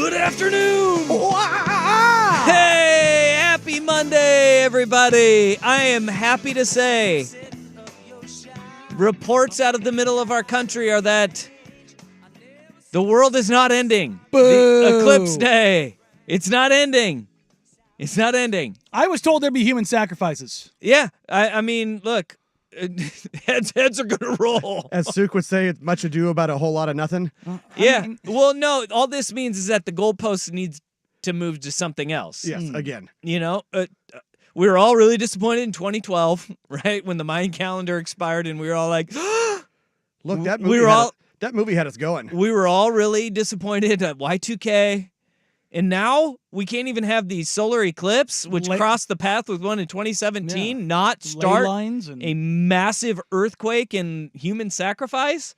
Good afternoon! Hey, happy Monday, everybody! I am happy to say reports out of the middle of our country are that the world is not ending. Boo. The eclipse day. It's not ending. It's not ending. I was told there'd be human sacrifices. Yeah, I mean, look, heads are gonna roll. As Suk would say, it's much ado about a whole lot of nothing. Well, no, all this means is that the goalpost needs to move to something else. Yes, again. You know, we were all really disappointed in 2012, right, when the Mayan calendar expired, and we were all like, Look, that movie had us going. We were all really disappointed at Y2K. And now we can't even have the solar eclipse, which crossed the path with one in 2017, not start a massive earthquake and human sacrifice.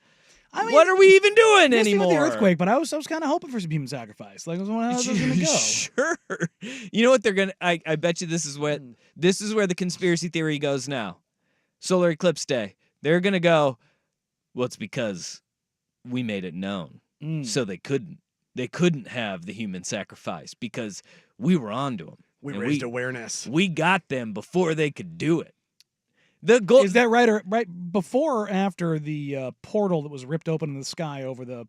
I mean, what are we even doing anymore? With the earthquake, but I was kind of hoping for some human sacrifice. Like, I was wondering how this was going to go. Sure. You know what they're gonna? I bet you this is where the conspiracy theory goes now. Solar eclipse day. They're gonna go. Well, it's because we made it known, so they couldn't. They couldn't have the human sacrifice because we were onto them. We raised awareness. We got them before they could do it. The goal is that right? Or right before or after the portal that was ripped open in the sky over the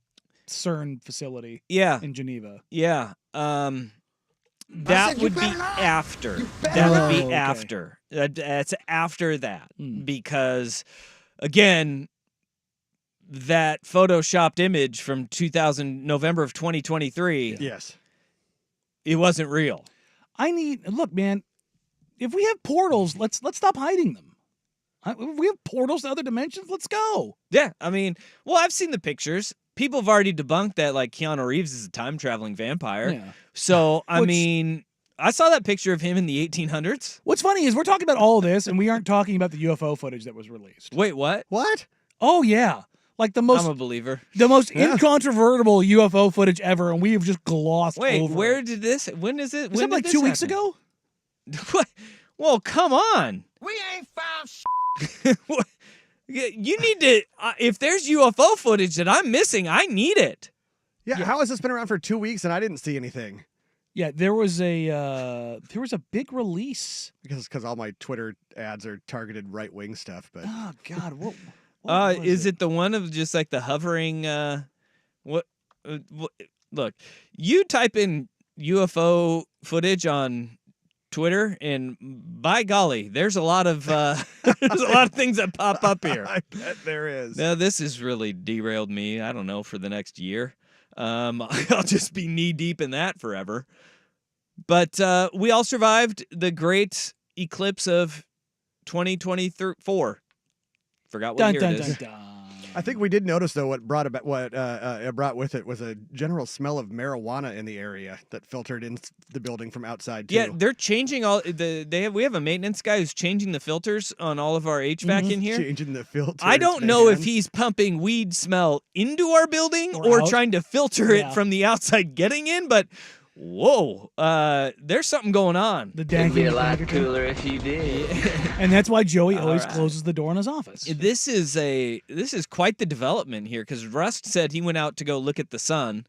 CERN facility? Yeah, in Geneva. Yeah, that would be after. That would be after. That's after that because, again, that photoshopped image from November of 2023. Yes. It wasn't real. Look, man, if we have portals, let's stop hiding them. If we have portals to other dimensions, let's go. Yeah, I mean, well, I've seen the pictures. People have already debunked that, like, Keanu Reeves is a time-traveling vampire. Yeah. So, I mean, I saw that picture of him in the 1800s. What's funny is we're talking about all this, and we aren't talking about the UFO footage that was released. Wait, what? What? Oh, yeah. Like I'm a believer. The most incontrovertible UFO footage ever, and we have just glossed over. Wait, where did this? When is it? Was it like 2 weeks ago? What? Well, come on. We ain't found You need to. If there's UFO footage that I'm missing, I need it. Yeah. How has this been around for 2 weeks and I didn't see anything? Yeah, there was a big release because all my Twitter ads are targeted right-wing stuff. But oh God, what? Is it the one of just like the hovering? Look, you type in UFO footage on Twitter, and by golly, there's a lot of things that pop up here. I bet there is. Now this has really derailed me. I don't know for the next year. I'll just be knee deep in that forever. But we all survived the great eclipse of 2024. Forgot what year it is. I think we did notice though what brought with it was a general smell of marijuana in the area that filtered in the building from outside too. Yeah, they're changing we have a maintenance guy who's changing the filters on all of our HVAC in here. Changing the filters. I don't know if he's pumping weed smell into our building or trying to filter it from the outside getting in, but whoa, there's something going on. It'd be a lot cooler if you did. And that's why Joey always closes the door in his office. This is quite the development here because Rust said he went out to go look at the sun.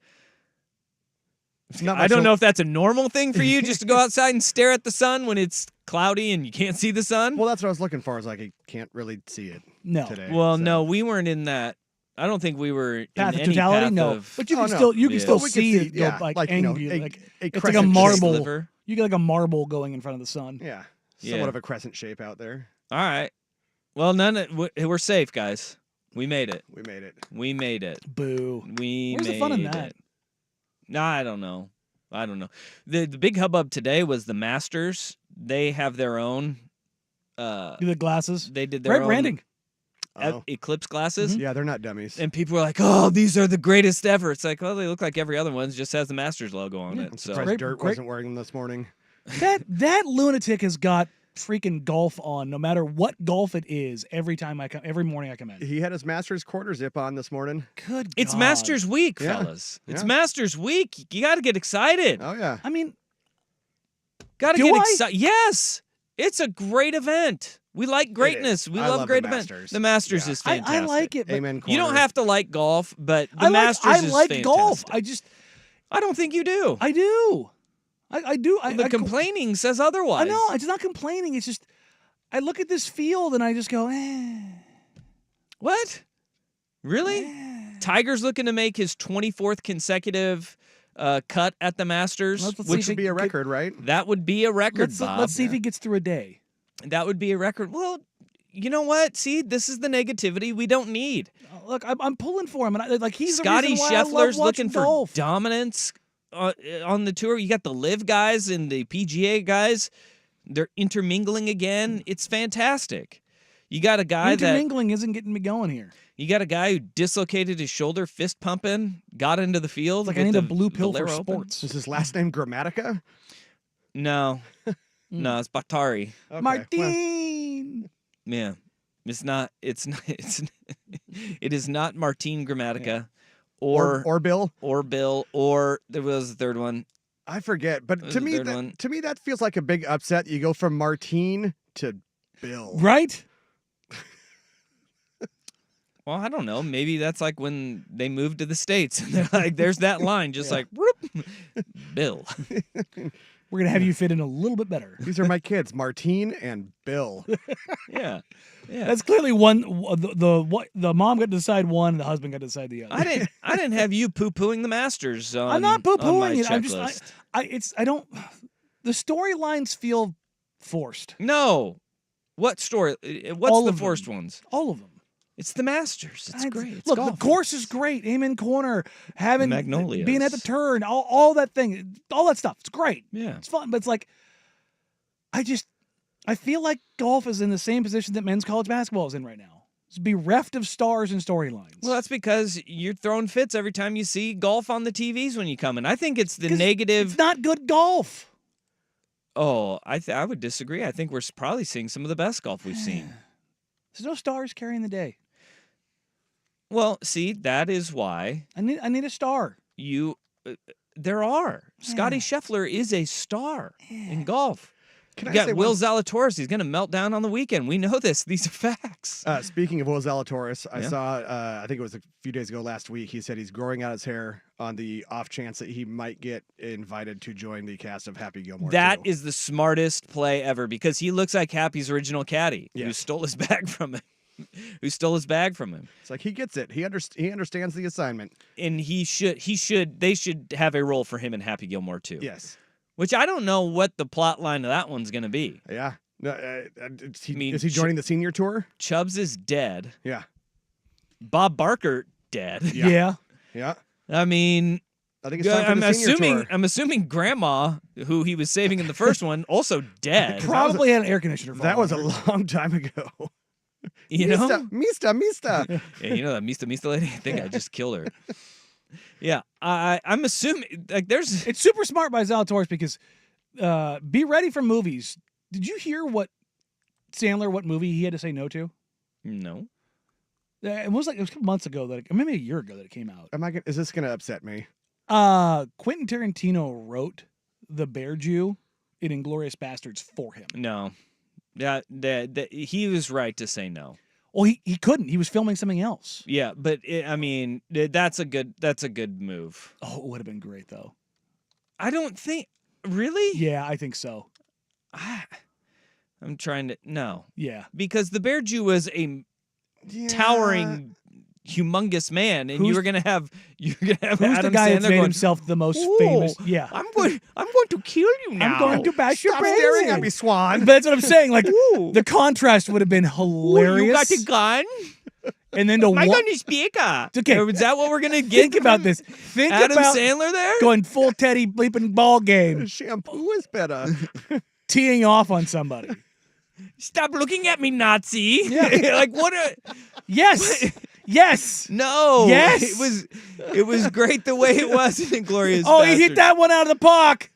I don't know if that's a normal thing for you, just to go outside and stare at the sun when it's cloudy and you can't see the sun. Well, that's what I was looking for. I was like, I can't really see it today. Well, no, we weren't in that. I don't think we were path in of any totality. Path But you can still see it go like angry, it's like a marble. Sliver. You get like a marble going in front of the sun. Yeah, somewhat of a crescent shape out there. All right. Well, we're safe, guys. We made it. We made it. We made it. Boo. Where's the fun in that? Nah, I don't know. The big hubbub today was the Masters. They have their own. The glasses. They did their own branding. Eclipse glasses. Yeah, they're not dummies. And people were like, "Oh, these are the greatest ever." It's like, well, they look like every other one. Just has the Masters logo on it. I'm surprised Dirt wasn't wearing them this morning. That lunatic has got freaking golf on, no matter what golf it is. Every morning I come in. He had his Masters quarter zip on this morning. Good. It's Masters week, fellas. It's Masters week. You got to get excited. Oh yeah. I mean, got to get excited. Yes, it's a great event. We like greatness. We love great events. The Masters is fantastic. I like it. Amen. You don't have to like golf, but the Masters is fantastic. I like golf. I don't think you do. I do. I do. The complaining says otherwise. I know. It's not complaining. It's just I look at this field and I just go, What? Really? Tiger's looking to make his 24th consecutive cut at the Masters, Which would be a record, right? That would be a record, Bob. Let's see if he gets through a day. That would be a record. Well, you know what? See, this is the negativity we don't need. Look, I'm pulling for him, and he's Scotty the reason why I love Scheffler's looking watching golf. for dominance on the tour. You got the Live guys and the PGA guys. They're intermingling again. It's fantastic. You got a guy Intermingling isn't getting me going here. You got a guy who dislocated his shoulder, fist pumping, got into the field. It's like I need a blue pill for Valero Open. sports. Is his last name Grammatica? No. No, it's Batari. Okay, Martin. Yeah. It is not Martin Grammatica or Bill. Or Bill, or there was the third one. I forget, but was to the me, third one. that feels like a big upset. You go from Martine to Bill. Right? Well, I don't know. Maybe that's like when they moved to the States. And they're like, there's that line, just like, whoop, Bill. We're going to have you fit in a little bit better. These are my kids, Martine and Bill. Yeah. Yeah. That's clearly one. The mom got to decide one, and the husband got to decide the other. I didn't have you poo-pooing the Masters. I'm not poo-pooing it. I'm checklist. just. I don't. The storylines feel forced. No. What story? What's All the of forced them. ones? It's them. It's the Masters. It's great. It's Look, golf. the course is great. Amen corner, having Magnolias. being at the turn, all that thing, all that stuff. It's great. Yeah. It's fun, but it's like, I feel like golf is in the same position that men's college basketball is in right now. It's bereft of stars and storylines. Well, that's because you're throwing fits every time you see golf on the TVs when you come in. I think it's the negative. It's not good golf. Oh, I would disagree. I think we're probably seeing some of the best golf we've seen. There's no stars carrying the day. Well, see, that is why I need a star. there are. Scotty Scheffler is a star in golf. Can You I got say Will one- Zalatoris. He's going to melt down on the weekend. We know this. These are facts. Speaking of Will Zalatoris, I Yeah. saw, I think it was a few days ago last week, he said he's growing out his hair on the off chance that he might get invited to join the cast of Happy Gilmore. That 2. is the smartest play ever because he looks like Happy's original caddy who Yes. stole his bag from him. It's like he gets it. He understands the assignment. And they should have a role for him in Happy Gilmore too. Yes. Which I don't know what the plot line of that one's going to be. Yeah. No, mean, is he joining the senior tour? Chubbs is dead. Yeah. Bob Barker dead. Yeah. Yeah. I mean, I think it's time for the senior tour. I'm assuming Grandma, who he was saving in the first one, also dead. Probably had an air conditioner. That was a long time ago. You know, Mista. yeah, you know that Mista lady. I think I just killed her. Yeah, I'm assuming like there's. It's super smart by Zalatoris because be ready for movies. Did you hear what movie he had to say no to? No. It was a couple months ago or maybe a year ago that it came out. Is this going to upset me? Quentin Tarantino wrote The Bear Jew in Inglourious Bastards for him. No. Yeah, he was right to say no. Well, he couldn't. He was filming something else. Yeah, but that's a good move. Oh, it would have been great though. I don't think really. Yeah, I think so. I'm trying to no. Yeah, because the Bear Jew was a towering, humongous man, and you're gonna have who's Adam the guy Sandler that's made going, himself the most "Ooh, famous? Yeah, I'm going to kill you now. I'm going to bash your Stop brains staring in." at me, Swan. But that's what I'm saying. Like Ooh. the contrast would have been Ooh, hilarious. you got a gun? And then to My wa- gun is bigger. okay. Is that what we're gonna get? Think about this. Think Adam about Sandler there. going full Teddy bleeping ball game, Shampoo is better. teeing off on somebody. Stop looking at me, Nazi. Yeah. Like what a Yes, yes. no. Yes. It was great the way it was in Inglourious Oh, he Bastards. hit that one out of the park.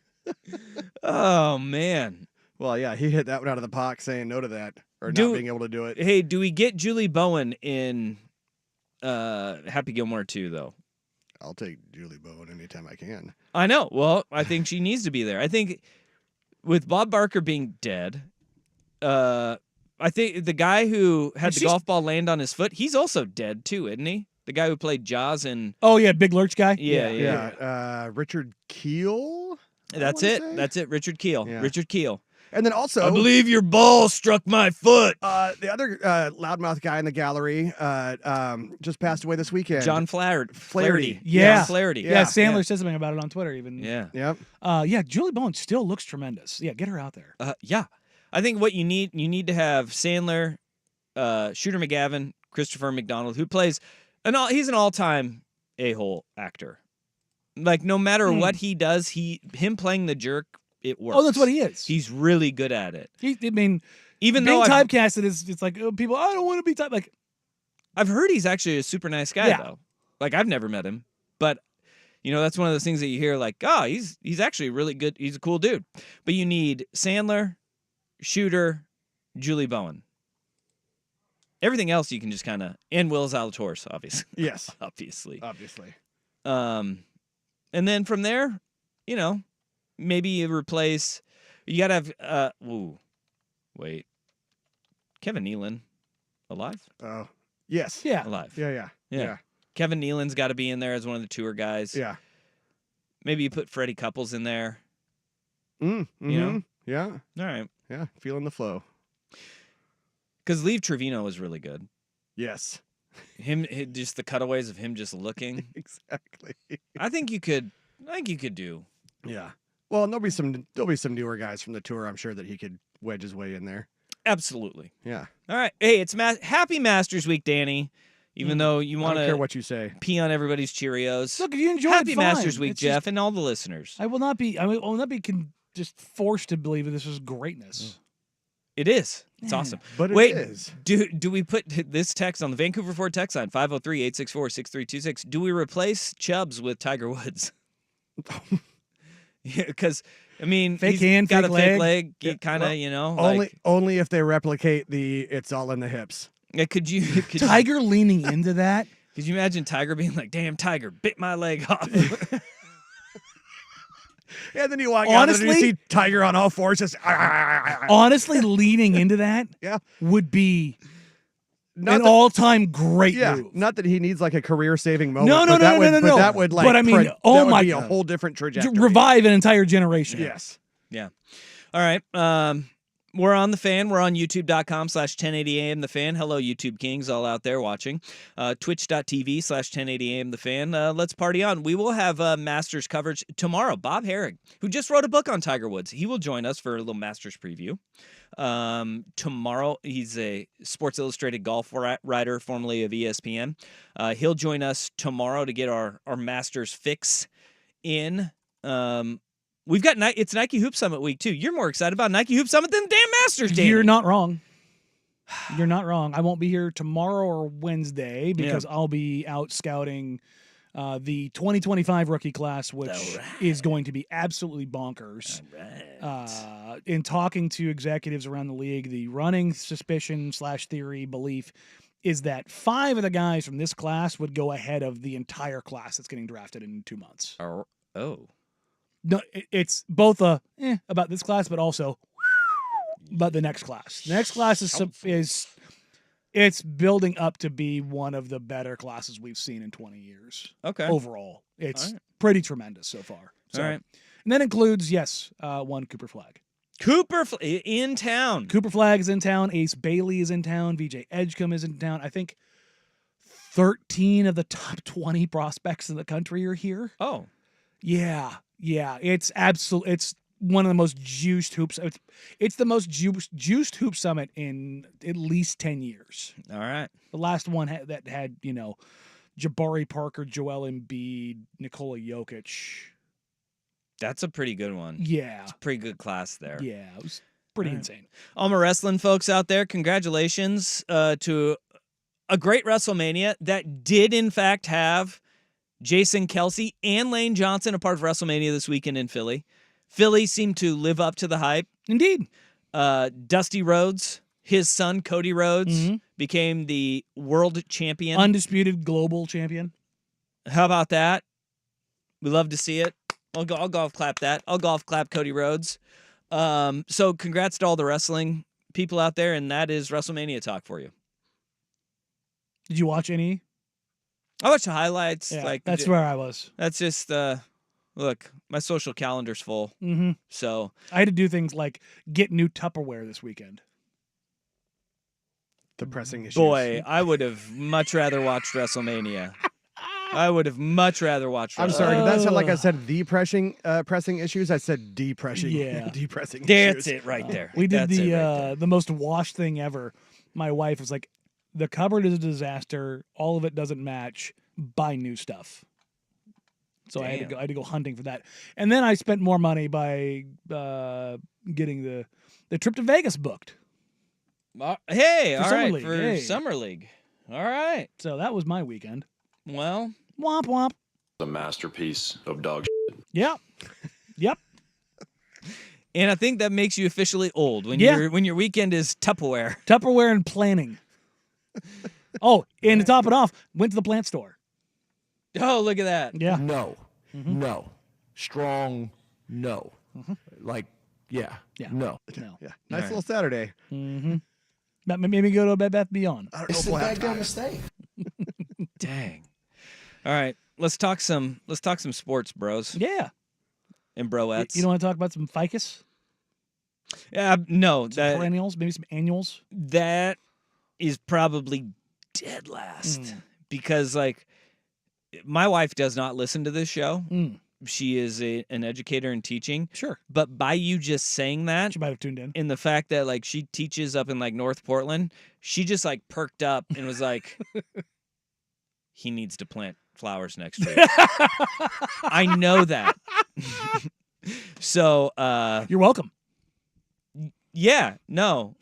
Oh man. Well, yeah, he hit that one out of the park saying no to that or Do- not being able to do it. Hey, do we get Julie Bowen in Happy Gilmore 2 though? I'll take Julie Bowen anytime I can. I know. Well, I think she needs to be there. I think with Bob Barker being dead, I think the guy who had the golf ball land on his foot, he's also dead too, isn't he? The guy who played Jaws and Oh yeah, big lurch guy. yeah. Richard Keel. That's wanna it. say. That's it. Richard Keel. Yeah. Richard Keel. And then also, I believe your ball struck my foot. the other loudmouth guy in the gallery just passed away this weekend. John Flaherty. Yeah. John Flaherty. Yeah, Sandler said something about it on Twitter even. Yeah. Yep. Yeah, Julie Bowen still looks tremendous. Yeah, get her out there. Yeah. I think what you need to have Sandler, Shooter McGavin, Christopher McDonald, who plays he's an all-time a-hole actor. Like no matter what he does, him playing the jerk, it works. Oh, that's what he is. He's really good at it. I mean, Even being though typecasted it's like people. I don't want to be typed. Like I've heard he's actually a super nice guy Yeah. though. Like I've never met him, but that's one of those things that you hear like, oh, he's actually really good. He's a cool dude. But you need Sandler, Shooter, Julie Bowen. Everything else you can just kind of and Will Zalatoris, obviously. Yes. obviously. And then from there, maybe you replace. You gotta have. Wait. Kevin Nealon, alive? Oh, yes. yeah, Alive. Yeah. Kevin Nealon's got to be in there as one of the tour guys. Yeah. Maybe you put Freddie Couples in there. Mm-hmm. You know? Yeah. All right. Yeah. Feeling the flow. Because Leave Trevino was really good. Yes. Just the cutaways of him just looking. Exactly. I think you could do. Yeah. Well, there'll be some newer guys from the tour. I'm sure that he could wedge his way in there. Absolutely. Yeah. All right. Hey, it's Happy Masters Week, Danny. Even though you I want don't care to what you say. pee on everybody's Cheerios. Look, if you enjoy Happy it, fine. Masters Week, It's Jeff, just- and all the listeners. I will not be. I will not be just forced to believe that this is greatness. It is. It's Yeah. awesome. But Wait, it is. do we put this text on the Vancouver Ford text line 503-864-6326? Do we replace Chubbs with Tiger Woods? Yeah, because I mean, Fake he's hand, got fake a fake leg. leg, kind of, Only if they replicate the "it's all in the hips." Could you Tiger leaning into that. Could you imagine Tiger being like, "Damn, Tiger bit my leg off"? And then you walk out and you Honestly- see Tiger on all fours, just Honestly, leaning into that yeah. would be Not an that- all-time great yeah, move. not that he needs like a career-saving moment. No, but that would, no. But that would like, But I mean, that oh would my be a God. whole different trajectory. Revive an entire generation. Yes. Yeah. All right. We're on The Fan. We're on youtube.com/1080am The Fan. Hello, YouTube Kings all out there watching. Twitch.tv/1080am The Fan. Let's party on. We will have Masters coverage tomorrow. Bob Herrig, who just wrote a book on Tiger Woods, he will join us for a little Masters preview. Tomorrow, he's a Sports Illustrated golf writer, formerly of ESPN. He'll join us tomorrow to get our Masters fix in. We've got it's Nike Hoop Summit week too. You're more excited about Nike Hoop Summit than the damn Masters, Danny. You're not wrong. You're not wrong. I won't be here tomorrow or Wednesday because I'll be out scouting the 2025 rookie class, which is going to be absolutely bonkers. In talking to executives around the league, the running suspicion / theory belief is that 5 of the guys from this class would go ahead of the entire class that's getting drafted in 2 months. Oh. No, it's both about this class, but also about the next class. The next class it's building up to be one of the better classes we've seen in 20 years. Okay. Overall, it's All right. pretty tremendous so far. So, All right. And that includes, one Cooper Flag. In town. Cooper Flag is in town. Ace Bailey is in town. VJ Edgecombe is in town. I think 13 of the top 20 prospects in the country are here. Oh. Yeah. It's one of the most juiced hoops. It's the most juiced hoop summit in at least 10 years. All right. The last one that had, Jabari Parker, Joel Embiid, Nikola Jokic. That's a pretty good one. Yeah. It's a pretty good class there. Yeah. It was pretty All right. insane. All my wrestling folks out there, congratulations to a great WrestleMania that did, in fact, have Jason Kelsey and Lane Johnson a part of WrestleMania this weekend in Philly. Philly seemed to live up to the hype. Indeed. Dusty Rhodes, his son Cody Rhodes, Mm-hmm. became the world champion. Undisputed global champion. How about that? We love to see it. I'll golf clap that. I'll golf clap Cody Rhodes. So congrats to all the wrestling people out there, and that is WrestleMania talk for you. Did you watch any? I watch the highlights. Yeah, Like that's where I was. That's just look. My social calendar's full, Mm-hmm. so I had to do things like get new Tupperware this weekend. The pressing issues. boy, I would have much rather watched WrestleMania. I would have much rather watched. I'm sorry. Did that sound like I Ugh. said the pressing issues? I said depressing. Yeah. Depressing That's issues. it right there. We did That's it right there. the most washed thing ever. My wife was like, "The cupboard is a disaster. All of it doesn't match. Buy new stuff." So I had to go hunting for that, and then I spent more money by getting the trip to Vegas booked. Hey, For all Summer right, League, for hey. Summer League. All right. So that was my weekend. Well, Womp womp. A masterpiece of dog Yep. Yep. and I think that makes you officially old when Yeah. when your weekend is Tupperware. Tupperware and planning. Oh, and to top it off, went to the plant store. Oh, look at that. Yeah. No. No. Strong no. Like, yeah. Yeah. No. No. Yeah. Nice little Saturday. Mm-hmm. That made me go to Bed Bath Beyond. I don't know if we'll have time. mistake. Dang. All right, let's talk some sports, bros Yeah. and broettes. You don't want to talk about some ficus? Yeah, no, Some that perennials? Maybe some annuals? that is probably dead last because like my wife does not listen to this show. Mm. She is an educator in teaching, Sure. but by you just saying that She might have tuned in. and the fact that like she teaches up in like North Portland, she just like perked up and was like, he needs to plant flowers next week. I know that. So You're welcome. yeah, no.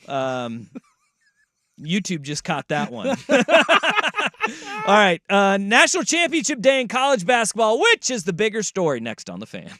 YouTube just caught that one. All right. National Championship Day in college basketball. Which is the bigger story? Next on The Fan.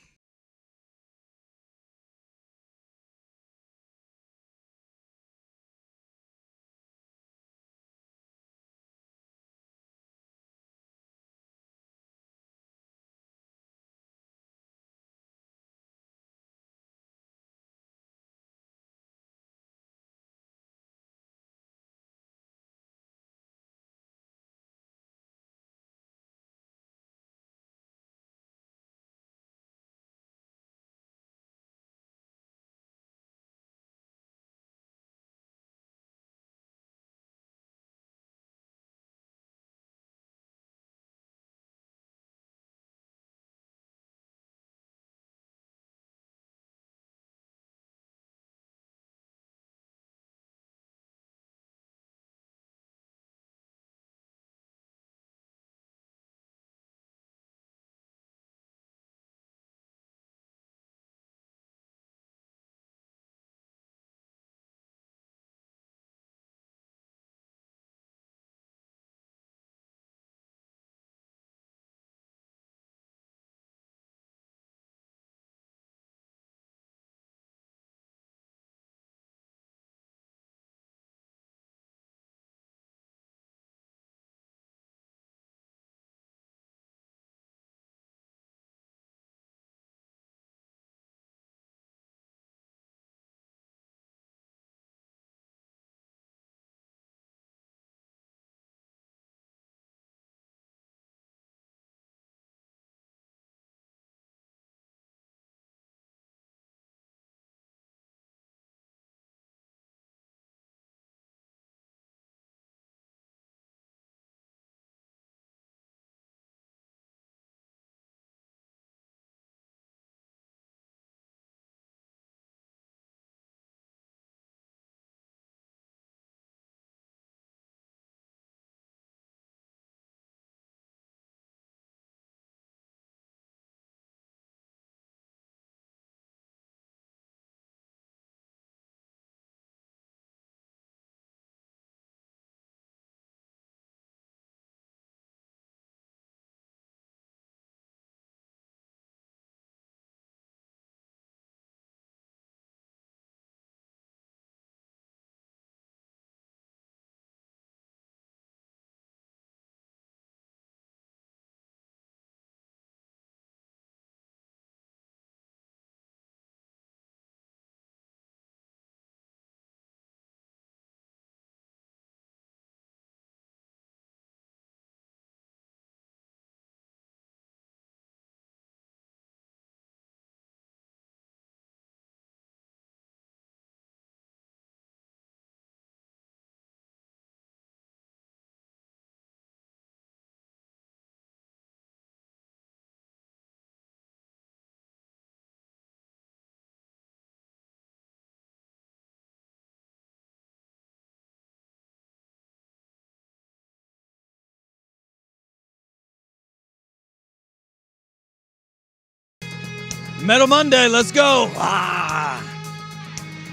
Metal Monday, let's go. Ah.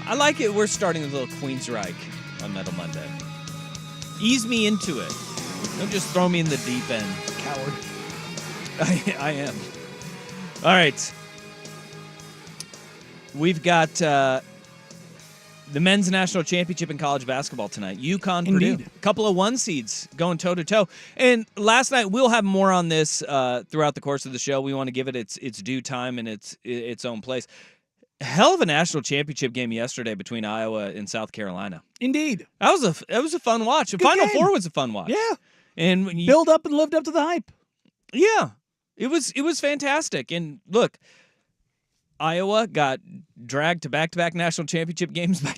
I like it. We're starting a little Queensryche on Metal Monday. Ease me into it. Don't just throw me in the deep end. Coward. I am. All right. We've got the men's national championship in college basketball tonight. UConn, Indeed. Purdue. A couple of 1 seeds going toe-to-toe. And last night, we'll have more on this throughout the course of the show. We want to give it its due time and its own place. Hell of a national championship game yesterday between Iowa and South Carolina. Indeed. It was a fun watch. The Final Four was a fun watch. Yeah. And when you, Build up and lived up to the hype. yeah, it was fantastic. And look, Iowa got dragged to back-to-back national championship games by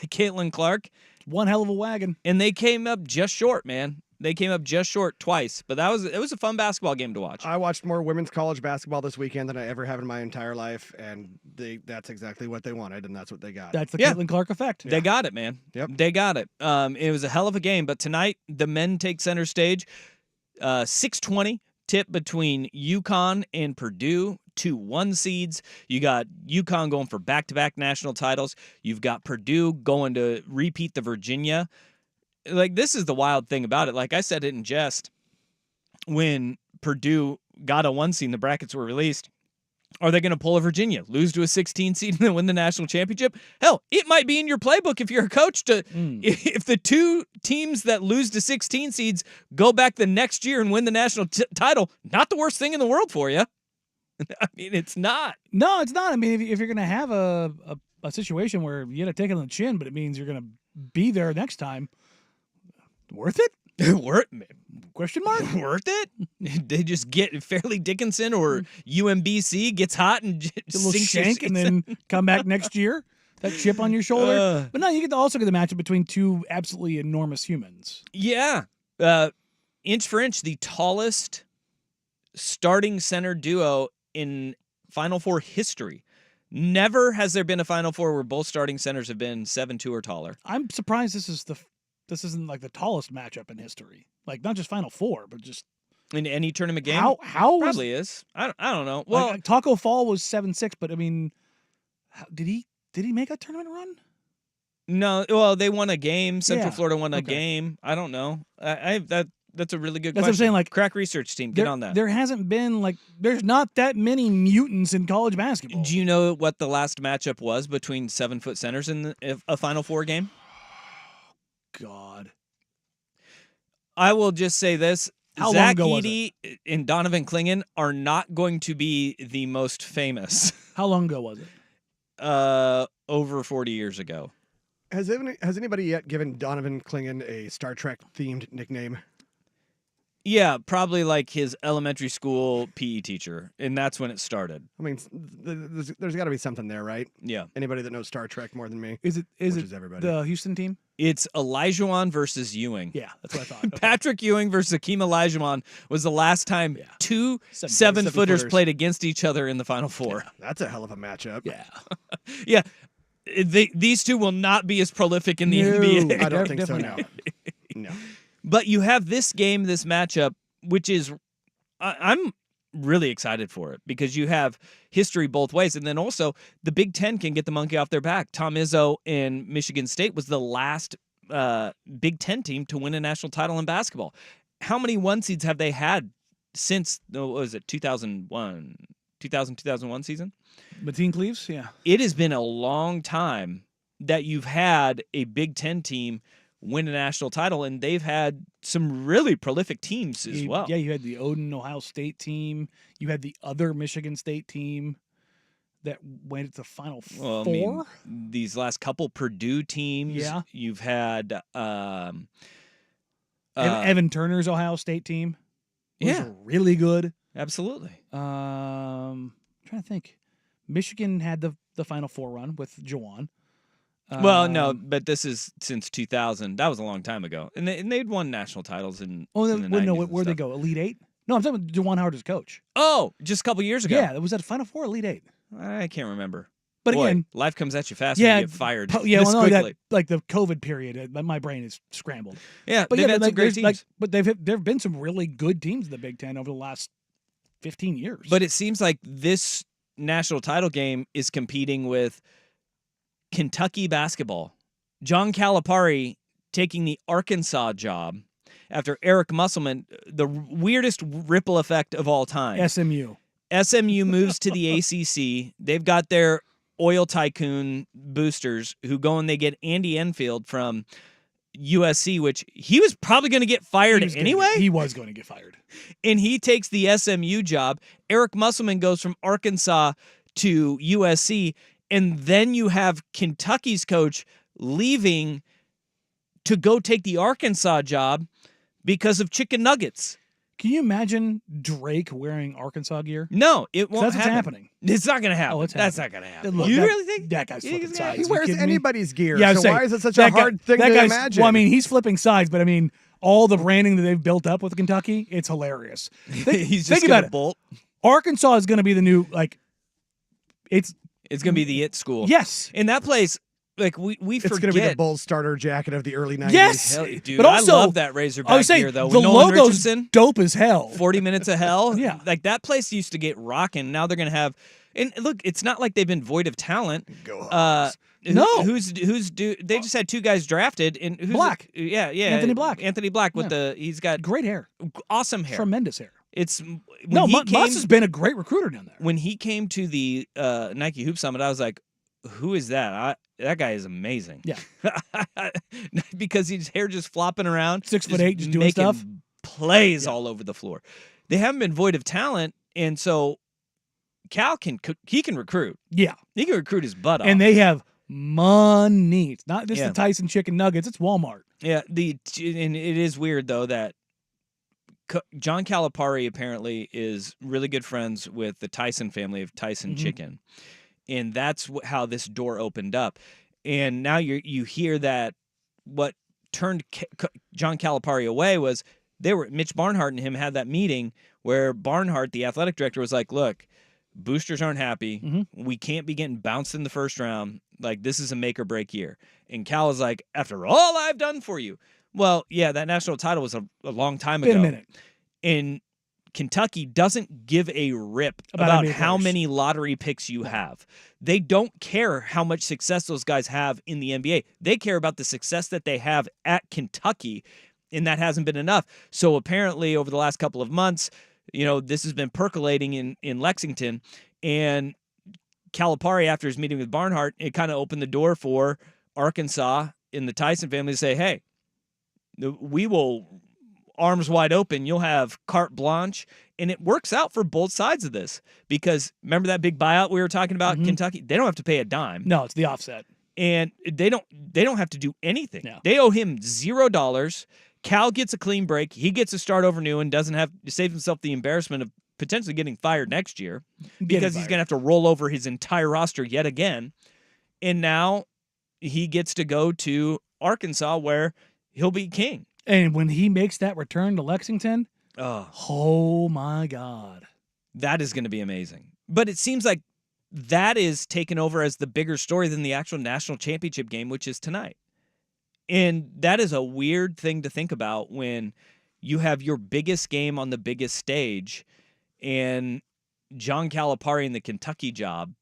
Caitlin Clark, One hell of a wagon. and they came up just short, man. They came up just short twice, but it was a fun basketball game to watch. I watched more women's college basketball this weekend than I ever have in my entire life, and that's exactly what they wanted, and that's what they got. That's the Yeah. Caitlin Clark effect. They got it, man. Yep. They got it. It was a hell of a game, but tonight the men take center stage. 6:20 tip between UConn and Purdue, 2 1 seeds. You got UConn going for back-to-back national titles. You've got Purdue going to repeat the Virginia. Like, this is the wild thing about it. Like I said it in jest, when Purdue got a 1 seed and the brackets were released, are they going to pull a Virginia, lose to a 16 seed and then win the national championship? Hell, it might be in your playbook if you're a coach to, if the 2 teams that lose to 16 seeds go back the next year and win the national title, not the worst thing in the world for you. I mean, it's not. No, it's not. I mean, if you're going to have a situation where you got to take it on the chin, but it means you're going to be there next time, worth it? Question mark? Worth it? They just get Fairleigh Dickinson or UMBC gets hot and just A little sinks your shank and season. then come back next year. That chip on your shoulder. But no, you also get the matchup between 2 absolutely enormous humans. Yeah. Inch for inch, the tallest starting center duo in Final Four history. Never has there been a Final Four where both starting centers have been 7'2" or taller. I'm surprised this isn't like the tallest matchup in history. Like, not just Final Four, but just In any tournament game? how Probably is. I don't know. Well, like, Taco Fall was 7'6", but I mean, did he make a tournament run? no. Well, they won a game. Central Yeah, Florida won a okay. game. I don't know. That's a really good That's what I'm question. saying, like, crack research team, get on that. There hasn't been there's not that many mutants in college basketball. Do you know what the last matchup was between 7-foot centers in a Final Four game? God, I will just say this. How long Zach ago was Edey and Donovan Clingan are not going to be the most famous how long ago was it? over 40 years ago. Has anybody yet given Donovan Clingan a Star Trek themed nickname? Yeah, probably like his elementary school PE teacher, and that's when it started. I mean, there's got to be something there, right? Yeah. Anybody that knows Star Trek more than me? Is it Which is everybody. the Houston team? It's Olajuwon versus Ewing. Yeah, that's what I thought. Okay. Patrick Ewing versus Hakeem Olajuwon was the last time Yeah. 2 7-footers 7-footers played against each other in the Final Four. That's a hell of a matchup. Yeah, Yeah. These 2 will not be as prolific in the No. NBA. I don't think so. Definitely No. No. But you have this game, this matchup, which is I'm really excited for it because you have history both ways. And then also the Big Ten can get the monkey off their back. Tom Izzo in Michigan State was the last Big Ten team to win a national title in basketball. How many 1 seeds have they had since, what was it, 2001 season? Mateen Cleaves. Yeah, It has been a long time that you've had a Big Ten team win a national title, and they've had some really prolific teams as well. Yeah, you had the Odin Ohio State team. You had the other Michigan State team that went to the Final Well, I Four. mean, these last couple Purdue teams. Yeah. You've had Evan Turner's Ohio State team was yeah, really good. absolutely. Trying to think. Michigan had the Final Four run with Jawan. Well, no, but this is since 2000. That was a long time ago, and they'd won national titles in. Oh, in the no, 90s and where'd they stuff. go? Elite Eight? No, I'm talking about Jawan Howard as coach. Oh, just a couple years ago. Yeah, that was at Final Four, Elite Eight. I can't remember. But Boy, again, life comes at you fast yeah, when you get fired. yeah, this well, no, quickly. that like the COVID period, my brain is scrambled. Yeah, But they've yeah, had like, some great there's, teams. like, but there've been some really good teams in the Big Ten over the last 15 years. But it seems like this national title game is competing with Kentucky basketball. John Calipari taking the Arkansas job after Eric Musselman, the weirdest ripple effect of all time. SMU. SMU moves to the ACC. They've got their oil tycoon boosters who go and they get Andy Enfield from USC, which he was probably going to get fired anyway. He was going to get fired. And he takes the SMU job. Eric Musselman goes from Arkansas to USC. And then you have Kentucky's coach leaving to go take the Arkansas job because of chicken nuggets. Can you imagine Drake wearing Arkansas gear? No, it won't That's what's happen. happening. It's not going to happen. Oh, it's That's happening. not going to happen. Look, You that- really think that guy's flipping he's- sides? He You wears kidding me? anybody's gear. Yeah, so say, why is it such a that guy- hard thing that to guy's- imagine? Well, I mean, he's flipping sides, but I mean, all the branding that they've built up with Kentucky, it's hilarious. He's just think going about to it. bolt. Arkansas is going to be the new, like, it's, It's going to be the it school. yes. In that place, like we it's forget. going to be the Bulls starter jacket of the early 90s. Yes. Hell, dude, But also, I love that Razorback I was saying, gear, though. the With Nolan logo's Richardson, dope as hell. 40 minutes of hell. Yeah. Like that place used to get rocking. Now they're going to have, and look, it's not like they've been void of talent. Go Hawks. No. They just had two guys drafted and who's Black. Yeah. Anthony Black. Anthony Black with he's got Great hair. awesome hair. Tremendous hair. It's when No, he Muss came, has been a great recruiter down there. when he came to the Nike Hoop Summit, I was like, who is that? That guy is amazing. Yeah. Because his hair just flopping around. 6'8", just doing making stuff. Plays all over the floor. They haven't been void of talent, and so Cal can recruit. Yeah. He can recruit his butt off. And they have money. It's not just Yeah. the Tyson chicken nuggets. It's Walmart. Yeah, and it is weird though that John Calipari apparently is really good friends with the Tyson family of Tyson Chicken, and that's how this door opened up. And now you hear that what turned John Calipari away was Mitch Barnhart and him had that meeting where Barnhart, the athletic director, was like, "Look, boosters aren't happy. We can't be getting bounced in the first round. Like, this is a make or break year." And Cal is like, "After all I've done for you." Well, yeah, that national title was a long time ago. Been a minute. And Kentucky doesn't give a rip About about how players. many lottery picks you have. They don't care how much success those guys have in the NBA. They care about the success that they have at Kentucky, and that hasn't been enough. So apparently over the last couple of months, this has been percolating in Lexington, and Calipari, after his meeting with Barnhart, it kind of opened the door for Arkansas and the Tyson family to say, "Hey, we will arms wide open. You'll have carte blanche." And it works out for both sides of this because remember that big buyout we were talking about in Kentucky? They don't have to pay a dime. No, it's the offset. And they don't have to do anything. No. They owe him $0. Cal gets a clean break. He gets to start over new and doesn't have to save himself the embarrassment of potentially getting fired next year because he's going to have to roll over his entire roster yet again. And now he gets to go to Arkansas where he'll be king. And when he makes that return to Lexington, Oh, oh my God. that is going to be amazing. But it seems like that is taken over as the bigger story than the actual national championship game, which is tonight. And that is a weird thing to think about when you have your biggest game on the biggest stage and John Calipari and the Kentucky job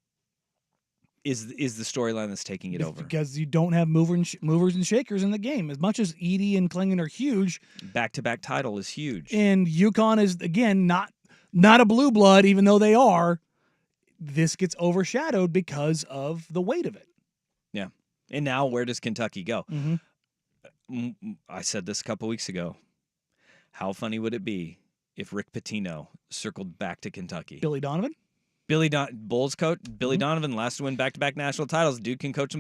is the storyline that's taking it It's over. because you don't have movers and shakers in the game. As much as Edey and Klingon are huge, Back-to-back title is huge. and UConn is, again, not a blue blood, even though they are, this gets overshadowed because of the weight of it. Yeah. And now where does Kentucky go? Mm-hmm. I said this a couple weeks ago. How funny would it be if Rick Pitino circled back to Kentucky? Billy Donovan? Bulls coach Billy Donovan, last to win back-to-back national titles. Dude can coach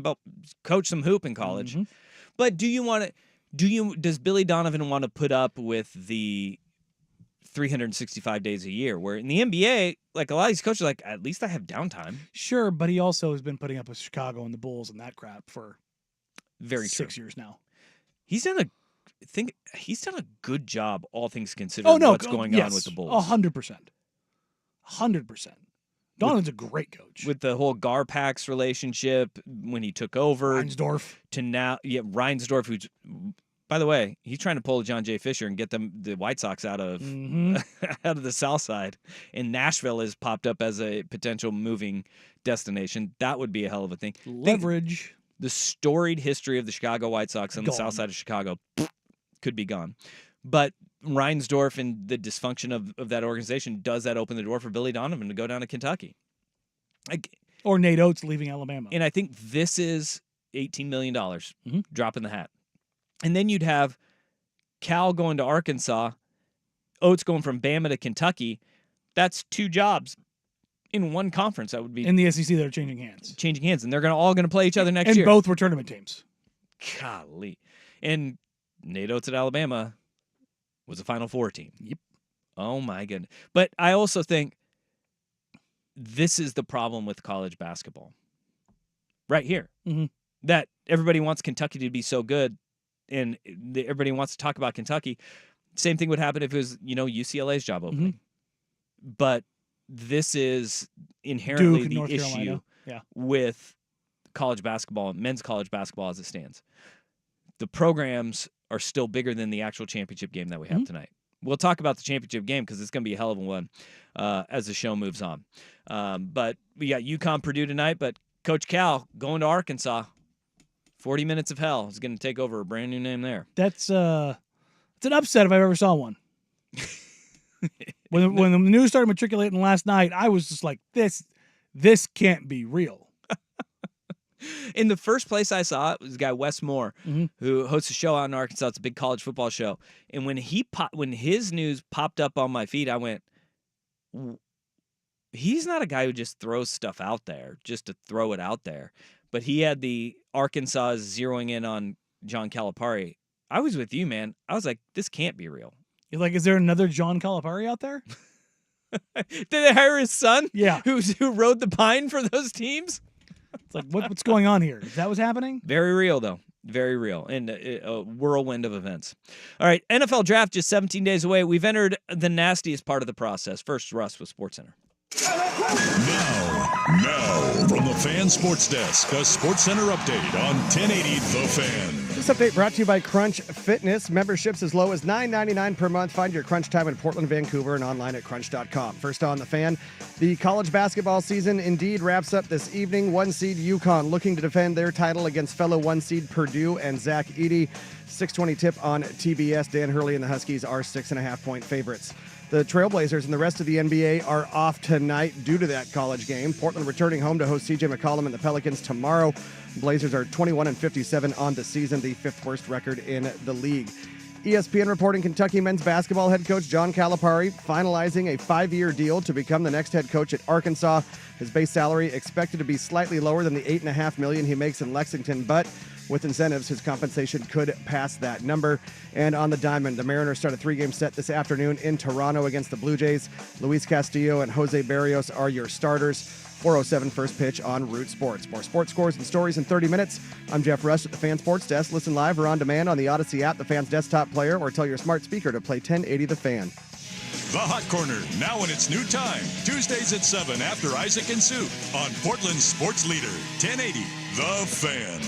some hoop in college. But does Billy Donovan want to put up with the 365 days a year? Where in the NBA, like a lot of these coaches are like, at least I have downtime. Sure, but he also has been putting up with Chicago and the Bulls and that crap for Very true. 6 years now. He's done a good job, all things considered. What's going on with the Bulls 100%. 100%. Donovan's a great coach. with the whole Garpax relationship when he took over Reinsdorf. to now, Reinsdorf, who's By the way, he's trying to pull a John J. Fisher and get the White Sox out of out of the South Side. And Nashville has popped up as a potential moving destination. That would be a hell of a thing. Leverage. The storied history of the Chicago White Sox on the Gone. South Side of Chicago could be gone. But Reinsdorf and the dysfunction of that organization, does that open the door for Billy Donovan to go down to Kentucky? Or Nate Oates leaving Alabama. And I think this is $18 million, drop in the hat. And then you'd have Cal going to Arkansas, Oates going from Bama to Kentucky. That's 2 jobs in one conference. That would be in the SEC that are changing hands. And they're all going to play each other next and year. Both were tournament teams. Golly. And Nate Oates at Alabama was a Final Four team. Yep. Oh, my goodness. But I also think this is the problem with college basketball. Right here. That everybody wants Kentucky to be so good, and everybody wants to talk about Kentucky. Same thing would happen if it was, UCLA's job opening. But this is inherently Duke, the North issue Carolina. with college basketball, men's college basketball as it stands. The programs are still bigger than the actual championship game that we have tonight. We'll talk about the championship game because it's going to be a hell of a one as the show moves on. But we got UConn Purdue tonight, but Coach Cal going to Arkansas. 40 minutes of hell is going to take over a brand new name there. That's it's an upset if I've ever saw one. When the news started matriculating last night, I was just like, this can't be real. In the first place I saw it was a guy, Wes Moore, who hosts a show out in Arkansas. It's a big college football show. And when his news popped up on my feed, I went, he's not a guy who just throws stuff out there just to throw it out there. But he had the Arkansas zeroing in on John Calipari. I was with you, man. I was like, this can't be real. You're like, is there another John Calipari out there? Did they hire his son? Yeah. Who rode the pine for those teams? It's like, what's going on here? Is that what's happening? Very real, though. Very real. And a whirlwind of events. All right, NFL draft just 17 days away. We've entered the nastiest part of the process. First, Russ with SportsCenter. Now, from the Fan Sports Desk, a SportsCenter update on 1080 The Fan. This update brought to you by Crunch Fitness. Memberships as low as $9.99 per month. Find your Crunch time in Portland, Vancouver, and online at crunch.com. First on The Fan, the college basketball season indeed wraps up this evening. 1 seed UConn looking to defend their title against fellow 1 seed Purdue and Zach Edey. 6:20 tip on TBS. Dan Hurley and the Huskies are 6.5-point favorites. The Trailblazers and the rest of the NBA are off tonight due to that college game. Portland returning home to host CJ McCollum and the Pelicans tomorrow. Blazers are 21-57 on the season, the 5th worst record in the league. ESPN reporting Kentucky men's basketball head coach John Calipari finalizing a 5-year deal to become the next head coach at Arkansas. His base salary expected to be slightly lower than the $8.5 million he makes in Lexington, but with incentives, his compensation could pass that number. And on the diamond, the Mariners start a 3-game set this afternoon in Toronto against the Blue Jays. Luis Castillo and Jose Barrios are your starters. 4:07 first pitch on Root Sports. More sports scores and stories in 30 minutes. I'm Jeff Rush at the Fan Sports Desk. Listen live or on demand on the Odyssey app, the Fan's desktop player, or tell your smart speaker to play 1080 The Fan. The Hot Corner, now in its new time. Tuesdays at 7 after Isaac and Sue on Portland's sports leader, 1080 The Fan.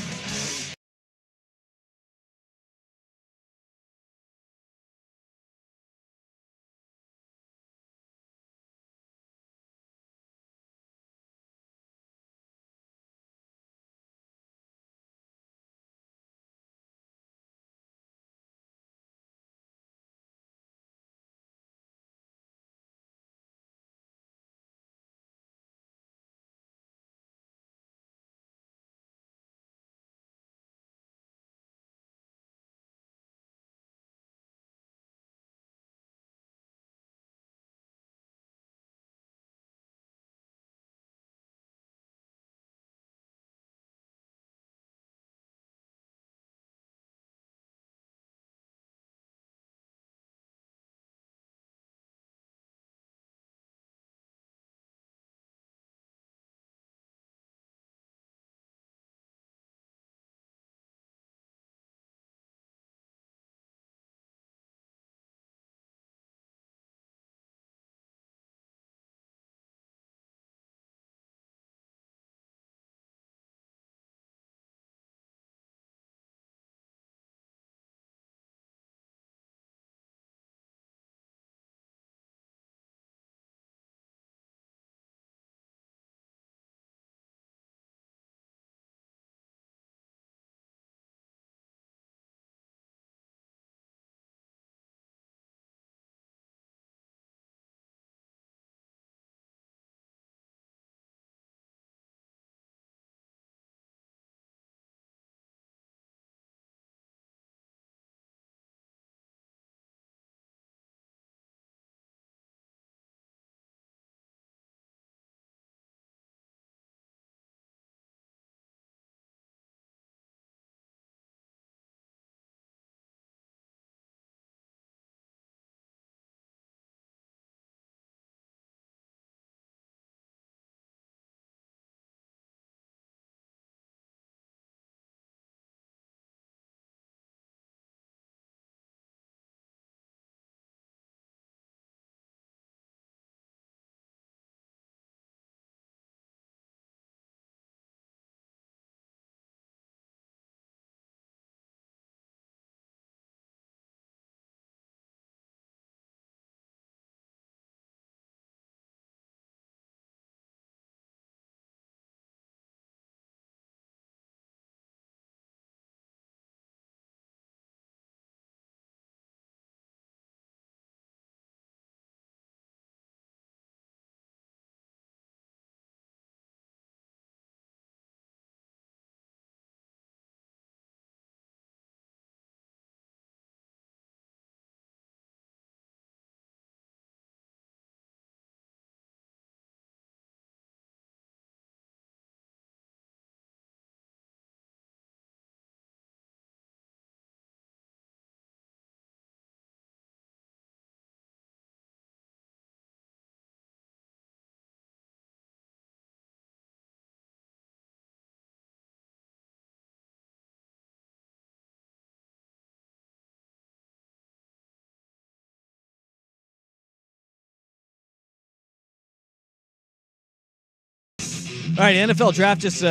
All right, NFL draft just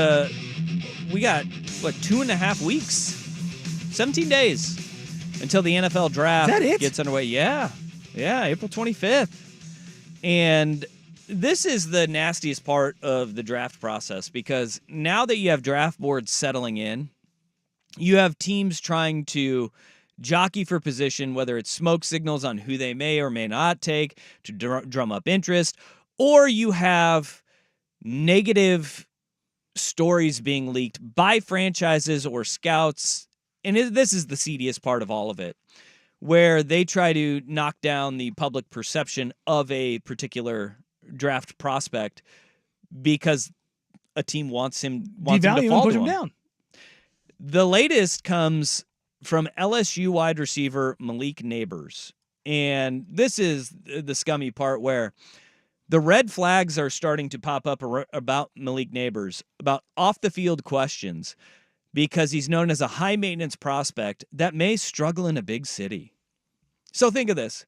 we got 2.5 weeks, 17 days until the NFL draft Is that it? gets underway. Yeah, April 25th, and this is the nastiest part of the draft process because now that you have draft boards settling in, you have teams trying to jockey for position, whether it's smoke signals on who they may or may not take to drum up interest, or you have negative stories being leaked by franchises or scouts. And this is the seediest part of all of it, where they try to knock down the public perception of a particular draft prospect because a team wants him to Devalue fall and push to him him. down. The latest comes from LSU wide receiver Malik Neighbors. And this is the scummy part where the red flags are starting to pop up about Malik Neighbors, about off-the-field questions, because he's known as a high-maintenance prospect that may struggle in a big city. So think of this.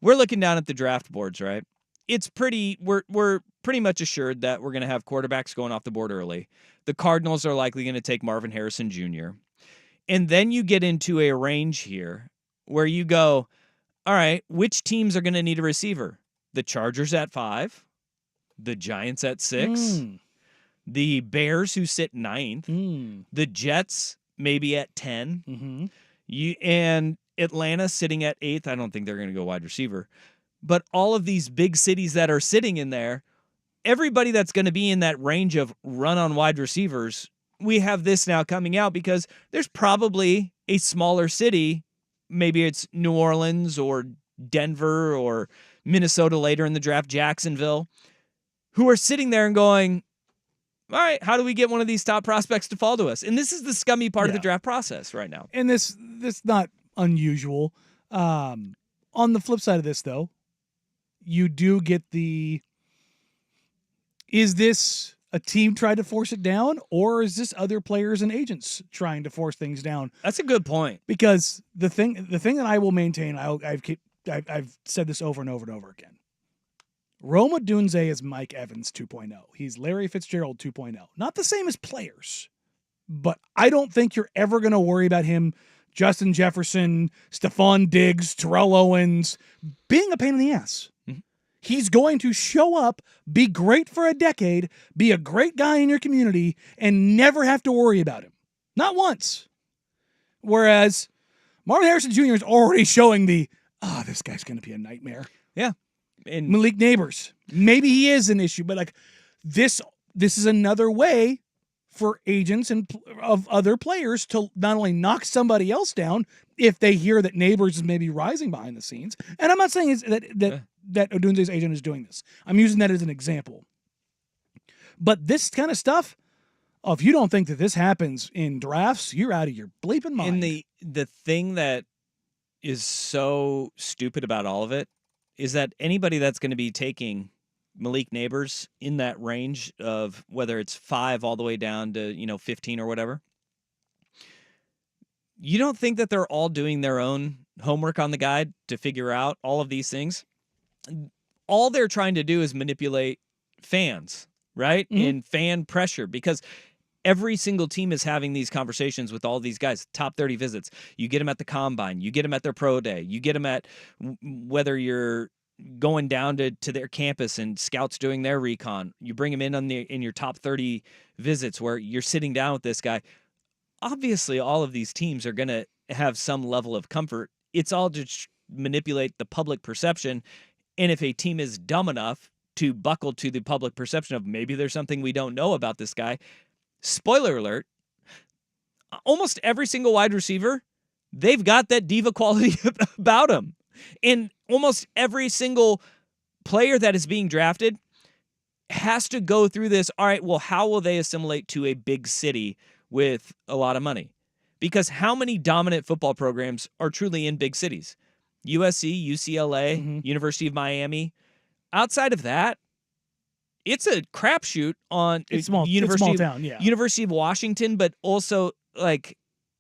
We're looking down at the draft boards, right? We're pretty much assured that we're going to have quarterbacks going off the board early. The Cardinals are likely going to take Marvin Harrison Jr. And then you get into a range here where you go, all right, which teams are going to need a receiver? The Chargers at 5, the Giants at 6, the Bears who sit 9th, the Jets maybe at 10, and Atlanta sitting at 8th. I don't think they're going to go wide receiver. But all of these big cities that are sitting in there, everybody that's going to be in that range of run on wide receivers, we have this now coming out because there's probably a smaller city, maybe it's New Orleans or Denver or Minnesota later in the draft, Jacksonville, who are sitting there and going, all right, how do we get one of these top prospects to fall to us? And this is the scummy part of the draft process right now. And this not unusual. On the flip side of this, though, you do get is this a team trying to force it down, or is this other players and agents trying to force things down? That's a good point. Because the thing that I will maintain, I've said this over and over and over again. Rome Odunze is Mike Evans 2.0. He's Larry Fitzgerald 2.0. Not the same as players, but I don't think you're ever going to worry about him, Justin Jefferson, Stephon Diggs, Terrell Owens, being a pain in the ass. He's going to show up, be great for a decade, be a great guy in your community, and never have to worry about him. Not once. Whereas Marvin Harrison Jr. is already showing this guy's going to be a nightmare. Yeah. And Malik Neighbors, maybe he is an issue, but this is another way for agents and of other players to not only knock somebody else down if they hear that Neighbors is maybe rising behind the scenes. And I'm not saying that Odunze's agent is doing this. I'm using that as an example. But this kind of stuff, if you don't think that this happens in drafts, you're out of your bleeping mind. And the thing that is so stupid about all of it is that anybody that's going to be taking Malik Neighbors in that range of whether it's 5 all the way down to 15 or whatever, you don't think that they're all doing their own homework on the guide to figure out all of these things? All they're trying to do is manipulate fans, right? And fan pressure, because every single team is having these conversations with all these guys. Top 30 visits. You get them at the combine. You get them at their pro day. You get them at whether you're going down to their campus and scouts doing their recon. You bring them in your top 30 visits where you're sitting down with this guy. Obviously, all of these teams are going to have some level of comfort. It's all to manipulate the public perception. And if a team is dumb enough to buckle to the public perception of maybe there's something we don't know about this guy, spoiler alert, almost every single wide receiver, they've got that diva quality about them. And almost every single player that is being drafted has to go through this. All right, well, how will they assimilate to a big city with a lot of money? Because how many dominant football programs are truly in big cities? USC, UCLA, University of Miami. Outside of that, it's a crapshoot on small town, yeah. University of Washington, but also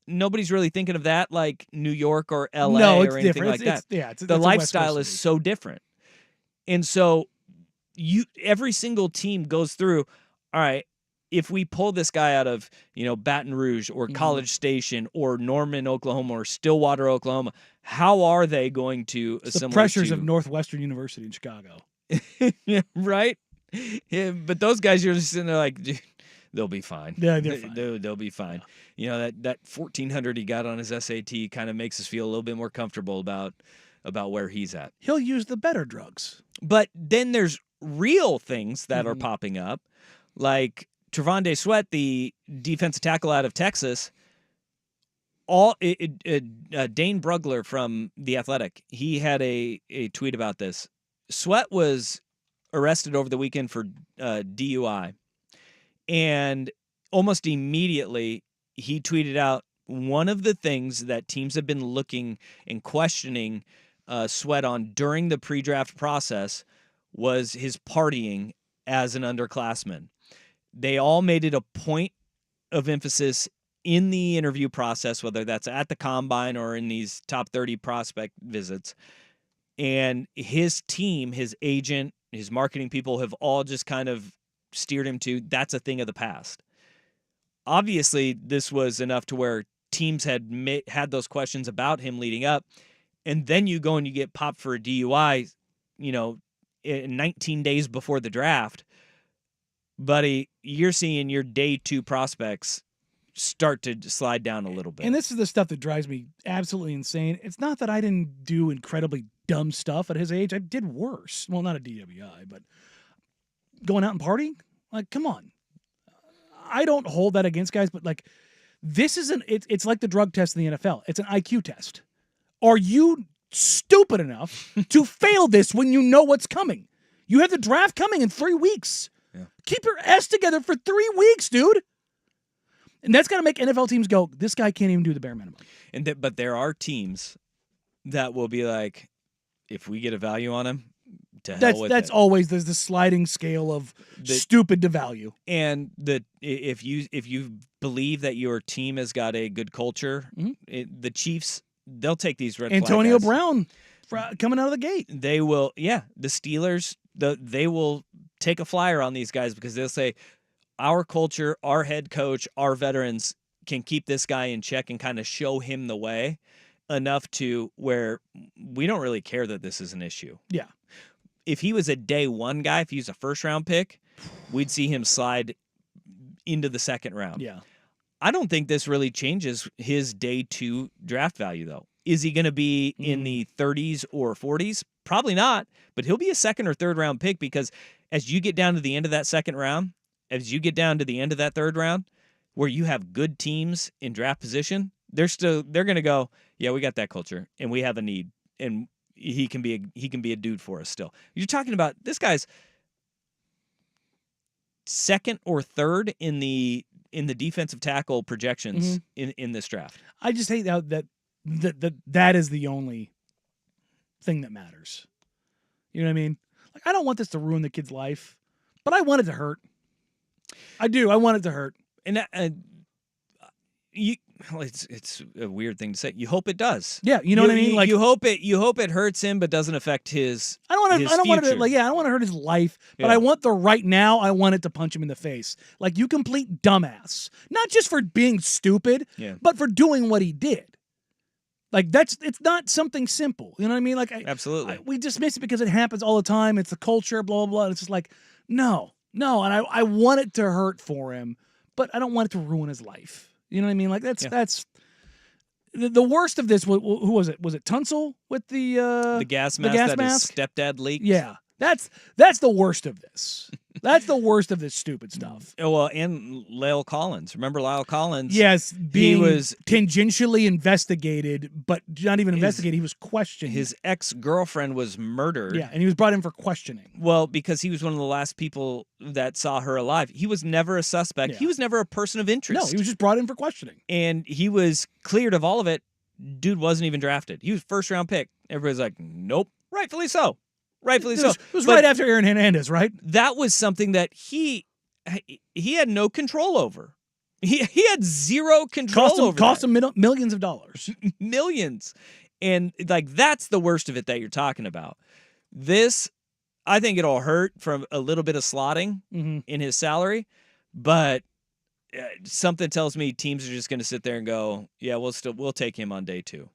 nobody's really thinking of that like New York or LA or anything like that. The lifestyle is so different. And so every single team goes through, all right, if we pull this guy out of, Baton Rouge or College Station or Norman, Oklahoma or Stillwater, Oklahoma, how are they going to assimilate? The pressures of Northwestern University in Chicago. Yeah, right? Yeah, but those guys, you're just sitting there like, dude, they'll be fine. Yeah, they're fine. They'll be fine. That 1,400 he got on his SAT kind of makes us feel a little bit more comfortable about where he's at. He'll use the better drugs. But then there's real things that are popping up, like Travon Sweat, the defensive tackle out of Texas. Dane Brugler from The Athletic, he had a tweet about this. Sweat was arrested over the weekend for DUI, and almost immediately he tweeted out, one of the things that teams have been looking and questioning Sweat on during the pre-draft process was his partying as an underclassman. They all made it a point of emphasis in the interview process, whether that's at the combine or in these top 30 prospect visits. And his team, his agent, his marketing people have all just kind of steered him to, that's a thing of the past. Obviously, this was enough to where teams had those questions about him leading up. And then you go and you get popped for a DUI, 19 days before the draft. Buddy, you're seeing your day 2 prospects start to slide down a little bit. And this is the stuff that drives me absolutely insane. It's not that I didn't do incredibly dumb stuff at his age. I did worse. Well, not a DWI, but going out and partying? Like, come on. I don't hold that against guys, but like, this isn't, it's like the drug test in the NFL. It's an IQ test. Are you stupid enough to fail this when you know what's coming? You have the draft coming in 3 weeks. Yeah. Keep your ass together for 3 weeks, dude. And that's got to make NFL teams go, this guy can't even do the bare minimum. But there are teams that will be like, if we get a value on him, that's always there's the sliding scale of stupid to value. And if you believe that your team has got a good culture, the Chiefs, they'll take these red Antonio flag Brown coming out of the gate. They will, the Steelers, they will take a flyer on these guys because they'll say, our culture, our head coach, our veterans can keep this guy in check and kind of show him the way enough to where we don't really care that this is an issue. Yeah. If he was a day 1 guy, if he was a first-round pick, we'd see him slide into the second round. Yeah. I don't think this really changes his day 2 draft value, though. Is he going to be in the 30s or 40s? Probably not, but he'll be a second or third round pick because as you get down to the end of that second round, as you get down to the end of that third round, where you have good teams in draft position, they're going to go, yeah, we got that culture and we have a need, and he can be a dude for us still. You're talking about this guy's second or third in the defensive tackle projections in this draft. I just hate that is the only thing that matters. You know what I mean? Like, I don't want this to ruin the kid's life, but I want it to hurt. I do. I want it to hurt. And it's a weird thing to say. You hope it does. Yeah, you know what I mean. Like, you hope it hurts him, but doesn't affect his. I don't want to hurt his life, but I want the right now. I want it to punch him in the face, like, you complete dumbass. Not just for being stupid, but for doing what he did. Like, it's not something simple. You know what I mean? Like, absolutely, we dismiss it because it happens all the time. It's the culture, blah blah blah. It's just like, no, and I want it to hurt for him, but I don't want it to ruin his life. You know what I mean? Like, that's the worst of this. Who was it? Was it Tunsil with the gas mask that his stepdad leaked? Yeah, that's the worst of this. That's the worst of this stupid stuff. Oh, well, and Lyle Collins. Remember Lyle Collins? Yes, he was tangentially investigated, but not even investigated. He was questioned. His ex-girlfriend was murdered. Yeah, and he was brought in for questioning. Well, because he was one of the last people that saw her alive. He was never a suspect. Yeah. He was never a person of interest. No, he was just brought in for questioning. And he was cleared of all of it. Dude wasn't even drafted. He was first-round pick. Everybody's like, nope. Rightfully so. Rightfully so. It was right after Aaron Hernandez, right? That was something that he had no control over. He had zero control over. Cost him millions of dollars. Millions. And like, that's the worst of it that you're talking about. This, I think it'll hurt from a little bit of slotting in his salary. But something tells me teams are just going to sit there and go, yeah, we'll take him on day 2.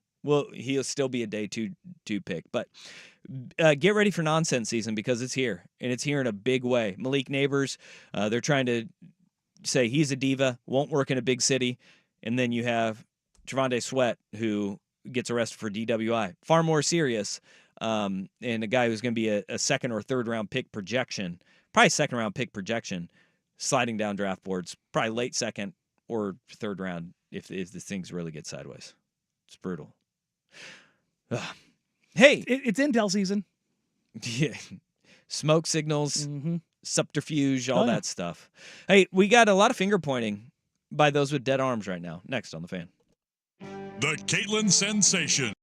He'll still be a day two pick. But get ready for nonsense season because it's here, and it's here in a big way. Malik Neighbors, they're trying to say he's a diva, won't work in a big city. And then you have Travon Sweat, who gets arrested for DWI. Far more serious, and a guy who's going to be a second or third round pick projection, probably second round pick projection, sliding down draft boards, probably late second or third round if this things really get sideways. It's brutal. Ugh. Hey, It's intel season. yeah, smoke signals, subterfuge, all Oh, yeah. that stuff. Hey, we got a lot of finger pointing by those with dead arms right now. Next on The Fan. The Caitlin Sensation.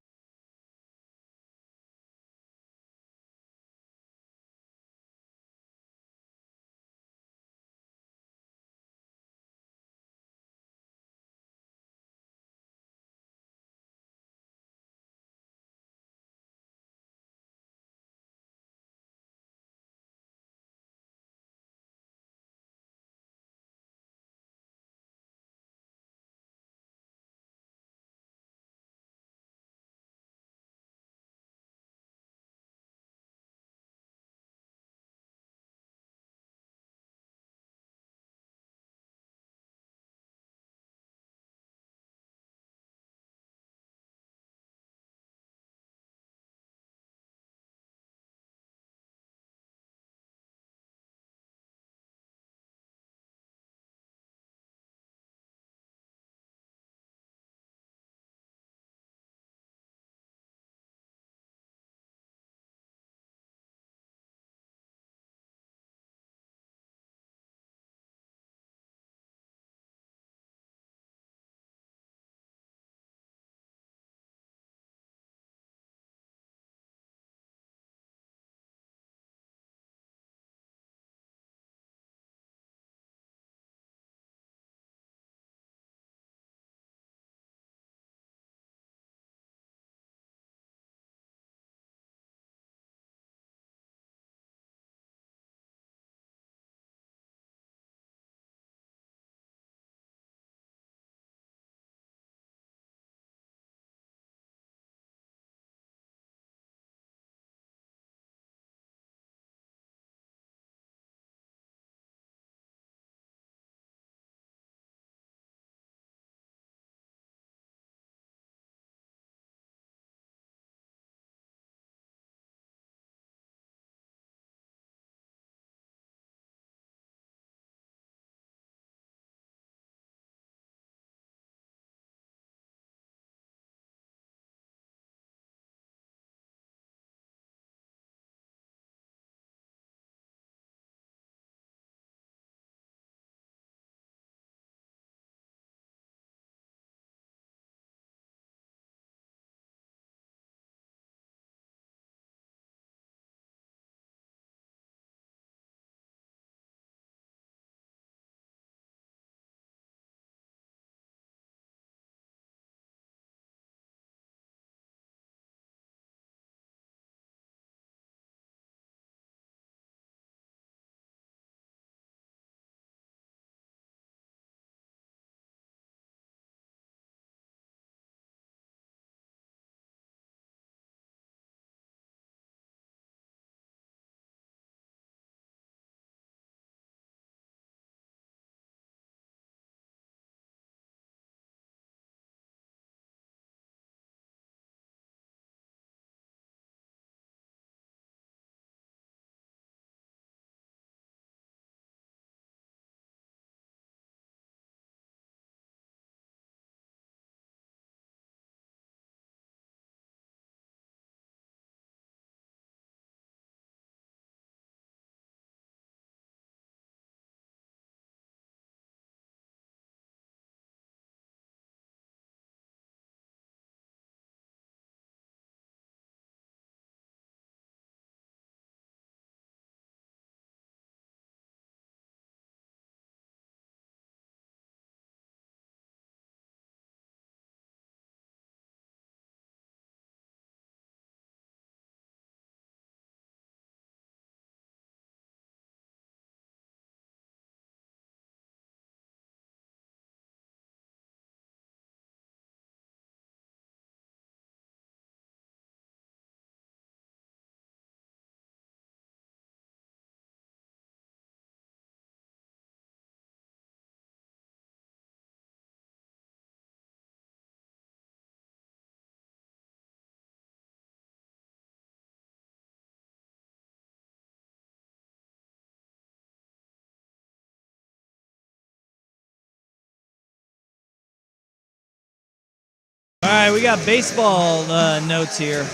right, we got baseball notes here.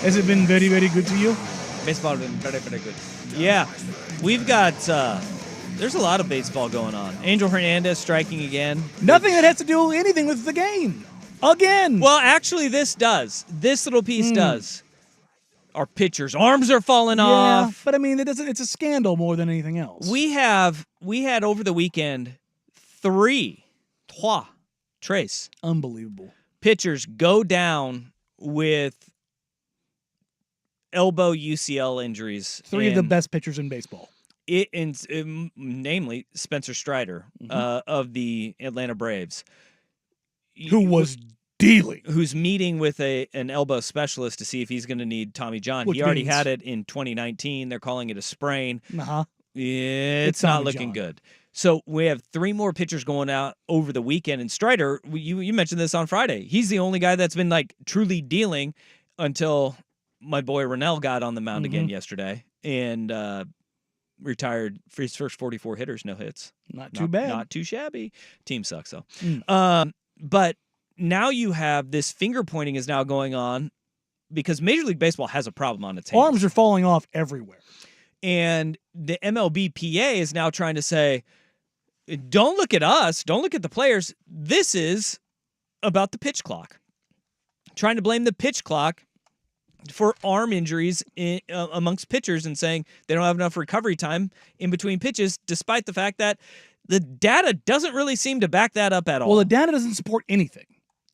Has it been very, very good to you? Baseball has been very, very good. Yeah, we've got. There's a lot of baseball going on. Angel Hernandez striking again. Nothing that has to do anything with the game. Again. Well, actually, this does. This little piece does. Our pitchers' arms are falling off. But I mean, it's a scandal more than anything else. We had over the weekend trois trace Unbelievable. pitchers go down with elbow UCL injuries. Three of the best pitchers in baseball. Namely Spencer Strider of the Atlanta Braves, Who was dealing. who's meeting with an elbow specialist to see if he's going to need Tommy John. Which he already means- had it in 2019. They're calling it a sprain. Uh-huh. It's not Tommy looking John. good. So we have three more pitchers going out over the weekend. And Strider, you mentioned this on Friday. He's the only guy that's been like truly dealing until my boy Rennell got on the mound again yesterday and retired for his first 44 hitters, no hits. Not too bad. Not too shabby. Team sucks though. But now you have this finger pointing is now going on because Major League Baseball has a problem on its hands. Arms are falling off everywhere. And the MLBPA is now trying to say, don't look at us. Don't look at the players. This is about the pitch clock. Trying to blame the pitch clock for arm injuries amongst pitchers and saying they don't have enough recovery time in between pitches, despite the fact that the data doesn't really seem to back that up at all. Well, the data doesn't support anything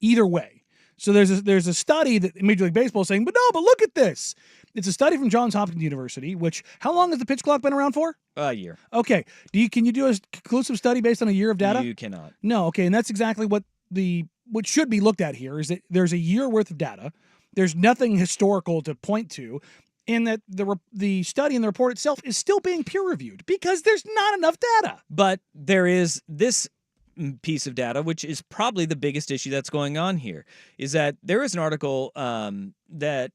either way. So there's a study that Major League Baseball is saying, but look at this. It's a study from Johns Hopkins University, which, how long has the pitch clock been around for? A year. Okay. Can you do a conclusive study based on a year of data? You cannot. No. Okay. And that's exactly what should be looked at here is that there's a year worth of data. There's nothing historical to point to, and that the study and the report itself is still being peer reviewed because there's not enough data. But there is this piece of data, which is probably the biggest issue that's going on here, is that there is an article that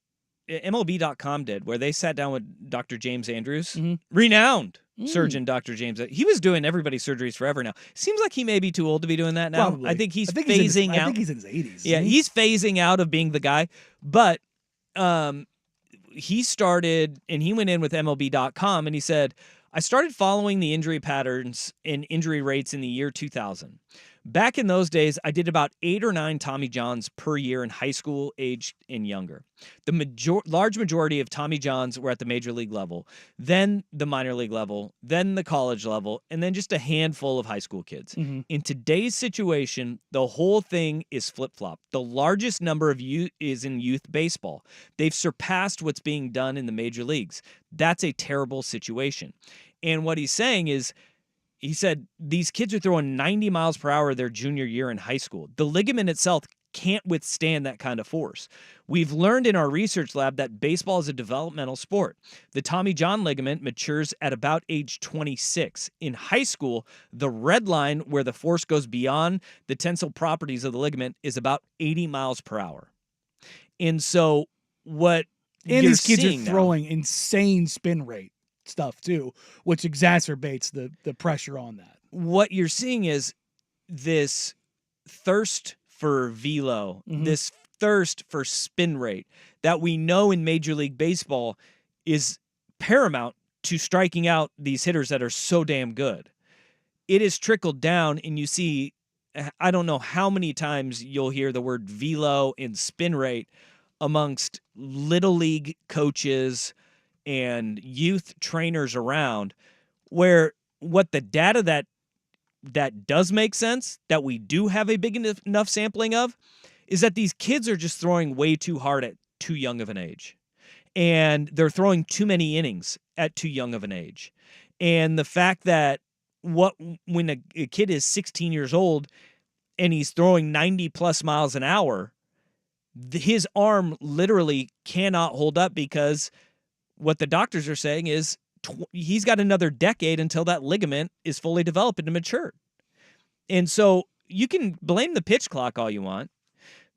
MLB.com did where they sat down with Dr. James Andrews, renowned surgeon Dr. James. He was doing everybody's surgeries forever now. Seems like he may be too old to be doing that now. Probably. I think he's phasing phasing out. I think he's in his 80s. Yeah, he's phasing out of being the guy. But he started, and he went in with MLB.com, and he said, I started following the injury patterns and injury rates in the year 2000. Back in those days, I did about 8 or 9 Tommy Johns per year in high school age and younger. The large majority of Tommy Johns were at the major league level, then the minor league level, then the college level, and then just a handful of high school kids. In today's situation, the whole thing is flip-flop. The largest number of youth is in youth baseball. They've surpassed what's being done in the major leagues. That's a terrible situation. And what he's saying is, he said these kids are throwing 90 miles per hour their junior year in high school. The ligament itself can't withstand that kind of force. We've learned in our research lab that baseball is a developmental sport. The Tommy John ligament matures at about age 26. In high school, the red line where the force goes beyond the tensile properties of the ligament is about 80 miles per hour. And so what And you're these kids are seeing now- throwing insane spin rate stuff too, which exacerbates the pressure on that. What you're seeing is this thirst for velo, this thirst for spin rate that we know in Major League Baseball is paramount to striking out these hitters that are so damn good. It is trickled down, and you see, I don't know how many times you'll hear the word velo and spin rate amongst little league coaches and youth trainers around, where what the data that does make sense, that we do have a big enough sampling of, is that these kids are just throwing way too hard at too young of an age. And they're throwing too many innings at too young of an age. And the fact that when a kid is 16 years old and he's throwing 90 plus miles an hour, his arm literally cannot hold up because what the doctors are saying is he's got another decade until that ligament is fully developed and matured. And so you can blame the pitch clock all you want.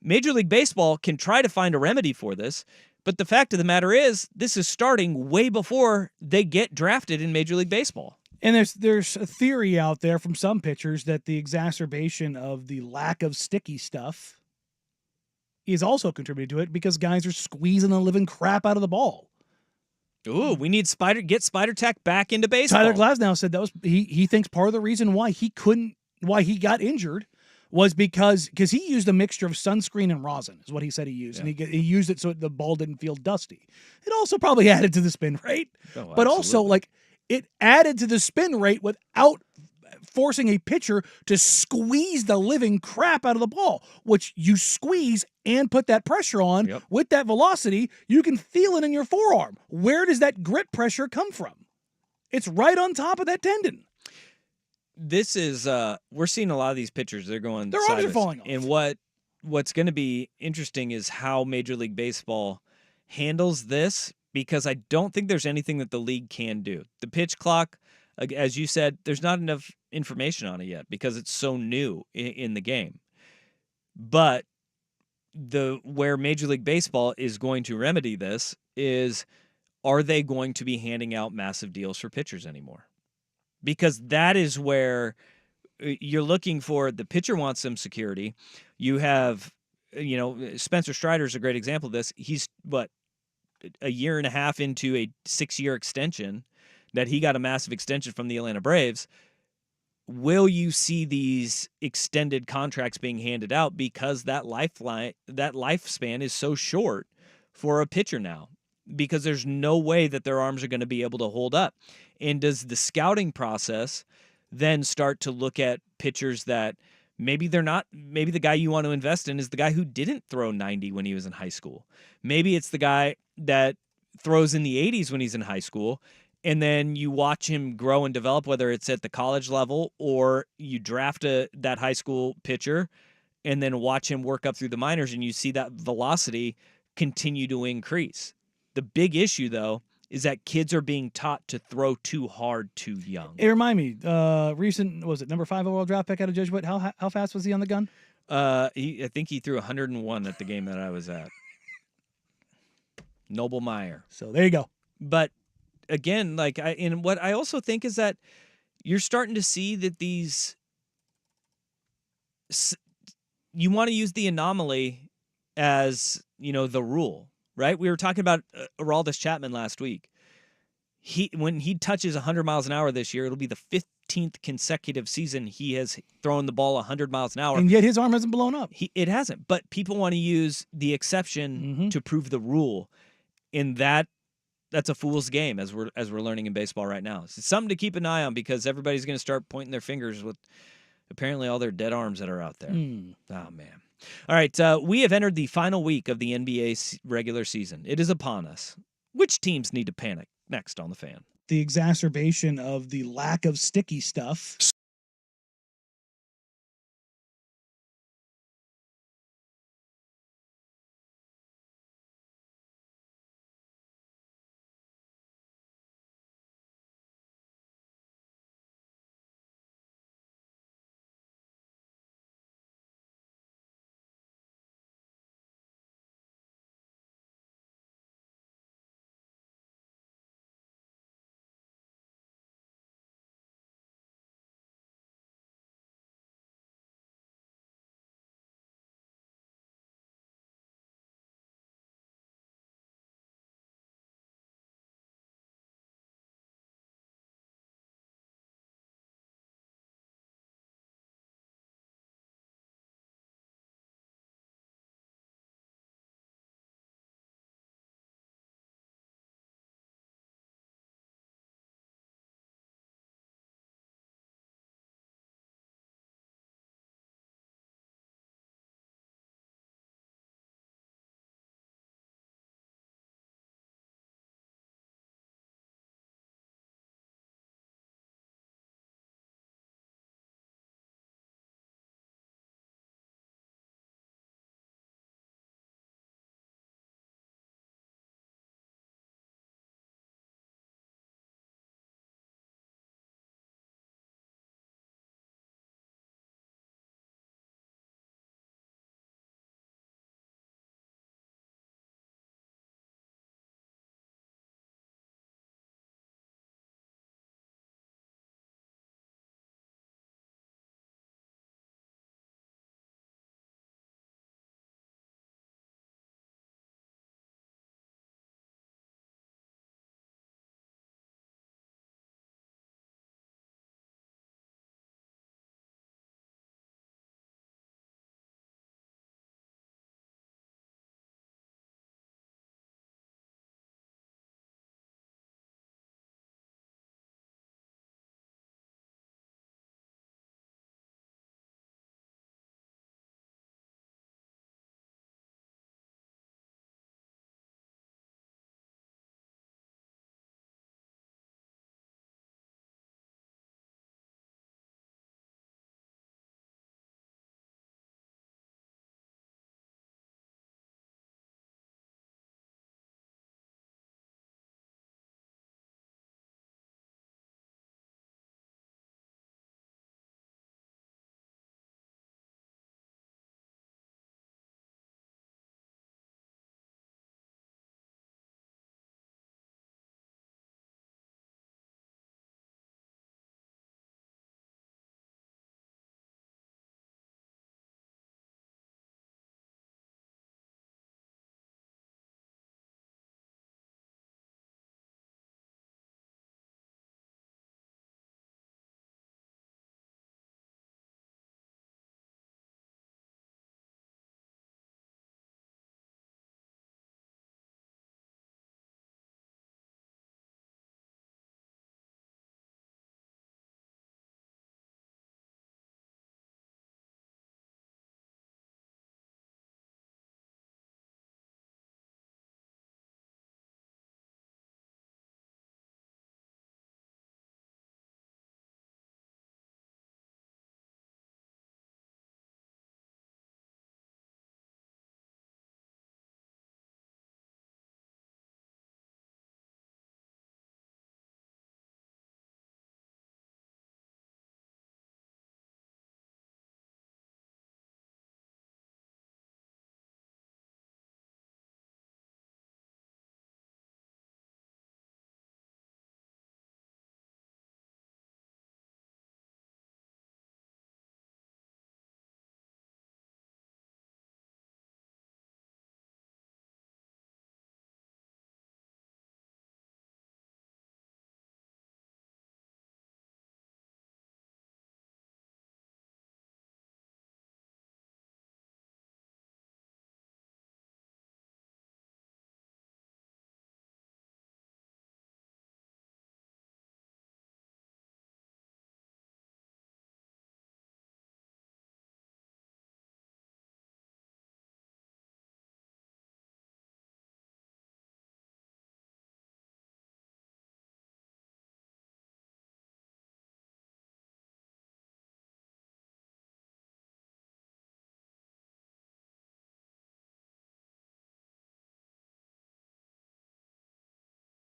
Major League Baseball can try to find a remedy for this, but the fact of the matter is this is starting way before they get drafted in Major League Baseball. And there's a theory out there from some pitchers that the exacerbation of the lack of sticky stuff is also contributing to it because guys are squeezing the living crap out of the ball. Ooh, we need get Spider Tack back into baseball. Tyler Glasnow said that was he thinks part of the reason why he got injured was because he used a mixture of sunscreen and rosin is what he said he used, and he used it so the ball didn't feel dusty. It also probably added to the spin rate, but also like it added to the spin rate without forcing a pitcher to squeeze the living crap out of the ball, which you squeeze and put that pressure on with that velocity. You can feel it in your forearm. Where does that grip pressure come from? It's right on top of that tendon. This is we're seeing a lot of these pitchers. They're going their arms are falling off. And what's going to be interesting is how Major League Baseball handles this, because I don't think there's anything that the league can do. The pitch clock, as you said, there's not enough information on it yet because it's so new in the game. But where Major League Baseball is going to remedy this is, are they going to be handing out massive deals for pitchers anymore? Because that is where you're looking for. The pitcher wants some security. You have, Spencer Strider's a great example of this. He's a year and a half into a 6-year extension that he got a massive extension from the Atlanta Braves. Will you see these extended contracts being handed out because that lifespan is so short for a pitcher now? Because there's no way that their arms are going to be able to hold up. And does the scouting process then start to look at pitchers that maybe they're not, maybe the guy you want to invest in is the guy who didn't throw 90 when he was in high school. Maybe it's the guy that throws in the 80s when he's in high school, and then you watch him grow and develop, whether it's at the college level or you draft that high school pitcher and then watch him work up through the minors, and you see that velocity continue to increase. The big issue, though, is that kids are being taught to throw too hard too young. It remind me, was it number 5 overall draft pick out of Jesuit? How fast was he on the gun? I think he threw 101 at the game that I was at. Noble Meyer. So there you go. But again, what I also think is that you're starting to see that you want to use the anomaly as, the rule, right? We were talking about Aroldis Chapman last week. When he touches 100 miles an hour this year, it'll be the 15th consecutive season he has thrown the ball 100 miles an hour. And yet his arm hasn't blown up. It hasn't. But people want to use the exception to prove the rule. And that's a fool's game, as we're learning in baseball right now. It's something to keep an eye on, because everybody's going to start pointing their fingers with apparently all their dead arms that are out there. Oh, man. All right, we have entered the final week of the NBA regular season. It is upon us. Which teams need to panic? Next on The Fan. The exacerbation of the lack of sticky stuff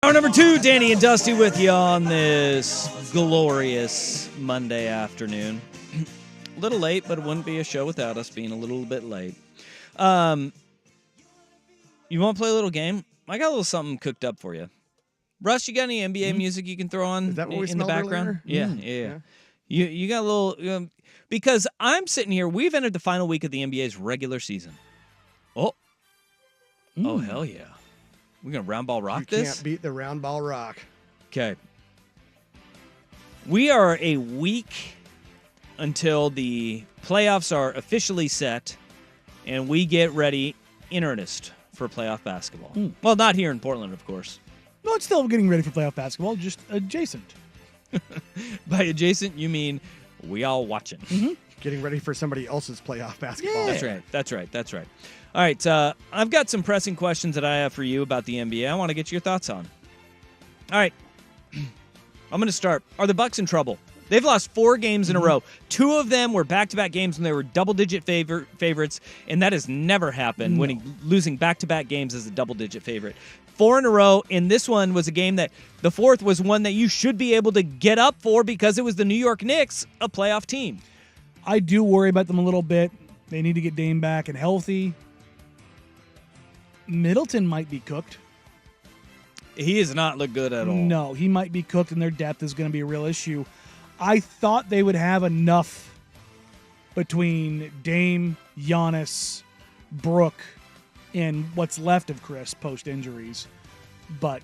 Hour number 2, Danny and Dusty with you on this glorious Monday afternoon. A little late, but it wouldn't be a show without us being a little bit late. You want to play a little game? I got a little something cooked up for you. Russ, you got any NBA music you can throw on Is that what we in the smelled background? earlier? Yeah. You got a little... because I'm sitting here, we've entered the final week of the NBA's regular season. Oh, hell yeah. We're going to round ball rock this? You can't beat the round ball rock. Okay. We are a week until the playoffs are officially set, and we get ready in earnest for playoff basketball. Well, not here in Portland, of course. No, it's still getting ready for playoff basketball, just adjacent. By adjacent, you mean we all watching. Getting ready for somebody else's playoff basketball. That's right. All right, I've got some pressing questions that I have for you about the NBA. I want to get your thoughts on. All right, I'm going to start. Are the Bucks in trouble? They've lost 4 games in a row. 2 of them were back-to-back games when they were double-digit favorites, and that has never happened, losing back-to-back games as a double-digit favorite. 4 in a row, and this one was a game that the fourth was one that you should be able to get up for because it was the New York Knicks, a playoff team. I do worry about them a little bit. They need to get Dame back and healthy. Middleton might be cooked. He has not looked good at all. No, he might be cooked, and their depth is going to be a real issue. I thought they would have enough between Dame, Giannis, Brooke, and what's left of Chris post-injuries. But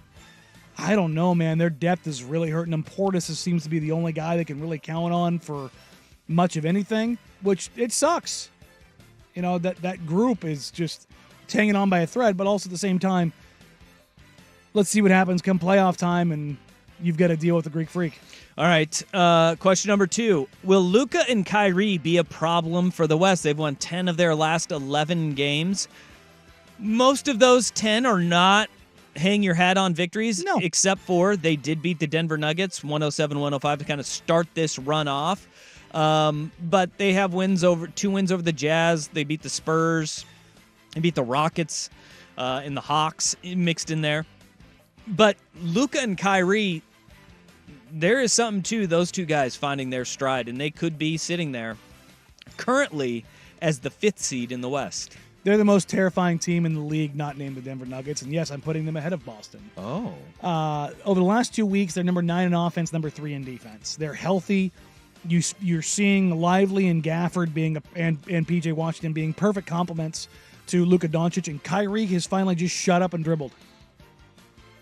I don't know, man. Their depth is really hurting them. Portis seems to be the only guy they can really count on for much of anything, which it sucks. You know, that group is just hanging on by a thread, but also at the same time, let's see what happens come playoff time, and you've got to deal with the Greek Freak. All right, question number 2. Will Luka and Kyrie be a problem for the West? They've won 10 of their last 11 games. Most of those 10 are not hang your hat on victories, except for they did beat the Denver Nuggets 107-105 to kind of start this run off. But they have 2 wins over the Jazz. They beat the Spurs. They beat the Rockets and the Hawks mixed in there. But Luka and Kyrie, there is something to those 2 guys finding their stride, and they could be sitting there currently as the 5th seed in the West. They're the most terrifying team in the league, not named the Denver Nuggets. And yes, I'm putting them ahead of Boston. Oh. Over the last 2 weeks, they're number 9 in offense, number 3 in defense. They're healthy. You're seeing Lively and Gafford and P.J. Washington being perfect complements to Luka Doncic, and Kyrie has finally just shut up and dribbled.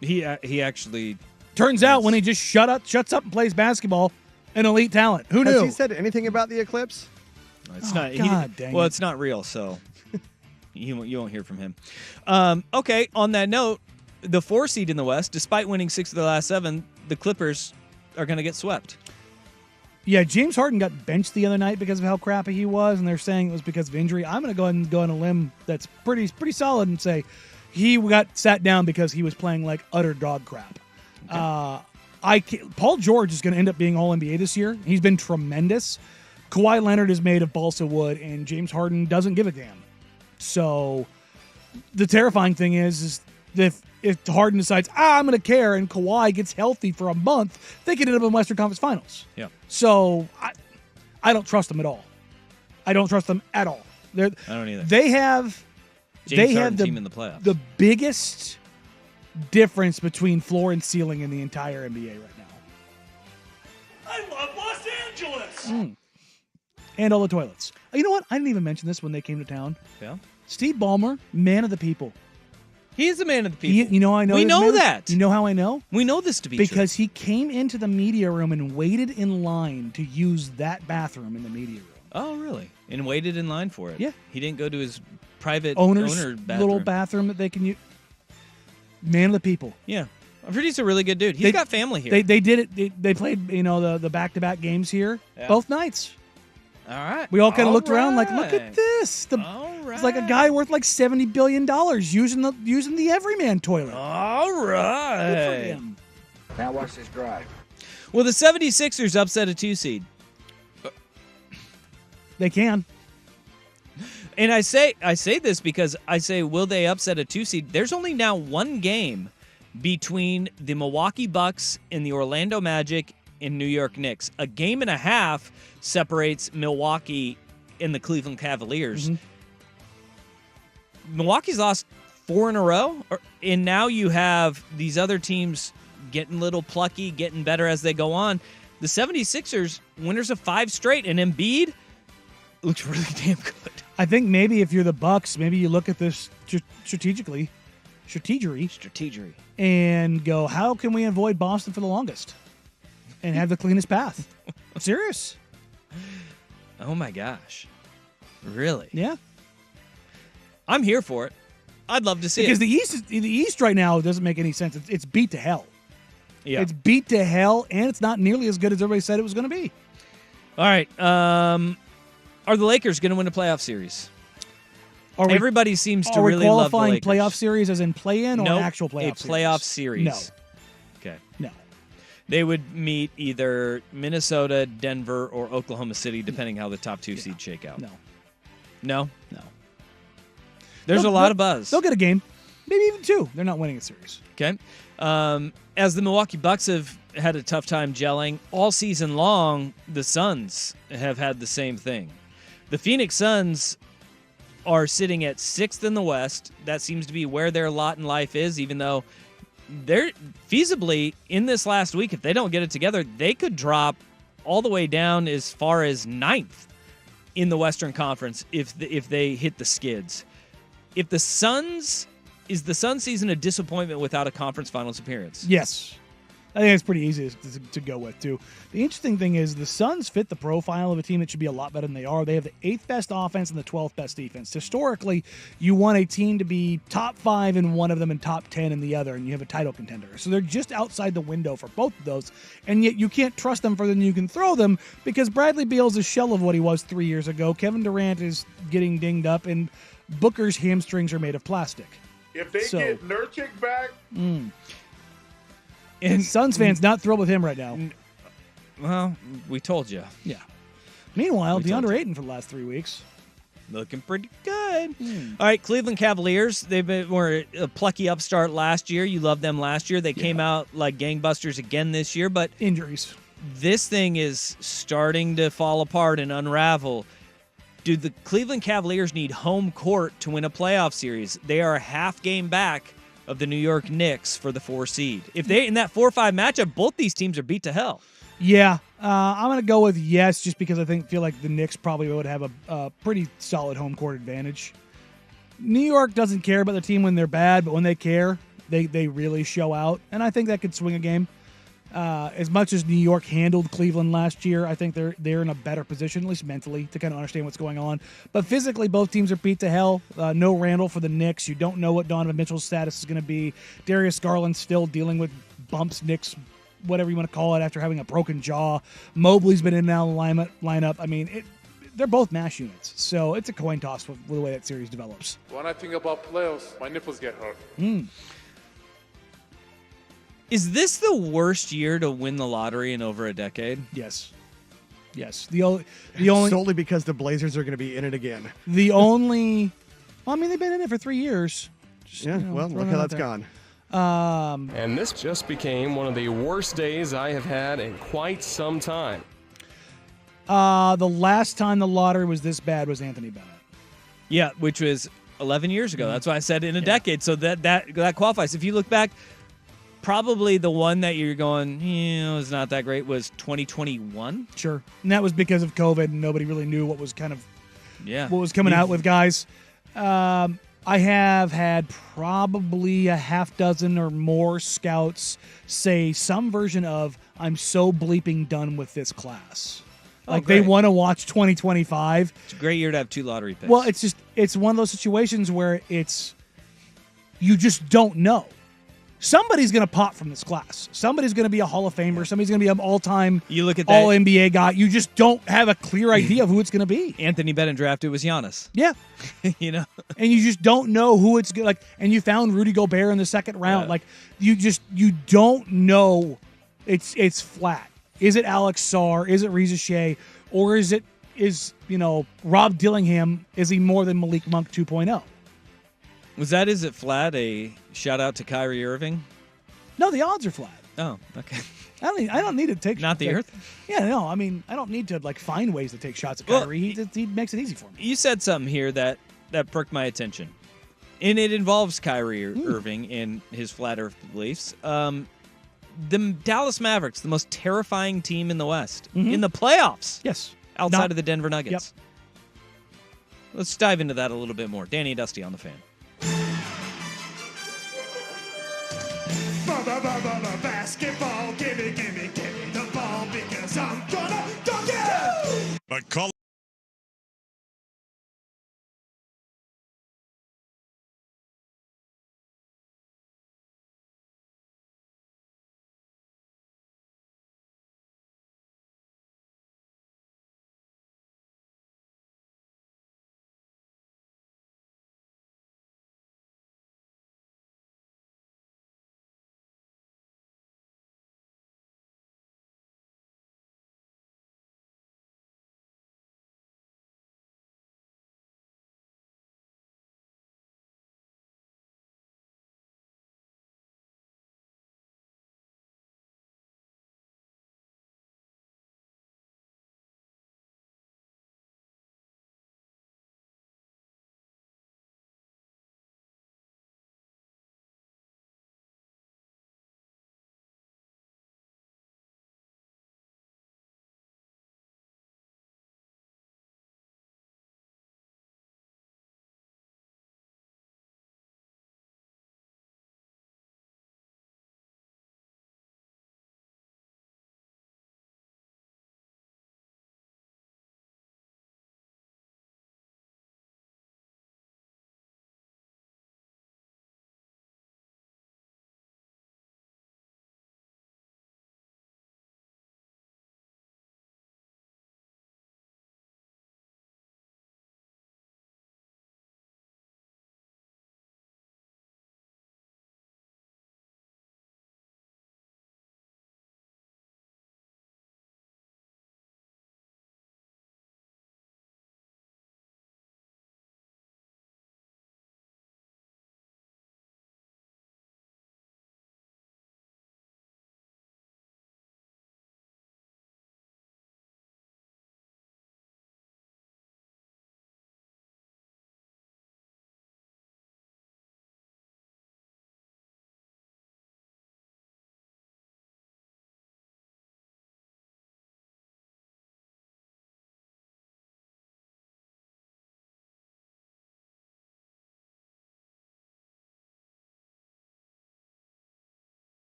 He actually... Turns out when he just shuts up and plays basketball, an elite talent. Who knew? Has he said anything about the eclipse? It's not. Dang it. It's not real, so you won't hear from him. Okay, on that note, the 4 seed in the West, despite winning 6 of the last 7, the Clippers are going to get swept. Yeah, James Harden got benched the other night because of how crappy he was, and they're saying it was because of injury. I'm going to go ahead and go on a limb that's pretty solid and say he got sat down because he was playing like utter dog crap. Okay. Paul George is going to end up being All-NBA this year. He's been tremendous. Kawhi Leonard is made of balsa wood, and James Harden doesn't give a damn. So the terrifying thing is if Harden decides, I'm going to care, and Kawhi gets healthy for a month, they could end up in Western Conference Finals. Yeah. So I don't trust them at all. I don't trust them at all. I don't either. They have team in the playoffs. The biggest difference between floor and ceiling in the entire NBA right now. I love Los Angeles. And all the toilets. You know what? I didn't even mention this when they came to town. Yeah. Steve Ballmer, man of the people. He is a man of the people. You know I know. We know that. You know how I know? We know this to be true. Because he came into the media room and waited in line to use that bathroom in the media room. Oh, really? And waited in line for it. Yeah. He didn't go to his private owner's owner bathroom. little bathroom that they can use. Man of the people. Yeah. I've heard he's a really good dude. He's got family here. They did it. They played, the back-to-back games here both nights. All right. We all kind of looked around like, look at this. All right. It's like a guy worth like $70 billion using the everyman toilet. All right. Good for him. Now watch this drive. Well, the 76ers upset a 2 seed. They can. And I say this because I say, will they upset a 2 seed? There's only now one game between the Milwaukee Bucks and the Orlando Magic and New York Knicks. A game and a half separates Milwaukee and the Cleveland Cavaliers. Milwaukee's lost 4 in a row, and now you have these other teams getting a little plucky, getting better as they go on. The 76ers, winners of 5 straight, and Embiid looks really damn good. I think maybe if you're the Bucks, maybe you look at this strategically, and go, how can we avoid Boston for the longest and have the cleanest path? I'm serious. Oh, my gosh. Really? Yeah. I'm here for it. I'd love to see because it. Because the East right now doesn't make any sense. It's beat to hell. Yeah. It's beat to hell, and it's not nearly as good as everybody said it was going to be. All right. Are the Lakers going to win a playoff series? Everybody seems to really love the Lakers. Are we qualifying playoff series as in play-in or an actual playoff series? A playoff series. No. Okay. No. They would meet either Minnesota, Denver, or Oklahoma City, depending how the top 2 seeds shake out. No. No? No. There's a lot of buzz. They'll get a game. Maybe even 2. They're not winning a series. Okay. As the Milwaukee Bucks have had a tough time gelling all season long, the Suns have had the same thing. The Phoenix Suns are sitting at 6th in the West. That seems to be where their lot in life is, even though they're feasibly in this last week, if they don't get it together, they could drop all the way down as far as 9th in the Western Conference if they hit the skids. If the Suns... Is the Sun season a disappointment without a conference finals appearance? Yes. I think it's pretty easy to go with, too. The interesting thing is the Suns fit the profile of a team that should be a lot better than they are. They have the 8th best offense and the 12th best defense. Historically, you want a team to be top 5 in one of them and top 10 in the other, and you have a title contender. So they're just outside the window for both of those, and yet you can't trust them further than you can throw them because Bradley Beal's a shell of what he was 3 years ago. Kevin Durant is getting dinged up, and Booker's hamstrings are made of plastic. If they get Nurkic back... And Suns fans not thrilled with him right now. Well, we told you. Yeah. Meanwhile, DeAndre Ayton for the last 3 weeks. Looking pretty good. All right, Cleveland Cavaliers. Were a plucky upstart last year. You loved them last year. They came out like gangbusters again this year, but injuries. This thing is starting to fall apart and unravel. Do the Cleveland Cavaliers need home court to win a playoff series? They are a half game back of the New York Knicks for the 4 seed. If they in that 4-5 matchup, both these teams are beat to hell. Yeah, I'm going to go with yes, just because I feel like the Knicks probably would have a pretty solid home court advantage. New York doesn't care about the team when they're bad, but when they care, they really show out, and I think that could swing a game. As much as New York handled Cleveland last year, I think they're in a better position, at least mentally, to kind of understand what's going on. But physically, both teams are beat to hell. No Randall for the Knicks. You don't know what Donovan Mitchell's status is going to be. Darius Garland's still dealing with bumps, nicks, whatever you want to call it, after having a broken jaw. Mobley's been in and out of the lineup. I mean, they're both mash units. So it's a coin toss with the way that series develops. When I think about playoffs, my nipples get hurt. Is this the worst year to win the lottery in over a decade? Yes. The only solely because the Blazers are going to be in it again. The only, well, I mean, they've been in it for 3 years. Just, well, look how that's gone. And this just became one of the worst days I have had in quite some time. The last time the lottery was this bad was Anthony Bennett. Yeah, which was 11 years ago. That's why I said in a decade. So that qualifies. If you look back, probably the one that you're going, it's not that great, was 2021. Sure. And that was because of COVID and nobody really knew what was what was coming out with guys. I have had probably a half dozen or more scouts say some version of, I'm so bleeping done with this class. Like they want to watch 2025. It's a great year to have 2 lottery picks. Well, it's one of those situations where you just don't know. Somebody's going to pop from this class. Somebody's going to be a Hall of Famer. Somebody's going to be an all-time All-NBA guy. You just don't have a clear idea of who it's going to be. Anthony Bennett drafted was Giannis. Yeah. And you just don't know who it's going to, and you found Rudy Gobert in the second round. Yeah. You don't know. It's flat. Is it Alex Sarr? Is it Reza Shea? Or is Rob Dillingham, is he more than Malik Monk 2.0? Was that Is It Flat a shout out to Kyrie Irving? No, the odds are flat. Oh, okay. I don't need to take Not the Earth? Yeah, no. I mean, I don't need to find ways to take shots at Kyrie. He makes it easy for me. You said something here that perked my attention, and it involves Kyrie Irving and his flat Earth beliefs. The Dallas Mavericks, the most terrifying team in the West, in the playoffs. Yes, outside of the Denver Nuggets. Yep. Let's dive into that a little bit more. Danny and Dusty on the Fan. Basketball, gimme the ball because I'm gonna dunk it! But call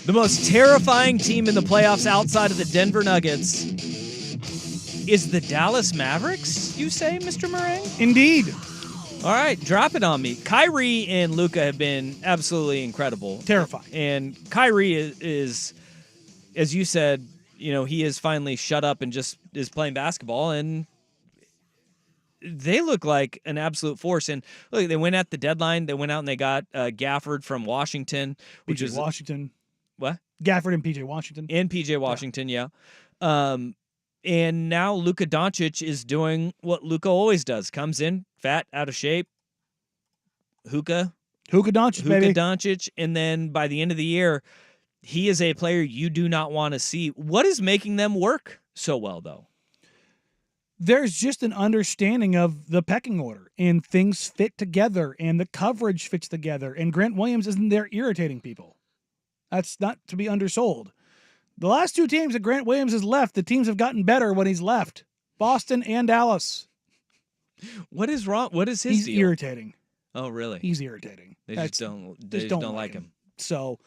The most terrifying team in the playoffs outside of the Denver Nuggets is the Dallas Mavericks, you say, Mr. Meringue? Indeed. All right, drop it on me. Kyrie and Luka have been absolutely incredible. Terrifying. And Kyrie is, as you said, he is finally shut up and just is playing basketball, and they look like an absolute force. And look, they went at the deadline. They went out and they got Gafford from Washington, which is Washington. What? Gafford and PJ Washington. And PJ Washington, yeah. And now Luka Doncic is doing what Luka always does. Comes in, fat, out of shape. Hookah Doncic, baby. Doncic. And then by the end of the year, he is a player you do not want to see. What is making them work so well, though? There's just an understanding of the pecking order, and things fit together, and the coverage fits together, and Grant Williams isn't there irritating people. That's not to be undersold. The last two teams that Grant Williams has left, the teams have gotten better when he's left. Boston and Dallas. What is wrong? What is his deal? He's irritating. Oh, really? He's irritating. They just don't like him. So,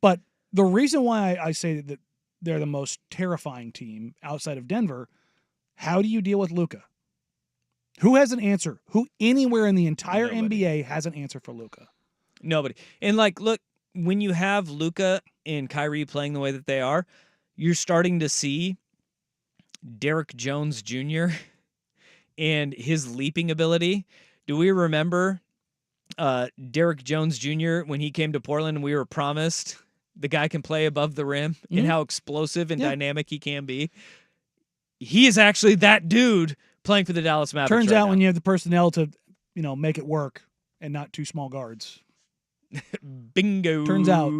but the reason why I say that they're the most terrifying team outside of Denver, how do you deal with Luka? Who has an answer? Who anywhere in the entire NBA has an answer for Luka? Nobody. And look, when you have Luka and Kyrie playing the way that they are, you're starting to see Derrick Jones Jr. and his leaping ability. Do we remember Derrick Jones Jr. when he came to Portland and we were promised the guy can play above the rim and how explosive and dynamic he can be? He is actually that dude playing for the Dallas Mavericks. Turns right out now. when you have the personnel to, make it work and not two small guards. Bingo. Turns out.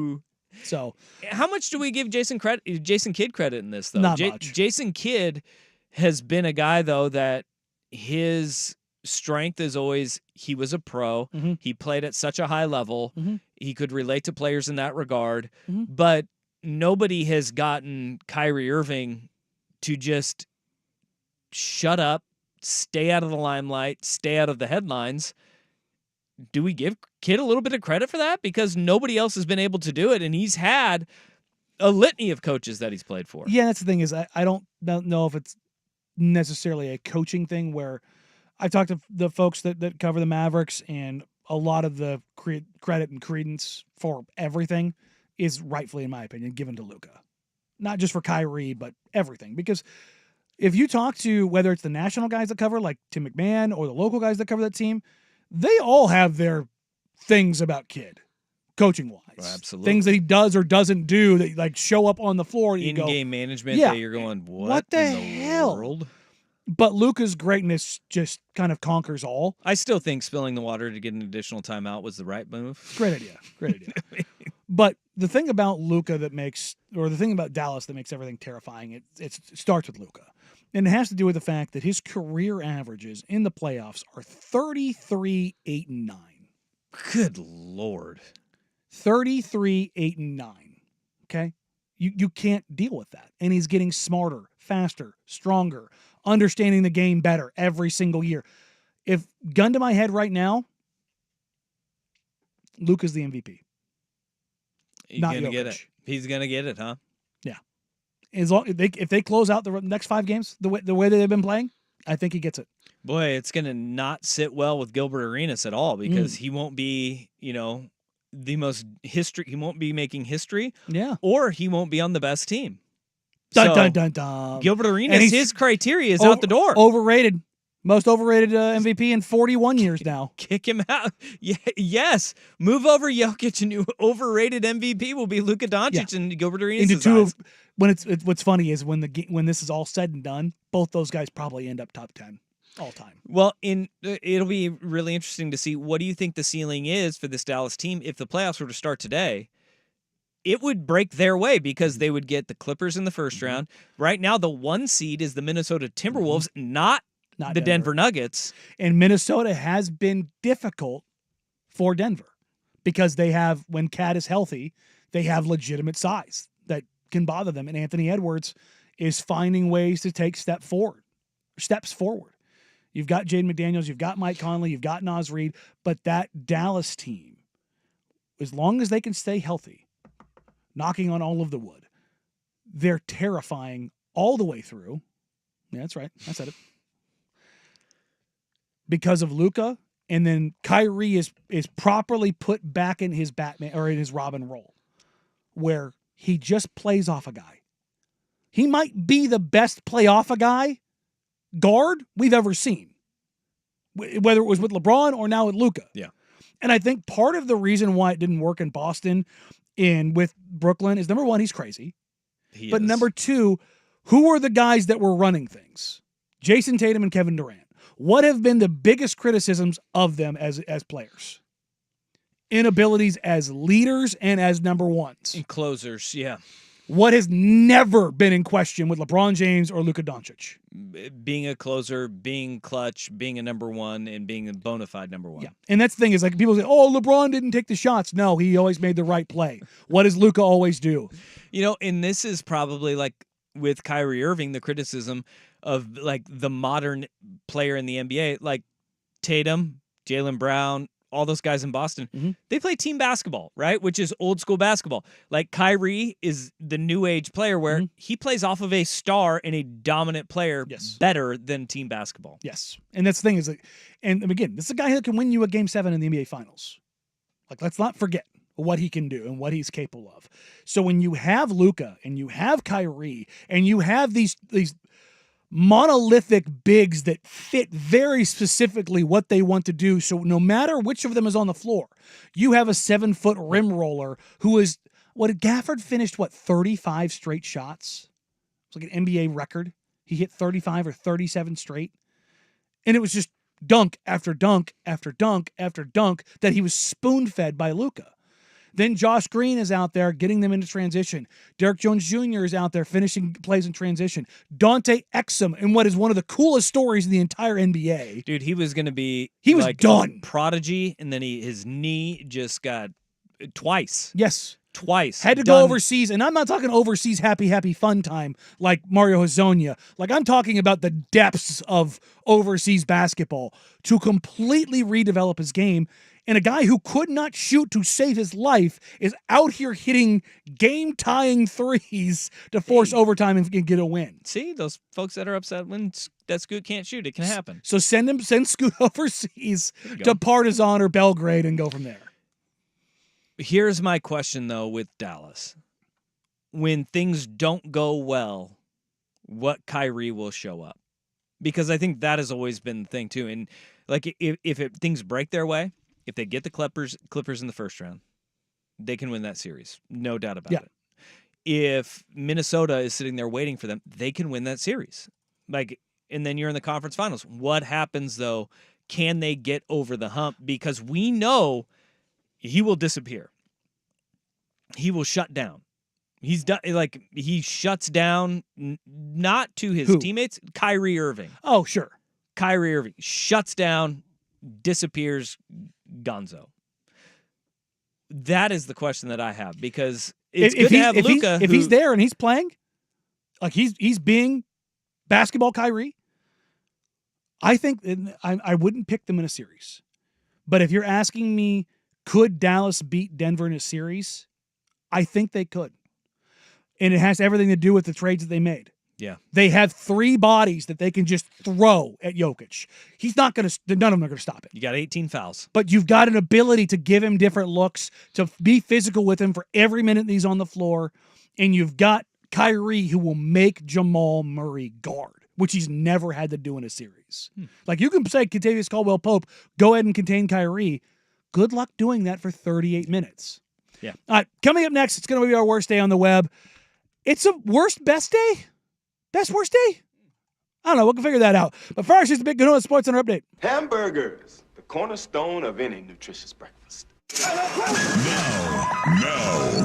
So, how much do we give Jason Kidd credit in this, though? Not much. Jason Kidd has been a guy, though, that his strength is always he was a pro. Mm-hmm. He played at such a high level. Mm-hmm. He could relate to players in that regard. Mm-hmm. But nobody has gotten Kyrie Irving to just shut up, stay out of the limelight, stay out of the headlines. Do we give Kidd a little bit of credit for that? Because nobody else has been able to do it, and he's had a litany of coaches that he's played for. Yeah, that's the thing is I don't know if it's necessarily a coaching thing where I've talked to the folks that cover the Mavericks, and a lot of the credit and credence for everything is rightfully, in my opinion, given to Luka. Not just for Kyrie, but everything. Because if you talk to whether it's the national guys that cover, like Tim McMahon, or the local guys that cover that team, they all have their things about Kidd, coaching-wise. Oh, absolutely. Things that he does or doesn't do that show up on the floor. And in-game management that you're going, what the in the hell? world? But Luka's greatness just kind of conquers all. I still think spilling the water to get an additional timeout was the right move. Great idea. But the thing about Luka the thing about Dallas that makes everything terrifying, it starts with Luka. And it has to do with the fact that his career averages in the playoffs are 33, 8, and 9. Good Lord. 33, 8, and 9. Okay? You can't deal with that. And he's getting smarter, faster, stronger, understanding the game better every single year. If gun to my head right now, Luka's the MVP. He's going to get it. He's going to get it, huh? Yeah. If they close out the next 5 games the way that they've been playing, I think he gets it. Boy, it's going to not sit well with Gilbert Arenas at all because he won't be, the most history. He won't be making history. Yeah. Or he won't be on the best team. Dun, dun, dun. Gilbert Arenas, his criteria is out the door. Overrated. Most overrated MVP in 41 years now. Kick him out. Yes. Move over Jokic, and new overrated MVP will be Luka Doncic and Gilbert Arenas. Into two of when what's funny is when this is all said and done, both those guys probably end up top 10 all time. Well, it'll be really interesting to see what do you think the ceiling is for this Dallas team if the playoffs were to start today. It would break their way because they would get the Clippers in the first round. Right now, the 1 seed is the Minnesota Timberwolves, not the Denver Nuggets. And Minnesota has been difficult for Denver because they have, when Cat is healthy, they have legitimate size that can bother them. And Anthony Edwards is finding ways to take steps forward. You've got Jaden McDaniels, you've got Mike Conley, you've got Naz Reid, but that Dallas team, as long as they can stay healthy, knocking on all of the wood. They're terrifying all the way through. Yeah, that's right. I said it. Because of Luka, and then Kyrie is properly put back in his Batman or in his Robin role, where he just plays off a guy. He might be the best play off a guy guard we've ever seen, whether it was with LeBron or now with Luka. Yeah. And I think part of the reason why it didn't work in Boston and with Brooklyn is, number one, he's crazy. But number two, who are the guys that were running things? Jason Tatum and Kevin Durant. What have been the biggest criticisms of them as players? Inabilities as leaders and as number ones. And closers, yeah. What has never been in question with LeBron James or Luka Doncic? Being a closer, being clutch, being a number one, and being a bona fide number one. Yeah. And that's the thing is, like, people say, oh, LeBron didn't take the shots. No, he always made the right play. What does Luka always do? You know, and this is probably like with Kyrie Irving, the criticism of like the modern player in the NBA, like Tatum, Jaylen Brown, all those guys in Boston, they play team basketball, right? Which is old school basketball. Like Kyrie is the new age player where he plays off of a star and a dominant player better than team basketball. Yes. And that's the thing is, like, and again, this is a guy that can win you a Game 7 in the NBA Finals. Like, let's not forget what he can do and what he's capable of. So when you have Luka and you have Kyrie and you have these monolithic bigs that fit very specifically what they want to do. So no matter which of them is on the floor, you have a 7-foot rim roller who is, what did Gafford finished, 35 straight shots? It's like an NBA record. He hit 35 or 37 straight. And it was just dunk after dunk after dunk after dunk that he was spoon-fed by Luka. Then Josh Green is out there getting them into transition. Derrick Jones Jr. is out there finishing plays in transition. Dante Exum in what is one of the coolest stories in the entire NBA. Dude, he was going to be like done. A prodigy, and then his knee just got twice. Yes. Twice. Had to go overseas, and I'm not talking overseas happy fun time like Mario Hezonja. Like, I'm talking about the depths of overseas basketball to completely redevelop his game. And a guy who could not shoot to save his life is out here hitting game-tying threes to force overtime and get a win. See, those folks that are upset when that Scoot can't shoot, it can happen. So send Scoot overseas to Partizan or Belgrade and go from there. Here's my question, though, with Dallas. When things don't go well, what Kyrie will show up? Because I think that has always been the thing, too. And, like, if things break their way, if they get the Clippers in the first round, they can win that series. No doubt about it. If Minnesota is sitting there waiting for them, they can win that series. Like, and then you're in the conference finals. What happens, though? Can they get over the hump? Because we know he will disappear. He will shut down. He's done. Like, he shuts down, not to his teammates. Kyrie Irving. Oh, sure. Kyrie Irving shuts down, disappears, gonzo. That is the question that I have, because it's good to have Luka. If he's there and he's playing, like he's being basketball Kyrie, I think I wouldn't pick them in a series. But if you're asking me, could Dallas beat Denver in a series? I think they could. And it has everything to do with the trades that they made. Yeah. They have 3 bodies that they can just throw at Jokic. He's not going to, none of them are going to stop it. You got 18 fouls. But you've got an ability to give him different looks, to be physical with him for every minute that he's on the floor. And you've got Kyrie who will make Jamal Murray guard, which he's never had to do in a series. Like, you can say Kentavious Caldwell-Pope, go ahead and contain Kyrie. Good luck doing that for 38 minutes. Yeah. All right, coming up next, it's going to be our worst day on the web. It's a best day? Best worst day? I don't know. We can figure that out. But first, here's the big Good Sports Center update. Hamburgers, the cornerstone of any nutritious breakfast. Now,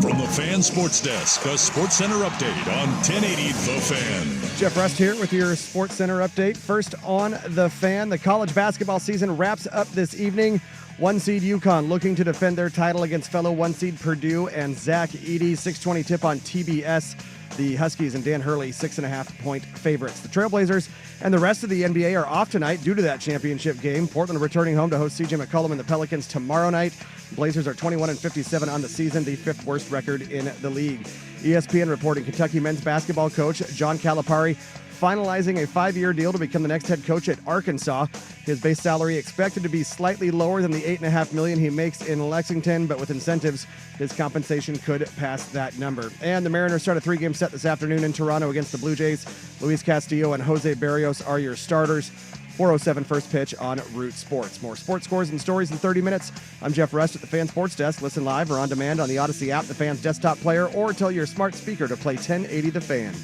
from the Fan Sports Desk, a Sports Center update on 1080 The Fan. Jeff Rust here with your Sports Center update. First on The Fan, the college basketball season wraps up this evening 1 seed UConn looking to defend their title against fellow 1 seed Purdue and Zach Edey. 6:20 tip on TBS. The Huskies and Dan Hurley 6.5-point favorites. The Trailblazers and the rest of the NBA are off tonight due to that championship game. Portland returning home to host CJ McCollum and the Pelicans tomorrow night. Blazers are 21-57 on the season, the 5th worst record in the league. ESPN reporting Kentucky men's basketball coach John Calipari finalizing a 5-year deal to become the next head coach at Arkansas. His base salary expected to be slightly lower than the $8.5 million he makes in Lexington, but with incentives, his compensation could pass that number. And the Mariners start a 3-game set this afternoon in Toronto against the Blue Jays. Luis Castillo and Jose Barrios are your starters. 4:07 first pitch on Root Sports. More sports scores and stories in 30 minutes. I'm Jeff Rust at the Fan Sports Desk. Listen live or on demand on the Odyssey app, the Fan's desktop player, or tell your smart speaker to play 1080 The Fan.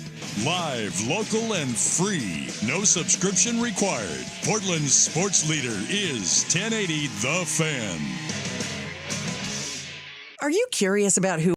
Live, local, and free. No subscription required. Portland's sports leader is 1080 The Fan. Are you curious about who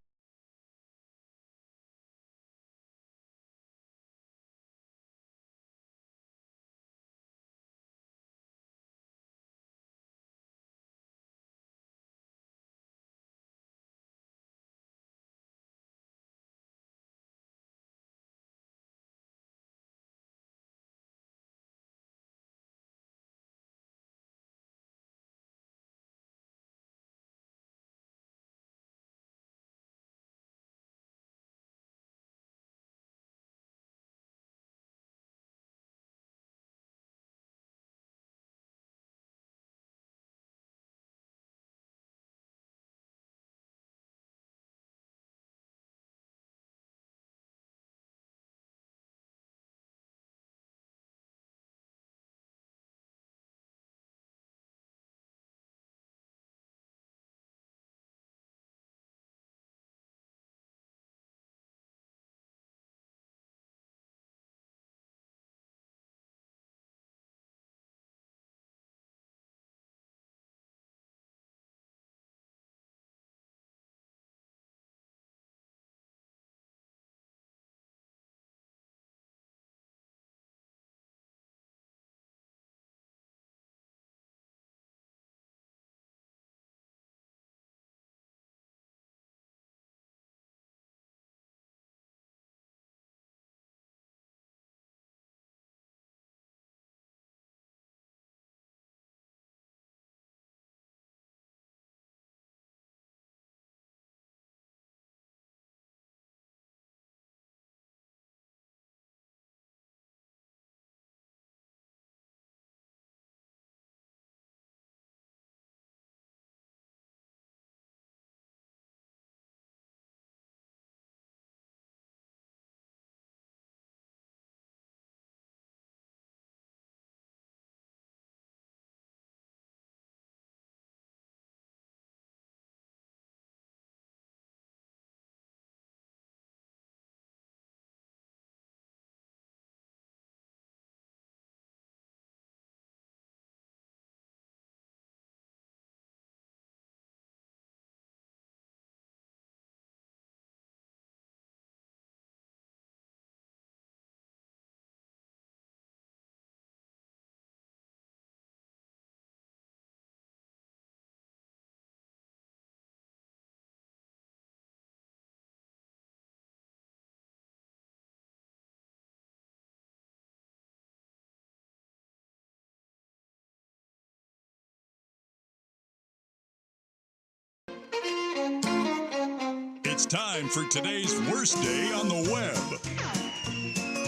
It's time for today's worst day on the web.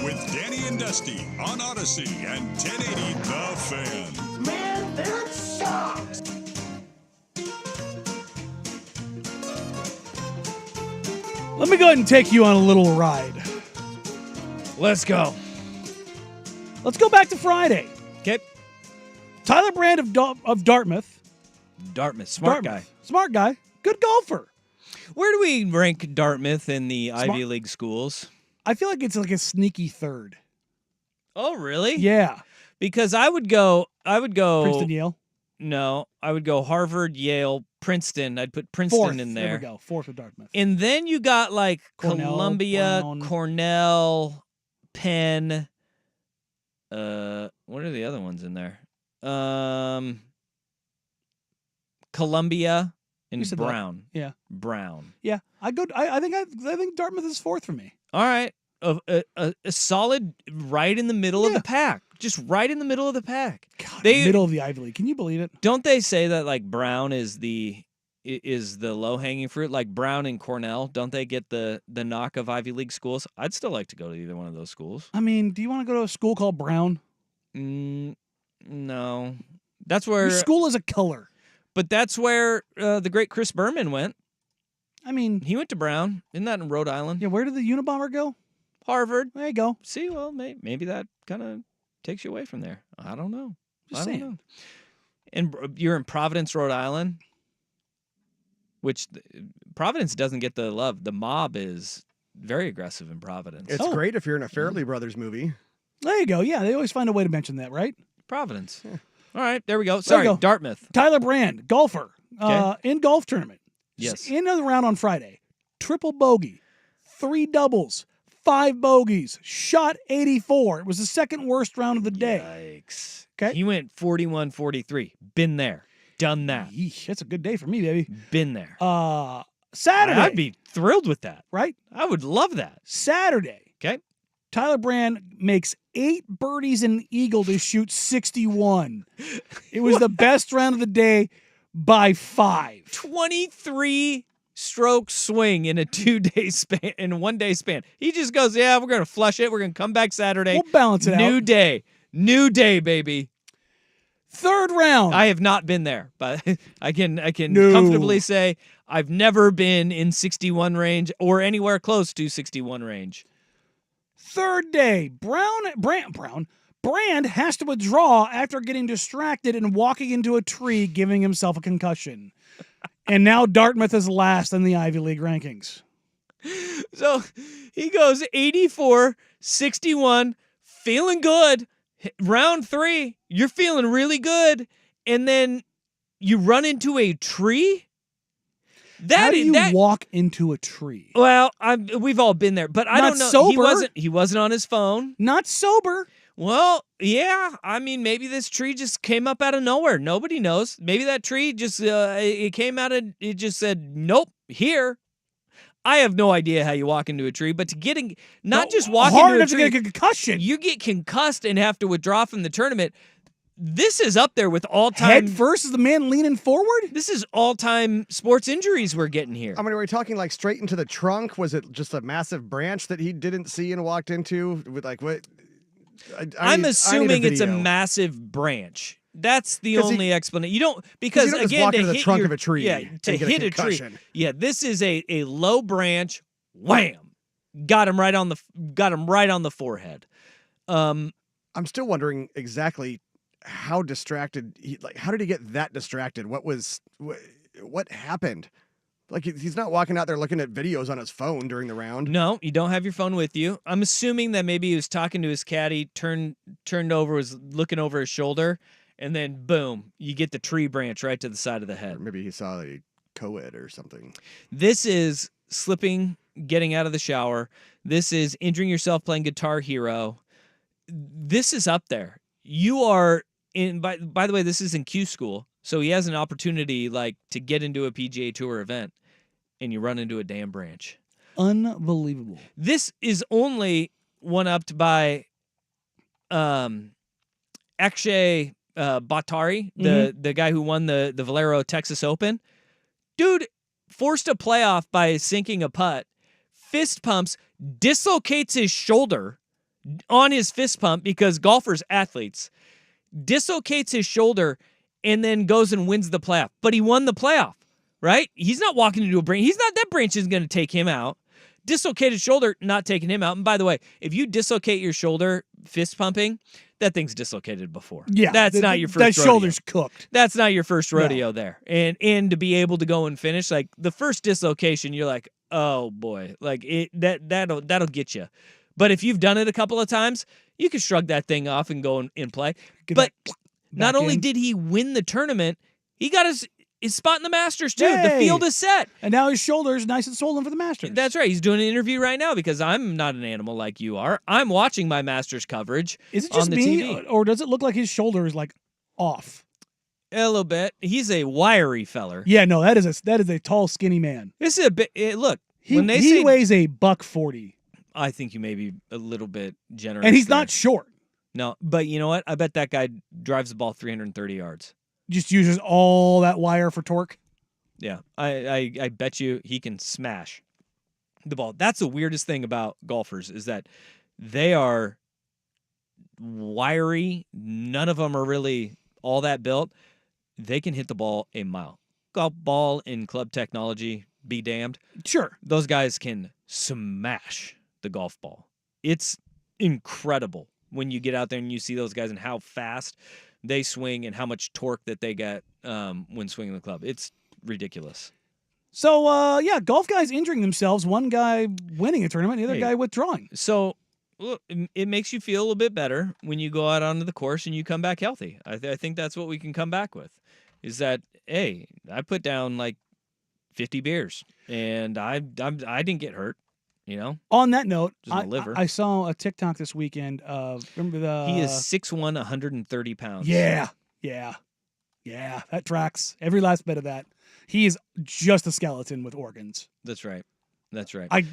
With Danny and Dusty on Odyssey and 1080 The Fan. Man, that sucks! Let me go ahead and take you on a little ride. Let's go. Let's go back to Friday. Okay. Tyler Brand of Dartmouth. Smart guy. Smart guy. Good golfer. Where do we rank Dartmouth in the Ivy League schools? I feel like it's like a sneaky third. Oh, really? Yeah. Because I would go Princeton, Yale? No, I would go Harvard, Yale, Princeton. I'd put Princeton in there. There we go. Fourth with Dartmouth. And then you got like Cornell, Columbia, Brown. Cornell, Penn. What are the other ones in there? Columbia, You and said that. Brown. Yeah. Brown. Yeah. I think Dartmouth is fourth for me. All right. A solid right in the middle of the pack. Just right in the middle of the pack. God, middle of the Ivy League. Can you believe it? Don't they say that like Brown is the low-hanging fruit? Like Brown and Cornell, don't they get the knock of Ivy League schools? I'd still like to go to either one of those schools. I mean, do you want to go to a school called Brown? No. That's where Your school is a color. But that's where the great Chris Berman went. I mean, he went to Brown. Isn't that in Rhode Island? Yeah, where did the Unabomber go? Harvard. There you go. See, well, maybe that kind of takes you away from there. I don't know. Just I don't saying. know. And you're in Providence, Rhode Island, which Providence doesn't get the love. The mob is very aggressive in Providence. It's great if you're in a Fairley Brothers movie. There you go. Yeah, they always find a way to mention that, right? Providence. Yeah. All right, there we go. There Sorry, you go. Dartmouth. Tyler Brand, golfer, Okay. in golf tournament. Yes. In the round on Friday, triple bogey, 3 doubles, 5 bogeys, shot 84. It was the second worst round of the day. Yikes. Okay. He went 41-43. Been there. Done that. Yeesh, that's a good day for me, baby. Been there. Saturday. I'd be thrilled with that. Right? I would love that. Saturday. Okay. Tyler Brand makes 8 birdies and an eagle to shoot 61. It was the best round of the day by 5. 23 stroke swing in a 2-day span, in a 1-day span. He just goes, yeah, we're going to flush it. We're going to come back Saturday. We'll balance it out. New day. New day, baby. Third round. I have not been there, but I can No. comfortably say I've never been in 61 range or anywhere close to 61 range. Third day, Brand has to withdraw after getting distracted and walking into a tree, giving himself a concussion. And now Dartmouth is last in the Ivy League rankings. So he goes 84, 61, feeling good. Round 3, you're feeling really good. And then you run into a tree? How do you walk into a tree? Well, we've all been there, but I Not don't know. sober. He wasn't on his phone. Not sober. Well, yeah. I mean, maybe this tree just came up out of nowhere. Nobody knows. Maybe that tree just it came out of it. Just said, "Nope, here." I have no idea how you walk into a tree, but just walk into a tree, to get a concussion. you get concussed and have to withdraw from the tournament. This is up there with all-time. Head first is the man leaning forward? This is all-time sports injuries we're getting here. I mean, are we talking like straight into the trunk? Was it just a massive branch that he didn't see and walked into? With like what? I'm assuming it's a video. massive branch. That's the only explanation. You don't you because don't just again walk to into the hit trunk your, of a tree yeah, and to get a hit a tree. concussion. Yeah, this is a low branch. Wham! Got him right on the forehead. I'm still wondering exactly how distracted how did he get that distracted? What happened? Like he's not walking out there looking at videos on his phone during the round. No, you don't have your phone with you. I'm assuming that maybe he was talking to his caddy, turned over, was looking over his shoulder, and then boom, you get the tree branch right to the side of the head. Or maybe he saw a co-ed or something. This is slipping, getting out of the shower. This is injuring yourself playing Guitar Hero. This is up there. You are in. By the way, this is in Q school, so he has an opportunity to get into a PGA Tour event, and you run into a damn branch. Unbelievable. This is only one-upped by Akshay Bhattacharya, the guy who won the Valero Texas Open. Dude forced a playoff by sinking a putt, fist pumps, dislocates his shoulder on his fist pump because golfers, athletes, dislocates his shoulder and then goes and wins the playoff. But he won the playoff, right? He's not walking into a branch. That branch isn't going to take him out. Dislocated shoulder, not taking him out. And by the way, if you dislocate your shoulder fist pumping, that thing's dislocated before. Yeah. That's not your first That rodeo. shoulder's cooked. That's not your first rodeo there. And to be able to go and finish, the first dislocation, you're like, oh boy, that'll get you. But if you've done it a couple of times, you can shrug that thing off and go and play. But not only did he win the tournament, he got his spot in the Masters too. Yay. The field is set. And now his shoulder is nice and swollen for the Masters. That's right. He's doing an interview right now because I'm not an animal like you are. I'm watching my Masters coverage Is it just on the me, TV. or does it look like his shoulder is off? A little bit. He's a wiry feller. Yeah, no, that is a tall, skinny man. This is a bit. Look, He weighs a $140. I think you may be a little bit generous. And he's there. not short. No, but you know what? I bet that guy drives the ball 330 yards. Just uses all that wire for torque. Yeah, I bet you he can smash the ball. That's the weirdest thing about golfers is that they are wiry. None of them are really all that built. They can hit the ball a mile. Golf ball in club technology, be damned. Sure. Those guys can smash the golf ball. It's incredible when you get out there and you see those guys and how fast they swing and how much torque that they get when swinging the club. It's ridiculous. So, golf guys injuring themselves. One guy winning a tournament, the other guy withdrawing. So, look, it makes you feel a little bit better when you go out onto the course and you come back healthy. I think that's what we can come back with. Is that, hey, I put down like 50 beers and I didn't get hurt. You know. On that note, liver. I saw a TikTok this weekend of he is 6'1", 130 pounds. Yeah, that tracks. Every last bit of that. He is just a skeleton with organs. That's right.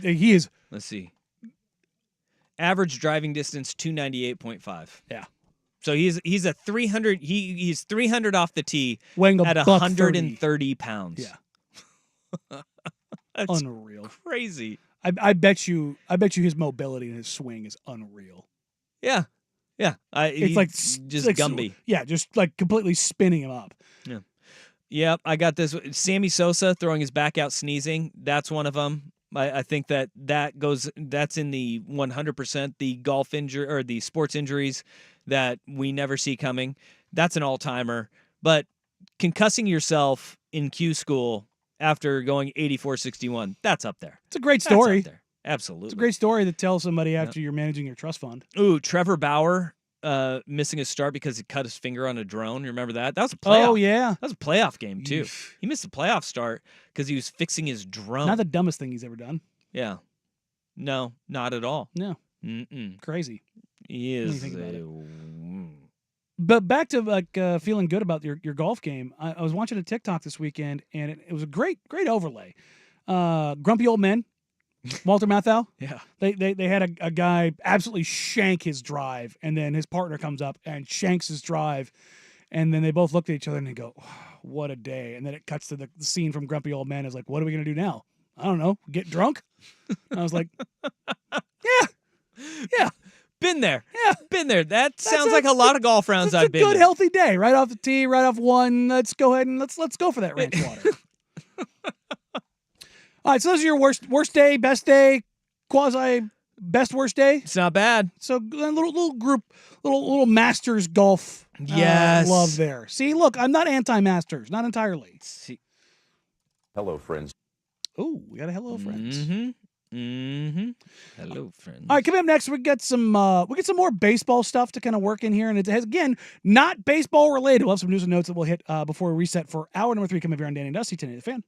He is. Let's see. Average driving distance 298.5. Yeah. So he's a 300. He's 300 off the tee, weighing at 130 pounds. Yeah. That's unreal. Crazy. I bet you his mobility and his swing is unreal. Yeah. It's like just Gumby. Yeah, just like completely spinning him up. Yeah. Yep, I got this. Sammy Sosa throwing his back out sneezing. That's one of them. I think that's in the 100%. The golf injury or the sports injuries that we never see coming. That's an all-timer. But concussing yourself in Q school after going 84-61, that's up there. It's a great story. That's up there. Absolutely. It's a great story to tell somebody after you're managing your trust fund. Ooh, Trevor Bauer missing a start because he cut his finger on a drone. You remember that? That was a playoff. Oh, yeah. That was a playoff game, too. He missed the playoff start because he was fixing his drone. Not the dumbest thing he's ever done. Yeah. No, not at all. No. Mm-mm. Crazy. He is. But back to feeling good about your golf game. I was watching a TikTok this weekend, and it was a great overlay. Grumpy old men, Walter Matthau. Yeah, they had a guy absolutely shank his drive, and then his partner comes up and shanks his drive, and then they both looked at each other and they go, oh, "What a day!" And then it cuts to the scene from Grumpy Old Man. Is like, "What are we gonna do now? I don't know. Get drunk?" And I was like, "Yeah." Been there. Yeah. Been there. That sounds like a lot of golf rounds I've been It's a good, in. healthy day. Right off the tee, right off one. Let's go ahead and let's go for that ranch water. All right, so those are your worst day, best day, quasi best worst day. It's not bad. So a little group, little Masters golf yes. love there. See, look, I'm not anti-Masters, not entirely. See. Hello, friends. Oh, we got a hello, friends. Hello, friends. All right, coming up next, we get some more baseball stuff to kind of work in here, and it has again not baseball related. We'll have some news and notes that we'll hit before we reset for hour number 3 coming up here on Danny and Dusty, 1080 The Fan.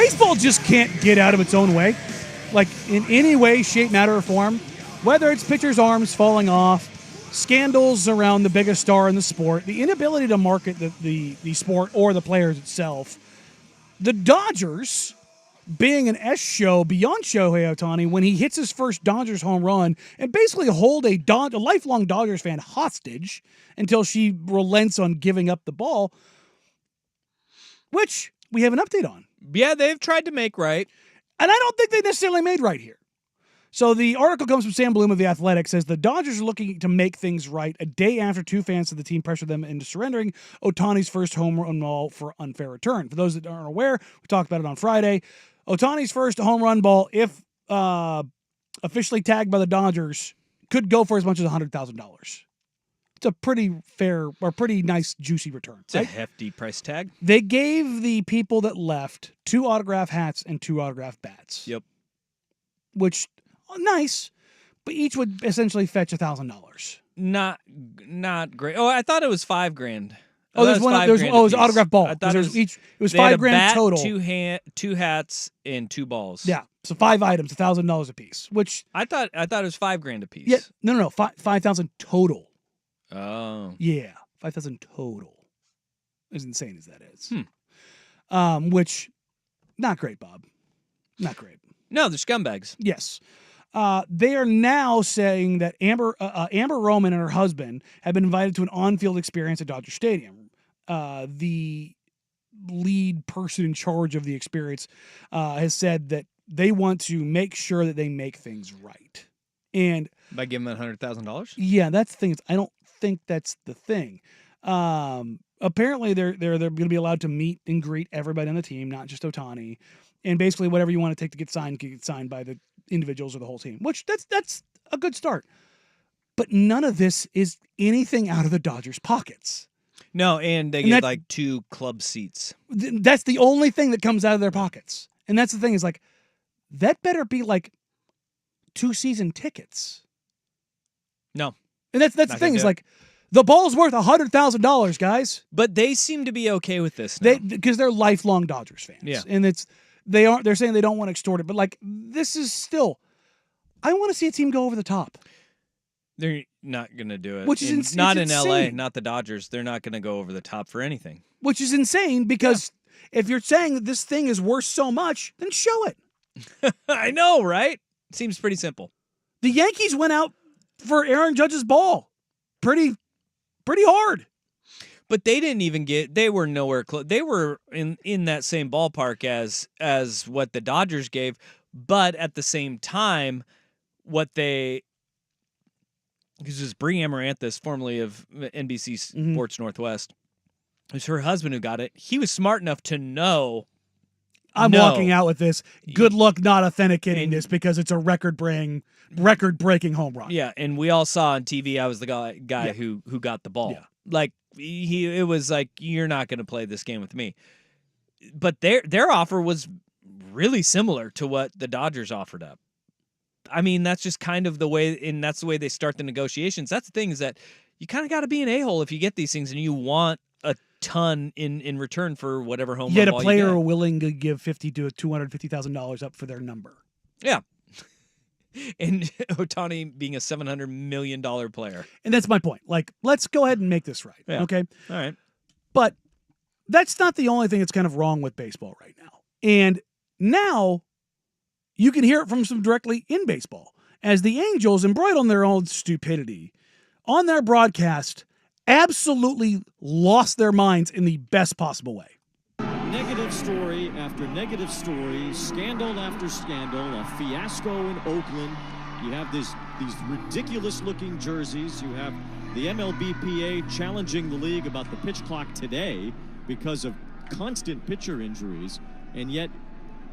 baseball just can't get out of its own way, like in any way, shape, matter, or form. Whether it's pitchers' arms falling off, scandals around the biggest star in the sport, the inability to market the sport or the players itself. The Dodgers, being an S show beyond Shohei Ohtani, when he hits his first Dodgers home run and basically hold a lifelong Dodgers fan hostage until she relents on giving up the ball, which we have an update on. Yeah, they've tried to make right. And I don't think they necessarily made right here. So the article comes from Sam Bloom of The Athletic, says the Dodgers are looking to make things right a day after two fans of the team pressured them into surrendering Ohtani's first home run ball for unfair return. For those that aren't aware, we talked about it on Friday. Ohtani's first home run ball, if officially tagged by the Dodgers, could go for as much as $100,000. It's a pretty fair or pretty nice, juicy return. It's a hefty price tag. They gave the people that left 2 autograph hats and 2 autograph bats. Yep. Which, nice, but each would essentially fetch $1,000. Not great. Oh, I thought it was $5,000. Oh, there's one. It was autograph ball. I thought it was each. It was $5,000 total. 2 hats, and 2 balls. Yeah, so 5 items, $1,000 a piece. Which I thought it was $5,000 a piece. Yeah, no, 5,000 total. Oh, yeah, 5,000 total. As insane as that is. Which, not great, Bob. Not great. No, they're scumbags. Yes. They are now saying that Amber Roman and her husband have been invited to an on-field experience at Dodger Stadium. The lead person in charge of the experience has said that they want to make sure that they make things right. And by giving them $100,000? Yeah, that's the thing. I don't think that's the thing. Apparently, they're going to be allowed to meet and greet everybody on the team, not just Ohtani. And basically, whatever you want to take to get signed can get signed by the individuals or the whole team, which that's a good start. But none of this is anything out of the Dodgers' pockets. No, and they get like 2 club seats. That's the only thing that comes out of their pockets. And that's the thing is like, that better be like 2 season tickets. No. And that's the thing is like, the ball's worth $100,000, guys. But they seem to be okay with this now. Because they're lifelong Dodgers fans. Yeah. And they're saying they don't want to extort it, but like, this is still, I want to see a team go over the top. They're not going to do it. Which is not in insane. LA, not the Dodgers. They're not going to go over the top for anything. Which is insane because if you're saying that this thing is worth so much, then show it. I know, right? Seems pretty simple. The Yankees went out for Aaron Judge's ball pretty hard. But they didn't even they were nowhere close. They were in that same ballpark as what the Dodgers gave, but at the same time, because Bree Amaranthus, formerly of NBC Sports Northwest, it was her husband who got it. He was smart enough to know. I'm walking out with this. Good luck not authenticating this because it's a record-breaking home run. Yeah, and we all saw on TV I was the guy who got the ball. Yeah. Like it was like, you're not going to play this game with me. But their offer was really similar to what the Dodgers offered up. I mean, that's just kind of the way, and that's the way they start the negotiations. That's the thing, is that you kind of got to be an a-hole if you get these things and you want a ton in return for whatever home run ball you get. A player willing to give $50,000 to $250,000 up for their number. Yeah. And Ohtani being a $700 million player. And that's my point. Like, let's go ahead and make this right. Yeah. Okay? All right. But that's not the only thing that's kind of wrong with baseball right now. And now you can hear it from some directly in baseball, as the Angels, embroiled on their own stupidity, on their broadcast, absolutely lost their minds in the best possible way. Negative story after negative story, scandal after scandal, a fiasco in Oakland. You have these ridiculous-looking jerseys. You have the MLBPA challenging the league about the pitch clock today because of constant pitcher injuries, and yet,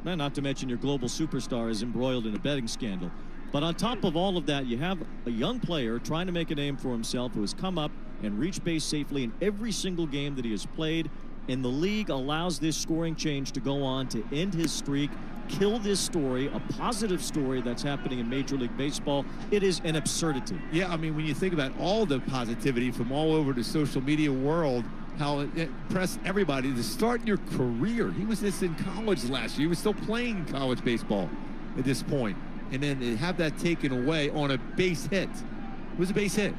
not to mention your global superstar is embroiled in a betting scandal. But on top of all of that, you have a young player trying to make a name for himself who has come up and reached base safely in every single game that he has played. and the league allows this scoring change to go on to end his streak, kill this story, a positive story that's happening in Major League Baseball. It is an absurdity. Yeah, I mean, when you think about all the positivity from all over the social media world, how it impressed everybody to start your career. He was just in college last year. He was still playing college baseball at this point. And then to have that taken away on a base hit. It was a base hit.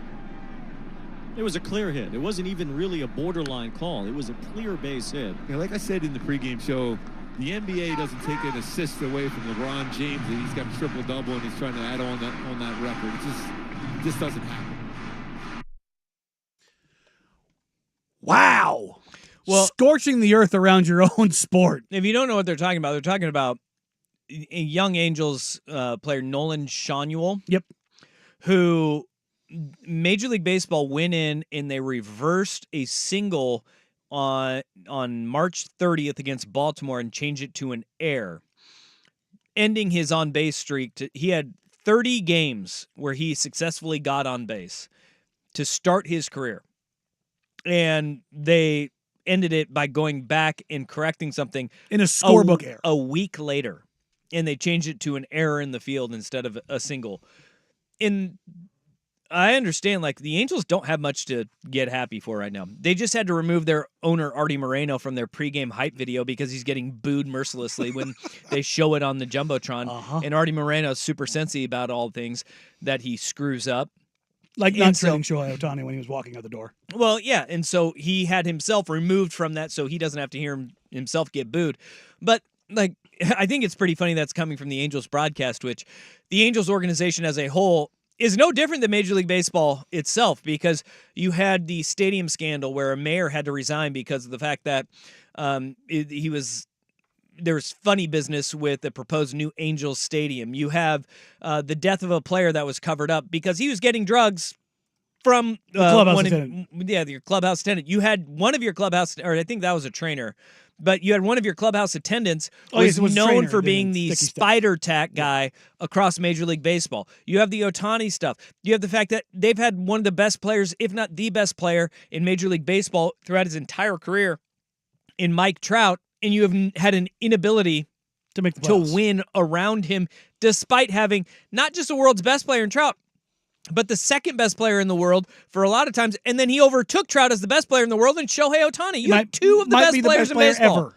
It was a clear hit. It wasn't even really a borderline call. It was a clear base hit. Yeah, like I said in the pregame show, the NBA doesn't take an assist away from LeBron James, and he's got a triple-double, and he's trying to add on that record. It just doesn't happen. Wow. Well, scorching the earth around your own sport. If you don't know what they're talking about a young Angels player, Nolan Schanuel. Yep. Who Major League Baseball went in and they reversed a single on March 30th against Baltimore and changed it to an error, ending his on-base streak. He had 30 games where he successfully got on base to start his career. And they ended it by going back and correcting something in a scorebook error a week later. And they changed it to an error in the field instead of a single. And I understand, like, the Angels don't have much to get happy for right now. They just had to remove their owner, Artie Moreno, from their pregame hype video because he's getting booed mercilessly when they show it on the Jumbotron. And Artie Moreno's super sensy about all things that he screws up. Like not trading Shohei Ohtani when he was walking out the door. Well, yeah, and so he had himself removed from that so he doesn't have to hear himself get booed. But, like, I think it's pretty funny that's coming from the Angels broadcast, which the Angels organization as a whole is no different than Major League Baseball itself, because you had the stadium scandal where a mayor had to resign because of the fact that there was funny business with the proposed new Angels stadium. You have the death of a player that was covered up because he was getting drugs from clubhouse attendant. Your clubhouse attendant. You had one of your clubhouse, or I think that was a trainer, but you had one of your clubhouse attendants was known for being the spider tack guy across Major League Baseball. You have the Ohtani stuff. You have the fact that they've had one of the best players, if not the best player in Major League Baseball throughout his entire career in Mike Trout, and you have had an inability to win around him, despite having not just the world's best player in Trout, but the second best player in the world for a lot of times. And then he overtook Trout as the best player in the world in Shohei Ohtani. You have two of the best players in baseball. Ever.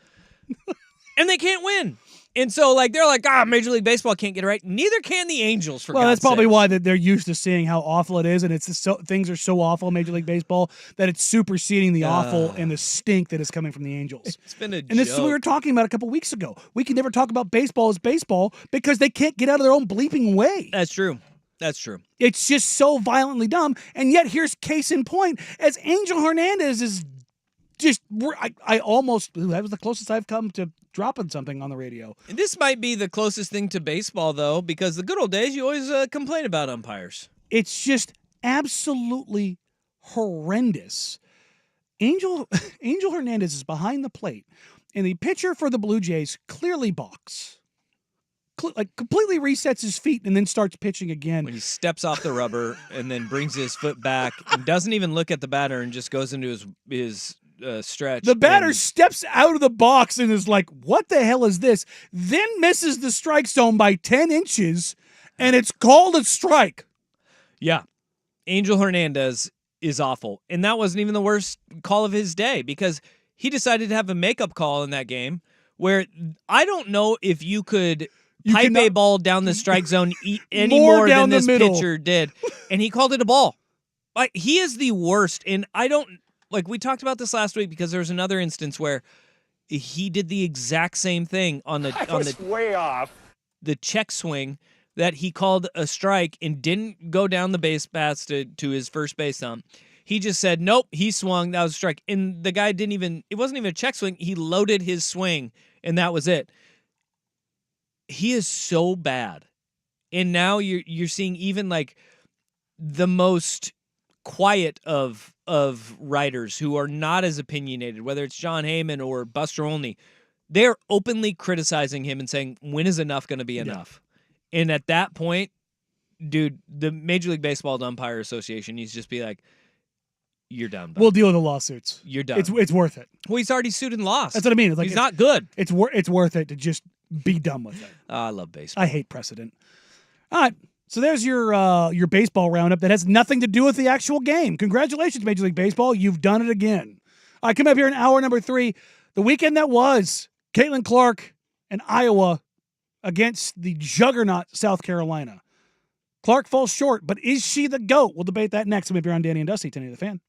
And they can't win. And so, like, they're like, Major League Baseball can't get it right. Neither can the Angels, for God's that's probably sakes. why they're used to seeing how awful it is, and things are so awful in Major League Baseball that it's superseding the awful and the stink that is coming from the Angels. It's been a And this is what we were talking about a couple weeks ago. We can never talk about baseball as baseball because they can't get out of their own bleeping way. That's true. That's true. It's just so violently dumb, and yet here's case in point, as Angel Hernandez is just, that was the closest I've come to dropping something on the radio. And this might be the closest thing to baseball, though, because the good old days, you always complain about umpires. It's just absolutely horrendous. Angel Hernandez is behind the plate, and the pitcher for the Blue Jays clearly balks. Completely resets his feet and then starts pitching again. When he steps off the rubber and then brings his foot back and doesn't even look at the batter and just goes into his stretch. The batter steps out of the box and is like, what the hell is this? Then misses the strike zone by 10 inches, and it's called a strike. Yeah. Angel Hernandez is awful. And that wasn't even the worst call of his day, because he decided to have a makeup call in that game where I don't know if you could pipe a ball down the strike zone any more than this pitcher did. And he called it a ball. Like, he is the worst. And I don't, like, we talked about this last week because there was another instance where he did the exact same thing on the way off. The check swing that he called a strike and didn't go down the base paths to his first base hump. He just said, nope, he swung, that was a strike. And the guy it wasn't even a check swing. He loaded his swing, and that was it. He is so bad. And now you're seeing even, like, the most quiet of writers who are not as opinionated, whether it's John Heyman or Buster Olney, they're openly criticizing him and saying, when is enough going to be enough? And at that point, dude, the Major League Baseball Umpire Association needs to just be like, you're done. Bud. We'll deal with the lawsuits. You're done. It's worth it. Well, he's already sued and lost. That's what I mean. It's like he's not good. It's worth it to just be done with it. I love baseball. I hate precedent. All right. So there's your baseball roundup that has nothing to do with the actual game. Congratulations, Major League Baseball. You've done it again. All right, come up here in hour number 3. The weekend that was, Caitlin Clark and Iowa against the juggernaut South Carolina. Clark falls short, but is she the GOAT? We'll debate that next. Come up here on Danny and Dusty, 1080 The Fan.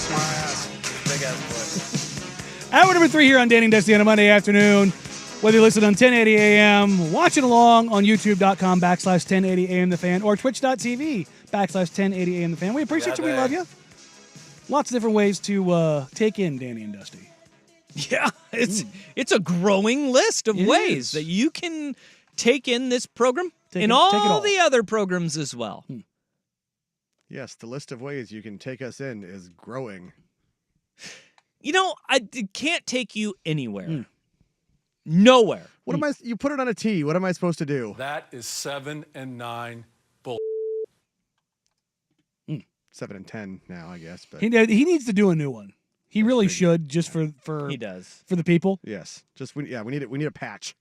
my ass. Big ass boy. Hour number 3 here on Danny and Dusty on a Monday afternoon. Whether you listen on 1080 AM, watching along on youtube.com/1080 AM The Fan, or twitch.tv/1080 AM The Fan. We appreciate you. We love you. Lots of different ways to take in Danny and Dusty. Yeah, it's a growing list of ways that you can take in this program and all the other programs as well. Yes, the list of ways you can take us in is growing. You know, it can't take you anywhere. Nowhere. What am I? You put it on a T. What am I supposed to do? That is 7 and 9 bull. 7 and 10 now, I guess. But He needs to do a new one. He really should, just for he does for the people. Yes, we need it. We need a patch.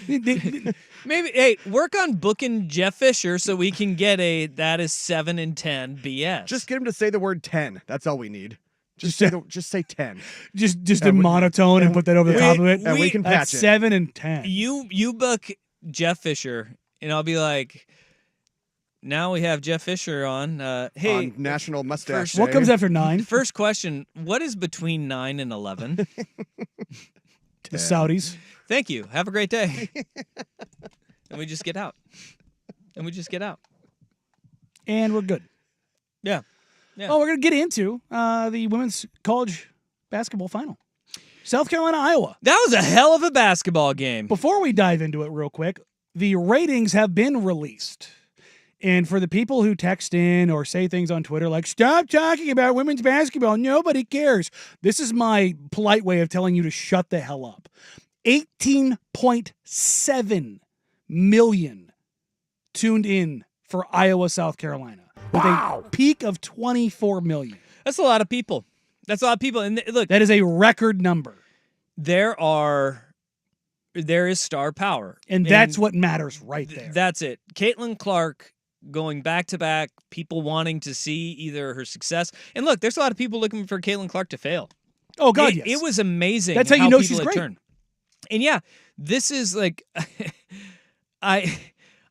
Maybe, hey, work on booking Jeff Fisher so we can get that is 7 and 10 BS. Just get him to say the word 10. That's all we need. Just say 10. Just in monotone and put that over the top of it. And we can patch that's it. 7 and 10. You book Jeff Fisher, and I'll be like, now we have Jeff Fisher on. Hey, on National Mustache what Day. comes after 9? First question: what is between 9 and 11? The Saudis. Thank you. Have a great day. And we just get out. And we're good. Yeah. Oh, we're going to get into the women's college basketball final. South Carolina, Iowa. That was a hell of a basketball game. Before we dive into it real quick, the ratings have been released. And for the people who text in or say things on Twitter like, stop talking about women's basketball, nobody cares. This is my polite way of telling you to shut the hell up. 18.7 million tuned in for Iowa, South Carolina. With a peak of 24 million. That's a lot of people. And look, that is a record number. There is star power. And that's what matters right there. That's it. Caitlin Clark going back-to-back, people wanting to see either her success. And look, there's a lot of people looking for Caitlin Clark to fail. Oh, God, yes. It was amazing. That's how you know people she's had great. turned. And yeah, this is like, I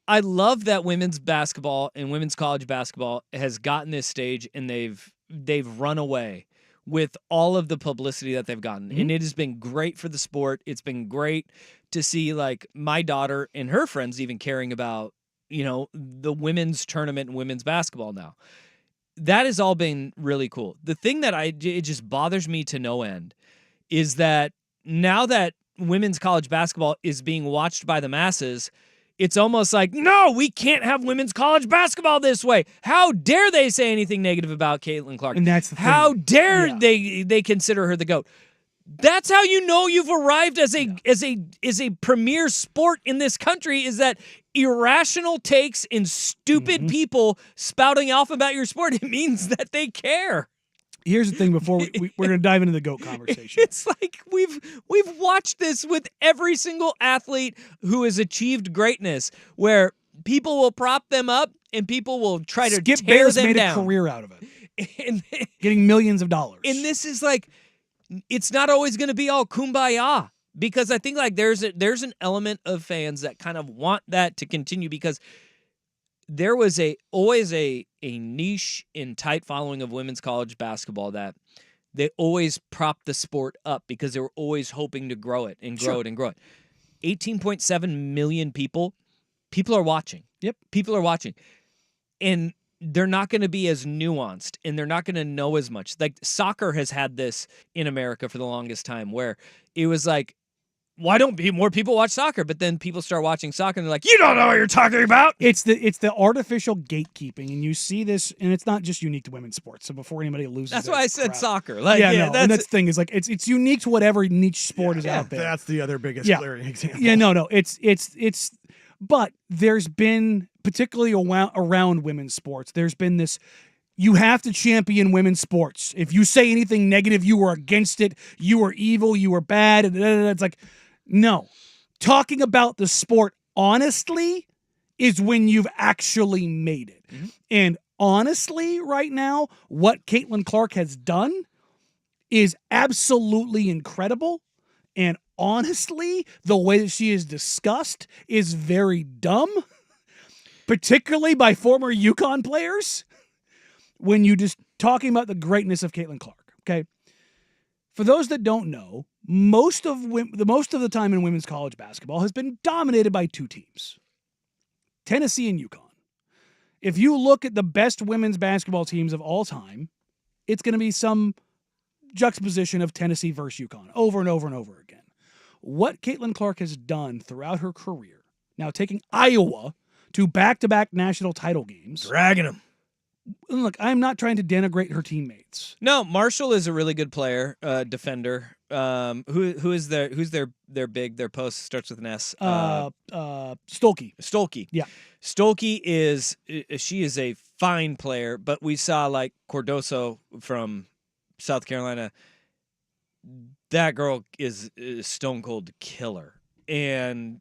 love that women's basketball and women's college basketball has gotten this stage, and they've run away with all of the publicity that they've gotten. Mm-hmm. And it has been great for the sport. It's been great to see like my daughter and her friends even caring about, the women's tournament and women's basketball now. That has all been really cool. The thing that it just bothers me to no end is that now that women's college basketball is being watched by the masses, it's almost like, no, we can't have women's college basketball this way. How dare they say anything negative about Caitlin Clark? And that's the thing. How dare they consider her the GOAT? That's how you know you've arrived as a premier sport in this country, is that irrational takes and stupid people spouting off about your sport. It means that they care. Here's the thing before we're going to dive into the GOAT conversation. It's like we've watched this with every single athlete who has achieved greatness, where people will prop them up and people will try to Skip tear Bayless them made down. a career out of it. And, getting millions of dollars. And this is like, it's not always going to be all kumbaya, because I think like there's an element of fans that kind of want that to continue, because there was always a niche and tight following of women's college basketball that they always propped the sport up because they were always hoping to grow it and grow it and grow it. 18.7 million people are watching. Yep. People are watching. And they're not going to be as nuanced, and they're not going to know as much. Like soccer has had this in America for the longest time, where it was like, why don't more people watch soccer? But then people start watching soccer and they're like, you don't know what you're talking about. It's the artificial gatekeeping, and you see this, and it's not just unique to women's sports. So before anybody loses, that's why I said crap. soccer. Like, and that's the thing is like it's unique to whatever niche sport is out there. That's the other biggest glaring example. Yeah, no, it's. But there's been, particularly around women's sports, there's been this. You have to champion women's sports. If you say anything negative, you are against it. You are evil. You are bad. It's like, no. Talking about the sport honestly is when you've actually made it. Mm-hmm. And honestly, right now, what Caitlin Clark has done is absolutely incredible. And honestly, the way that she is discussed is very dumb, particularly by former UConn players. When you just talking about the greatness of Caitlin Clark. Okay, for those that don't know, most of the time in women's college basketball has been dominated by two teams, Tennessee and UConn. If you look at the best women's basketball teams of all time, it's going to be some juxtaposition of Tennessee versus UConn over and over and over again. What Caitlin Clark has done throughout her career, now taking Iowa to back-to-back national title games. Dragging them. Look, I'm not trying to denigrate her teammates. No, Marshall is a really good player, defender. Who's their big, their post starts with an S. Stolke. Stolke. Yeah. Stolke is a fine player, but we saw like Cardoso from South Carolina. That girl is a stone cold killer. And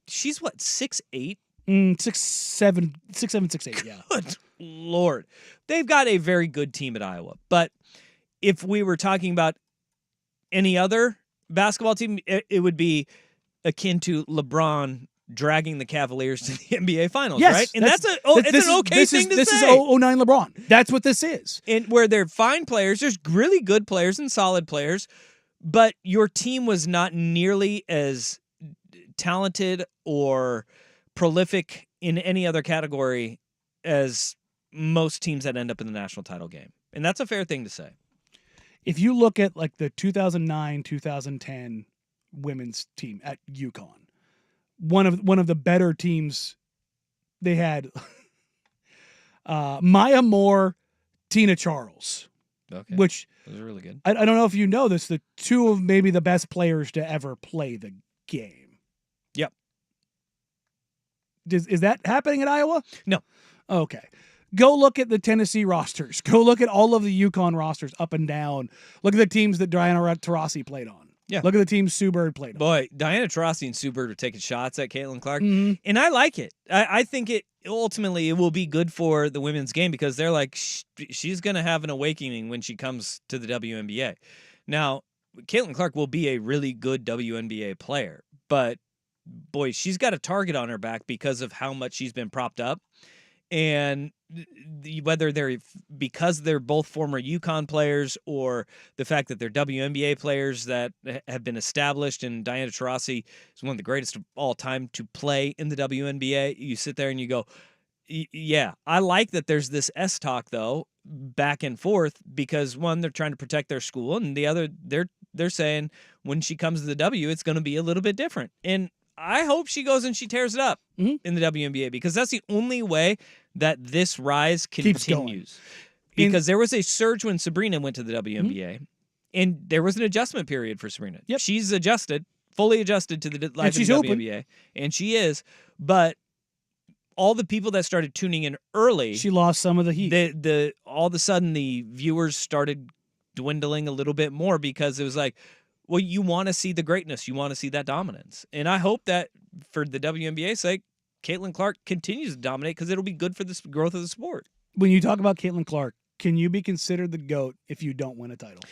she's what, 6'8"? 6'7", 6'8", yeah. Good Lord. They've got a very good team at Iowa. But if we were talking about any other basketball team, it would be akin to LeBron dragging the Cavaliers to the NBA Finals, yes, right? And it's an okay thing to say. This is 09 LeBron. That's what this is. And where they're fine players, there's really good players and solid players, but your team was not nearly as talented or prolific in any other category as most teams that end up in the national title game. And that's a fair thing to say. If you look at like the 2009-2010 women's team at UConn, one of the better teams they had Maya Moore, Tina Charles. Okay. Which those are really good. I don't know if you know this, the two of maybe the best players to ever play the game. Yep. Is that happening at Iowa? No. Okay. Go look at the Tennessee rosters. Go look at all of the UConn rosters up and down. Look at the teams that Diana Taurasi played on. Yeah. Look at the teams Sue Bird played on. Boy, Diana Taurasi and Sue Bird are taking shots at Caitlin Clark. Mm-hmm. And I like it. I think it ultimately it will be good for the women's game because they're like, she's going to have an awakening when she comes to the WNBA. Now, Caitlin Clark will be a really good WNBA player, but boy, she's got a target on her back because of how much she's been propped up. And whether they're because they're both former UConn players or the fact that they're WNBA players that have been established, and Diana Taurasi is one of the greatest of all time to play in the WNBA, you sit there and you go, yeah, I like that there's this S-talk, though, back and forth because, one, they're trying to protect their school, and the other, they're saying when she comes to the W, it's going to be a little bit different. And I hope she goes and she tears it up in the WNBA because that's the only way that this rise continues. Because there was a surge when Sabrina went to the WNBA, and there was an adjustment period for Sabrina. Yep. She's fully adjusted to the life of the WNBA, and she is. But all the people that started tuning in early, she lost some of the heat. All of a sudden, the viewers started dwindling a little bit more because it was like, well, you want to see the greatness. You want to see that dominance. And I hope that for the WNBA's sake, Caitlin Clark continues to dominate because it'll be good for the growth of the sport. When you talk about Caitlin Clark, can you be considered the GOAT if you don't win a title?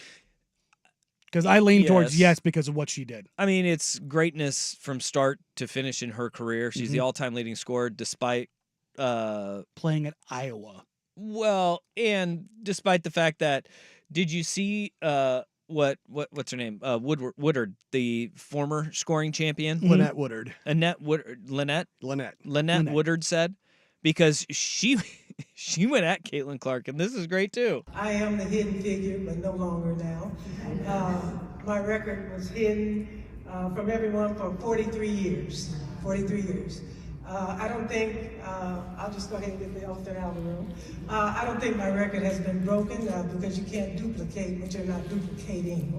Because I lean towards yes because of what she did. I mean, it's greatness from start to finish in her career. She's the all-time leading scorer despite playing at Iowa. Well, and despite the fact that, did you see what's her name? Woodard, the former scoring champion. Lynette Woodard. Lynette Lynette Woodard said, because she went at Caitlin Clark, and this is great too. I am the hidden figure, but no longer now. My record was hidden from everyone for 43 years. 43 years. I don't think, I'll just go ahead and get the elephant out of the room. I don't think my record has been broken because you can't duplicate what you're not duplicating.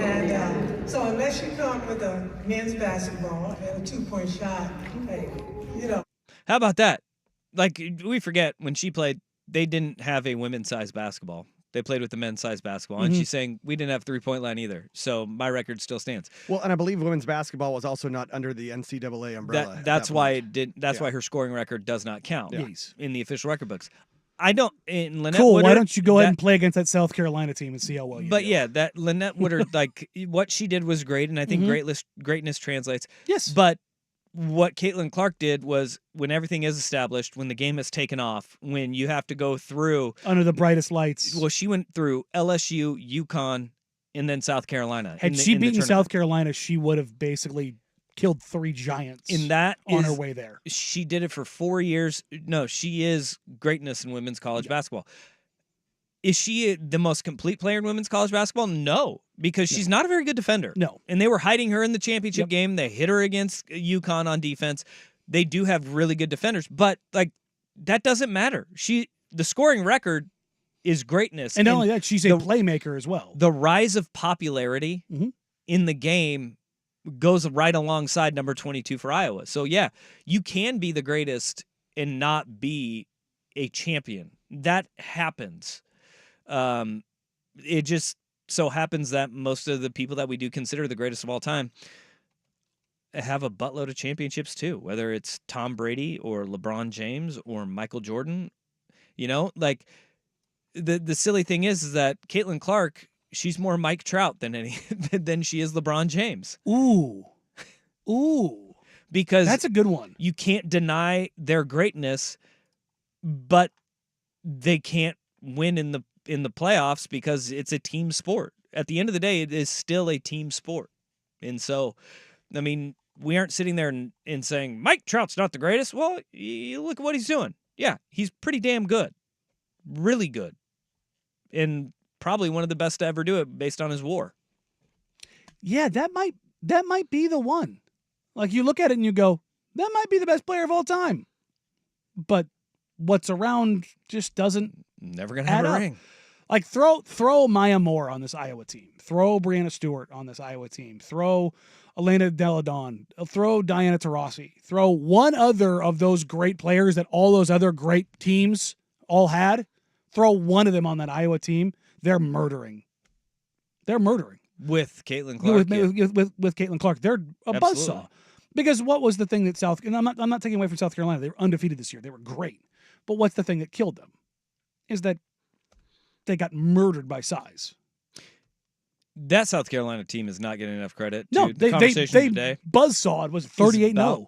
And so unless you come with a men's basketball and a two-point shot, hey, you know. How about that? Like, we forget when she played, they didn't have a women's size basketball. They played with the men's size basketball. And she's saying, we didn't have three-point line either. So my record still stands. Well, and I believe women's basketball was also not under the NCAA umbrella. That's why it did. That's why her scoring record does not count in the official record books. I don't. In Lynette cool. Woodard, why don't you go ahead and play against that South Carolina team and see how well you do? But yeah, that Lynette Woodard, like what she did was great, and I think greatness translates. Yes. But what Caitlin Clark did was when everything is established, when the game has taken off, when you have to go through under the brightest lights. Well, she went through LSU, UConn, and then South Carolina. Had she beaten South Carolina, she would have basically killed 3 giants on her way there. She did it for 4 years. No, she is greatness in women's college basketball. Is she the most complete player in women's college basketball? No, because she's not a very good defender. No. And they were hiding her in the championship game. They hit her against UConn on defense. They do have really good defenders, but like that doesn't matter. The scoring record is greatness. And not only that, she's a playmaker as well. The rise of popularity in the game goes right alongside number 22 for Iowa. So yeah, you can be the greatest and not be a champion. That happens. It just so happens that most of the people that we do consider the greatest of all time have a buttload of championships too, whether it's Tom Brady or LeBron James or Michael Jordan. You know, like the silly thing is that Caitlin Clark, she's more Mike Trout than than she is LeBron James. Ooh. Because that's a good one. You can't deny their greatness, but they can't win in the playoffs because it's a team sport. At the end of the day, it is still a team sport. And so, I mean, we aren't sitting there and saying, Mike Trout's not the greatest. Well, you look at what he's doing. Yeah, he's pretty damn good. Really good. And probably one of the best to ever do it based on his WAR. Yeah, that might be the one. Like you look at it and you go, that might be the best player of all time. But what's around just doesn't never gonna have a ring. Like throw Maya Moore on this Iowa team. Throw Brianna Stewart on this Iowa team. Throw Elena Deladon. Throw Diana Taurasi. Throw one other of those great players that all those other great teams all had. Throw one of them on that Iowa team. They're murdering. With Caitlin Clark. With Caitlin Clark. They're a buzzsaw. Because what was the thing that and I'm not taking away from South Carolina. They were undefeated this year. They were great. But what's the thing that killed them? Is that they got murdered by size. That South Carolina team is not getting enough credit. No, they buzzsawed was 38-0.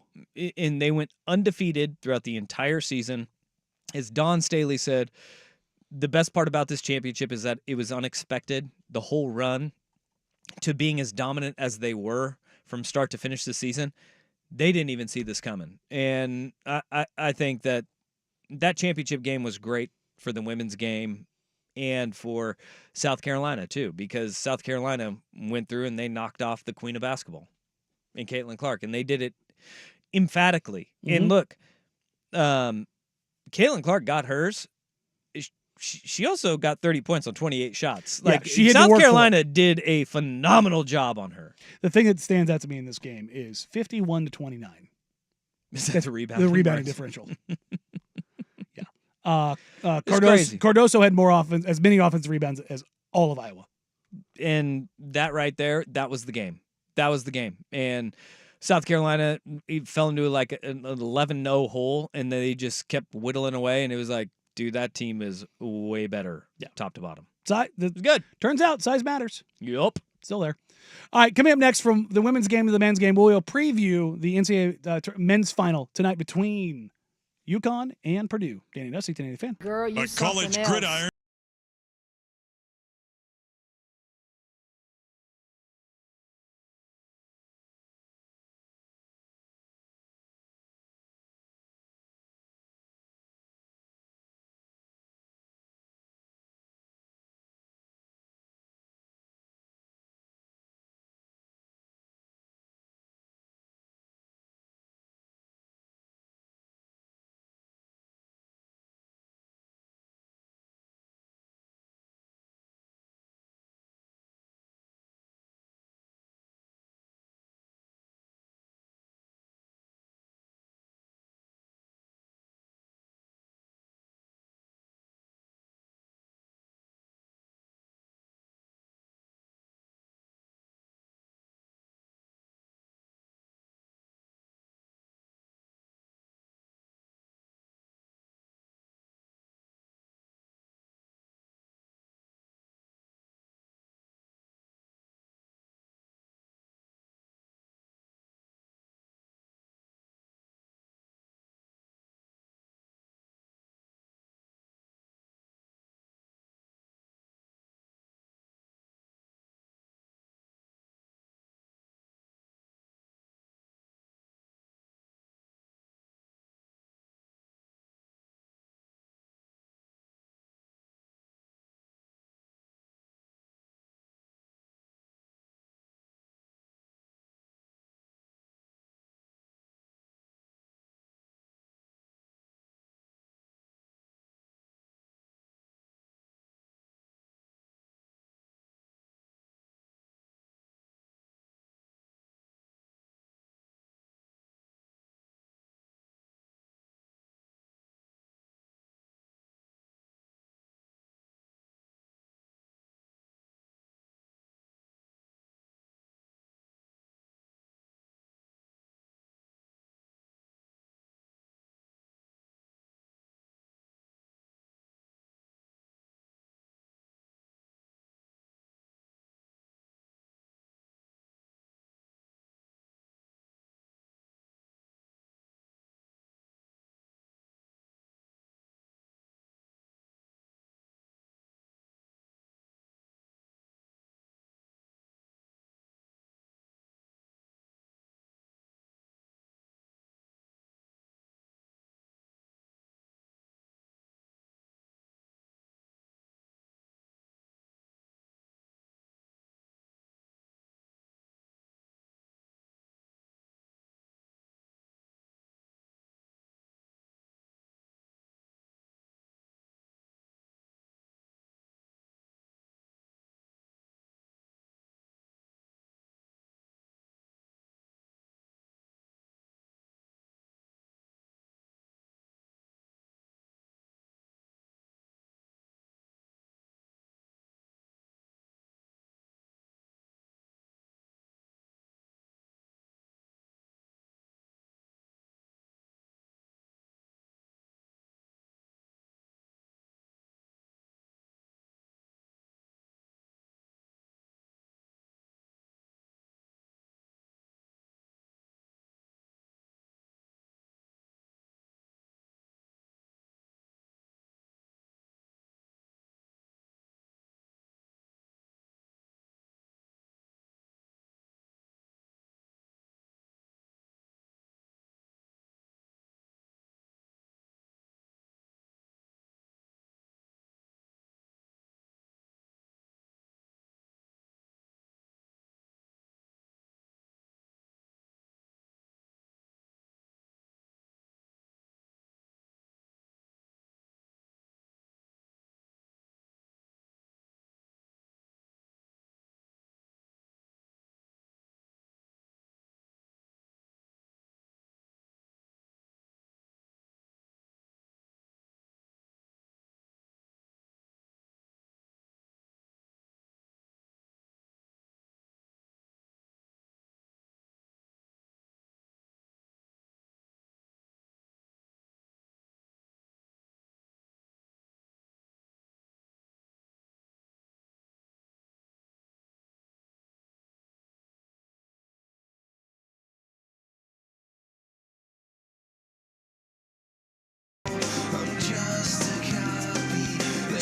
And they went undefeated throughout the entire season. As Don Staley said, the best part about this championship is that it was unexpected. The whole run to being as dominant as they were from start to finish the season, they didn't even see this coming. And I think that championship game was great for the women's game and for South Carolina too, because South Carolina went through and they knocked off the queen of basketball in Caitlin Clark, and they did it emphatically. And look, Caitlin Clark got hers. She also got 30 points on 28 shots. Like South Carolina did a phenomenal job on her. The thing that stands out to me in this game is 51-29. Is that the rebounding differential? Yeah. Crazy. Cardoso had as many offensive rebounds as all of Iowa. And that right there, that was the game. And South Carolina fell into like an 11-0 hole, and they just kept whittling away, and it was like, dude, that team is way better, top to bottom. It's good. Turns out size matters. Yup. Still there. All right, coming up next from the women's game to the men's game, we'll preview the NCAA men's final tonight between UConn and Purdue. Danny Dusty, 1080 Fan. Girl, you A college gridiron.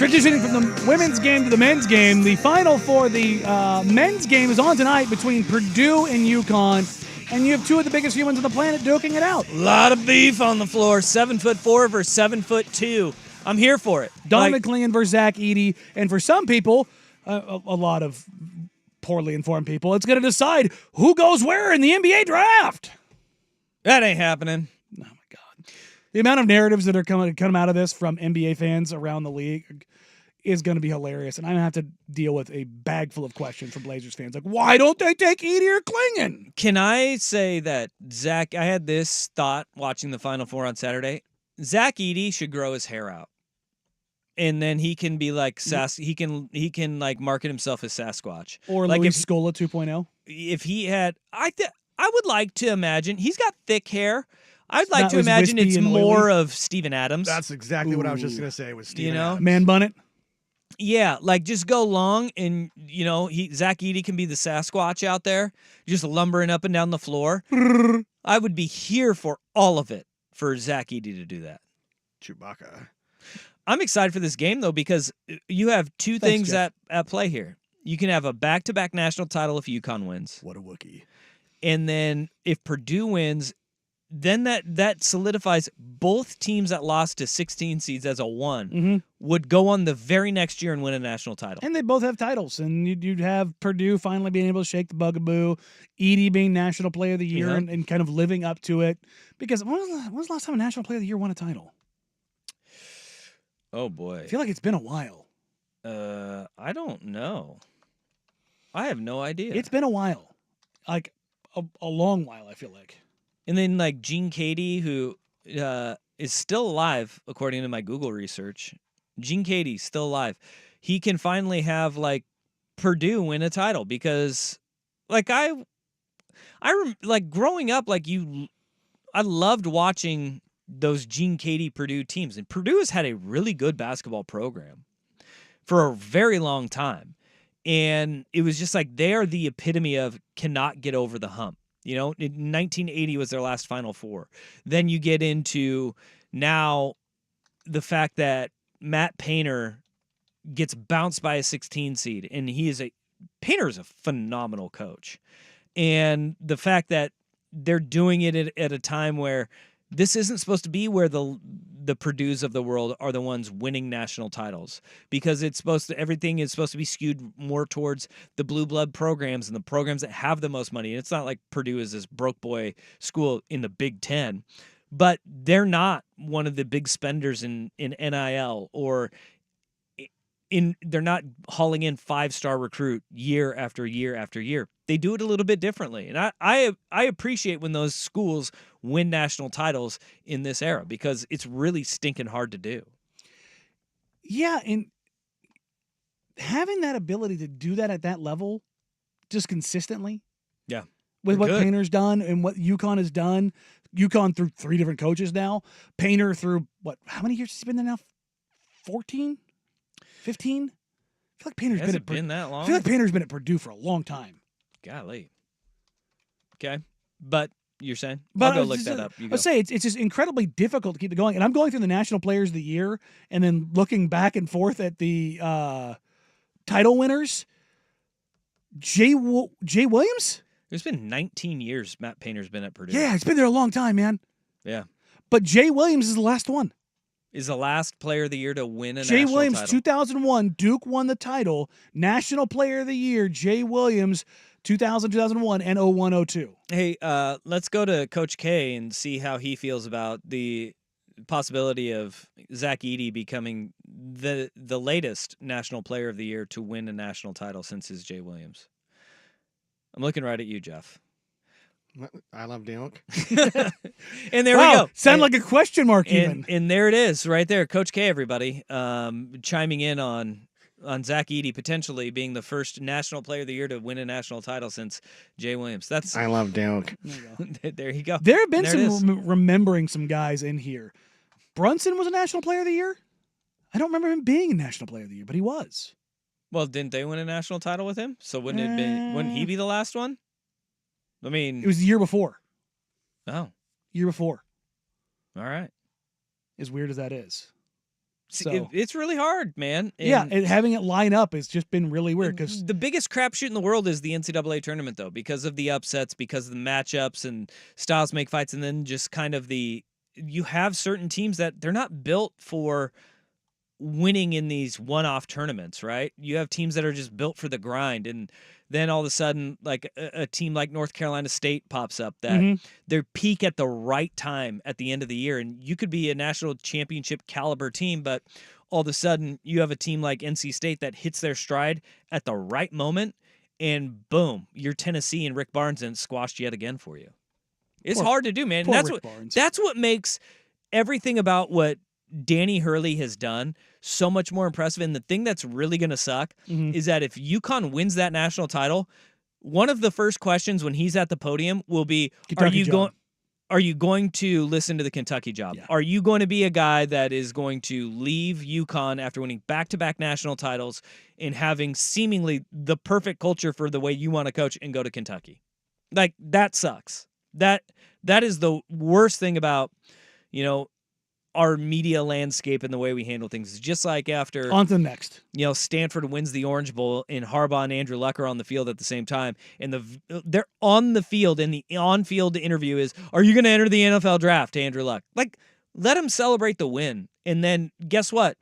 Transitioning from the women's game to the men's game, the final for the men's game is on tonight between Purdue and UConn. And you have two of the biggest humans on the planet duking it out. A lot of beef on the floor. 7'4" versus 7'2". I'm here for it. Don McLean versus Zach Edey. And for some people, a lot of poorly informed people, it's going to decide who goes where in the NBA draft. That ain't happening. Oh, my God. The amount of narratives that are come out of this from NBA fans around the league is going to be hilarious. And I'm going to have to deal with a bag full of questions from Blazers fans. Like, why don't they take Edey or Klingon? Can I say that Zach, I had this thought watching the Final Four on Saturday. Zach Edey should grow his hair out. And then he can be like he can like market himself as Sasquatch. Or like Luis Scola 2.0. If he had, I would like to imagine, he's got thick hair. I'd like to not as imagine wispy it's and more oily. of Steven Adams. That's exactly what I was just going to say with Steven Adams. Man bun it. Yeah, like just go long and, Zach Edey can be the Sasquatch out there, just lumbering up and down the floor. I would be here for all of it for Zach Edey to do that. Chewbacca. I'm excited for this game, though, because you have two things Jeff. at play here. You can have a back-to-back national title if UConn wins. What a Wookiee. And then if Purdue wins, then that solidifies both teams that lost to 16 seeds as a one would go on the very next year and win a national title. And they both have titles. And you'd have Purdue finally being able to shake the bugaboo, Edey being National Player of the Year and kind of living up to it. Because when was the last time a National Player of the Year won a title? Oh, boy. I feel like it's been a while. I don't know. I have no idea. It's been a while. Like, a long while, I feel like. And then, like, Gene Cady, who is still alive, according to my Google research. Gene Cady, still alive. He can finally have, like, Purdue win a title because, like, like, growing up, like, I loved watching those Gene Cady Purdue teams. And Purdue has had a really good basketball program for a very long time. And it was just like they are the epitome of cannot get over the hump. In 1980 was their last Final Four. Then you get into now the fact that Matt Painter gets bounced by a 16 seed, and Painter is a phenomenal coach. And the fact that they're doing it at a time where this isn't supposed to be where the Purdues of the world are the ones winning national titles, because everything is supposed to be skewed more towards the blue blood programs and the programs that have the most money. And it's not like Purdue is this broke boy school in the Big Ten, but they're not one of the big spenders in NIL or they're not hauling in 5-star recruit year after year after year. They do it a little bit differently. And I appreciate when those schools win national titles in this era because it's really stinking hard to do. Yeah, and having that ability to do that at that level just consistently. Yeah. With what Good. Painter's done and what UConn has done. UConn through 3 different coaches now. Painter through, how many years has he been there now? 14? 15? I feel like Painter's Has been it at Purdue. been that long? I feel like Painter's been at Purdue for a long time. Golly. Okay. But you're saying? But I'll go look that up. You go. I'll say it's just incredibly difficult to keep it going. And I'm going through the National Players of the Year and then looking back and forth at the title winners. Jay Williams? It's been 19 years Matt Painter's been at Purdue. Yeah, it's been there a long time, man. Yeah. But Jay Williams is the last one. Is the last player of the year to win a Jay national Williams, title. 2001, Duke won the title. National Player of the Year, Jay Williams, 2000, 2001, and 01, 02. Hey, let's go to Coach K and see how he feels about the possibility of Zach Edey becoming the latest National Player of the Year to win a national title since his Jay Williams. I'm looking right at you, Jeff. I love Duke. And there we go. Sound like a question mark even. And there it is right there. Coach K, everybody, chiming in on Zach Edey potentially being the first National Player of the Year to win a national title since Jay Williams. I love Duke. There you go. There have been There it some remembering some guys in here. Brunson was a National Player of the Year? I don't remember him being a National Player of the Year, but he was. Well, didn't they win a national title with him? So wouldn't he be the last one? I mean, It was the year before. Oh. Year before. All right. As weird as that is. So It's really hard, man. and having it line up has just been really weird because the biggest crapshoot in the world is the NCAA tournament, though, because of the upsets, because of the matchups and styles make fights, and then just kind of you have certain teams that they're not built for winning in these one-off tournaments, right? You have teams that are just built for the grind, and then all of a sudden, like a team like North Carolina State pops up that they peak at the right time at the end of the year, and you could be a national championship caliber team, but all of a sudden you have a team like NC State that hits their stride at the right moment, and boom, you're Tennessee and Rick Barnes, and it squashed yet again for you. It's hard to do, man. And that's what makes everything about what Danny Hurley has done so much more impressive. And the thing that's really going to suck is that if UConn wins that national title, one of the first questions when he's at the podium will be, are you going to listen to the Kentucky job? Yeah. Are you going to be a guy that is going to leave UConn after winning back-to-back national titles and having seemingly the perfect culture for the way you want to coach and go to Kentucky? Like, that sucks. That is the worst thing about, our media landscape and the way we handle things. It's just like after on to the next. Stanford wins the Orange Bowl and Harbaugh and Andrew Luck are on the field at the same time, and they're on the field, and the on-field interview is, "Are you going to enter the NFL draft?" to Andrew Luck. Like, let him celebrate the win, and then guess what?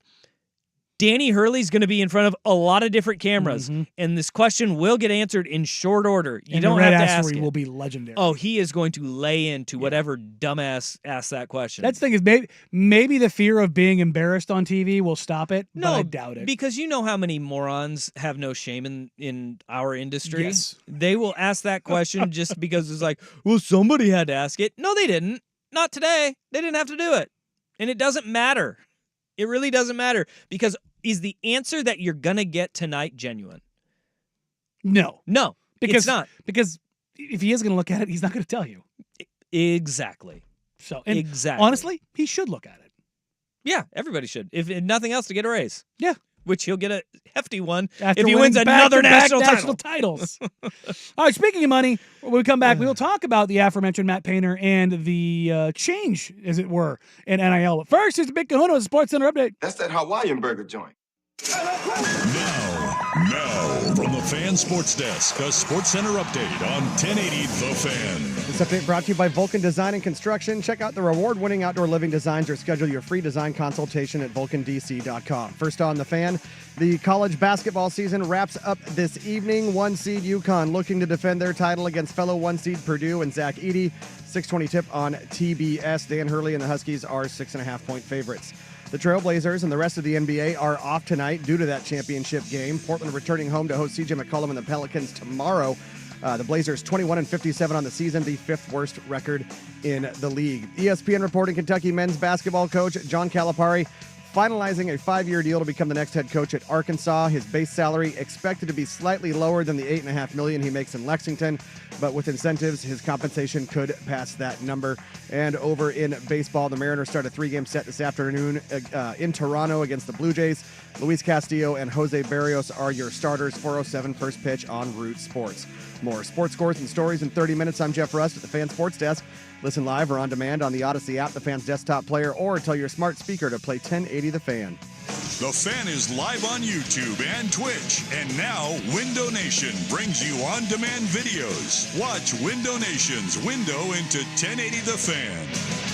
Danny Hurley's going to be in front of a lot of different cameras, and this question will get answered in short order. You don't have to ask it. Will be legendary. Oh, he is going to lay into whatever dumbass asked that question. That's the thing is maybe the fear of being embarrassed on TV will stop it, but I doubt it. Because you know how many morons have no shame in our industry? Yes. They will ask that question just because it's like, well, somebody had to ask it. No, they didn't. Not today. They didn't have to do it. And it doesn't matter. It really doesn't matter, because is the answer that you're going to get tonight genuine? No. It's not. Because if he is going to look at it, he's not going to tell you. Exactly. So, exactly. Honestly, he should look at it. Yeah, everybody should. If nothing else, to get a raise. Yeah. Which he'll get a hefty one after if he wins another national titles. All right, speaking of money, when we come back, we will talk about the aforementioned Matt Painter and the change, as it were, in NIL. But first, here's the Big Kahuna with a Sports Center update. That's that Hawaiian burger joint. Now, from the Fan Sports Desk, a Sports Center update on 1080 The Fan. This update brought to you by Vulcan Design and Construction. Check out the award-winning outdoor living designs or schedule your free design consultation at vulcandc.com. First on The Fan, the college basketball season wraps up this evening. 1 seed UConn looking to defend their title against fellow 1 seed Purdue and Zach Edey. 6:20 tip on TBS. Dan Hurley and the Huskies are 6.5-point favorites. The Trailblazers and the rest of the NBA are off tonight due to that championship game. Portland returning home to host CJ McCollum and the Pelicans tomorrow. The Blazers 21-57 on the season, the 5th worst record in the league. ESPN reporting Kentucky men's basketball coach John Calipari finalizing a 5-year deal to become the next head coach at Arkansas. His base salary expected to be slightly lower than the $8.5 million he makes in Lexington, but with incentives, his compensation could pass that number. And over in baseball, the Mariners start a 3-game set this afternoon in Toronto against the Blue Jays. Luis Castillo and Jose Barrios are your starters. 4:07 first pitch on Root Sports. More sports scores and stories in 30 minutes. I'm Jeff Rust at the Fan Sports Desk. Listen live or on demand on the Odyssey app, the Fan's desktop player, or tell your smart speaker to play 1080 The Fan. The Fan is live on YouTube and Twitch. And now, Window Nation brings you on-demand videos. Watch Window Nation's window into 1080 The Fan.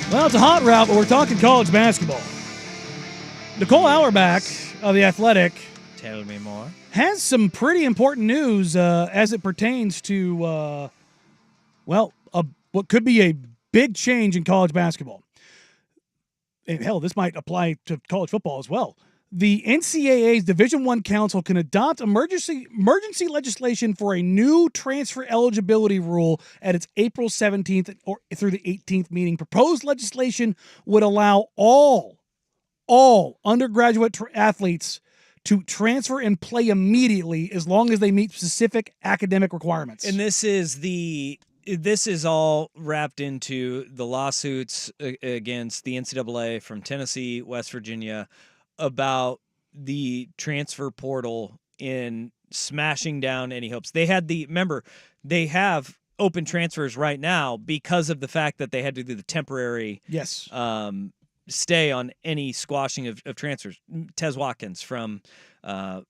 Well, it's a hot route, but we're talking college basketball. Nicole Auerbach of The Athletic. Tell me more. Has some pretty important news as it pertains to, what could be a big change in college basketball. And hell, this might apply to college football as well. The NCAA's Division I Council can adopt emergency legislation for a new transfer eligibility rule at its April 17th or through the 18th meeting. Proposed legislation would allow all undergraduate athletes to transfer and play immediately as long as they meet specific academic requirements. And this is all wrapped into the lawsuits against the NCAA from Tennessee, West Virginia, about the transfer portal in smashing down any hopes. They have open transfers right now because of the fact that they had to do the temporary stay on any squashing of transfers. Tez Watkins from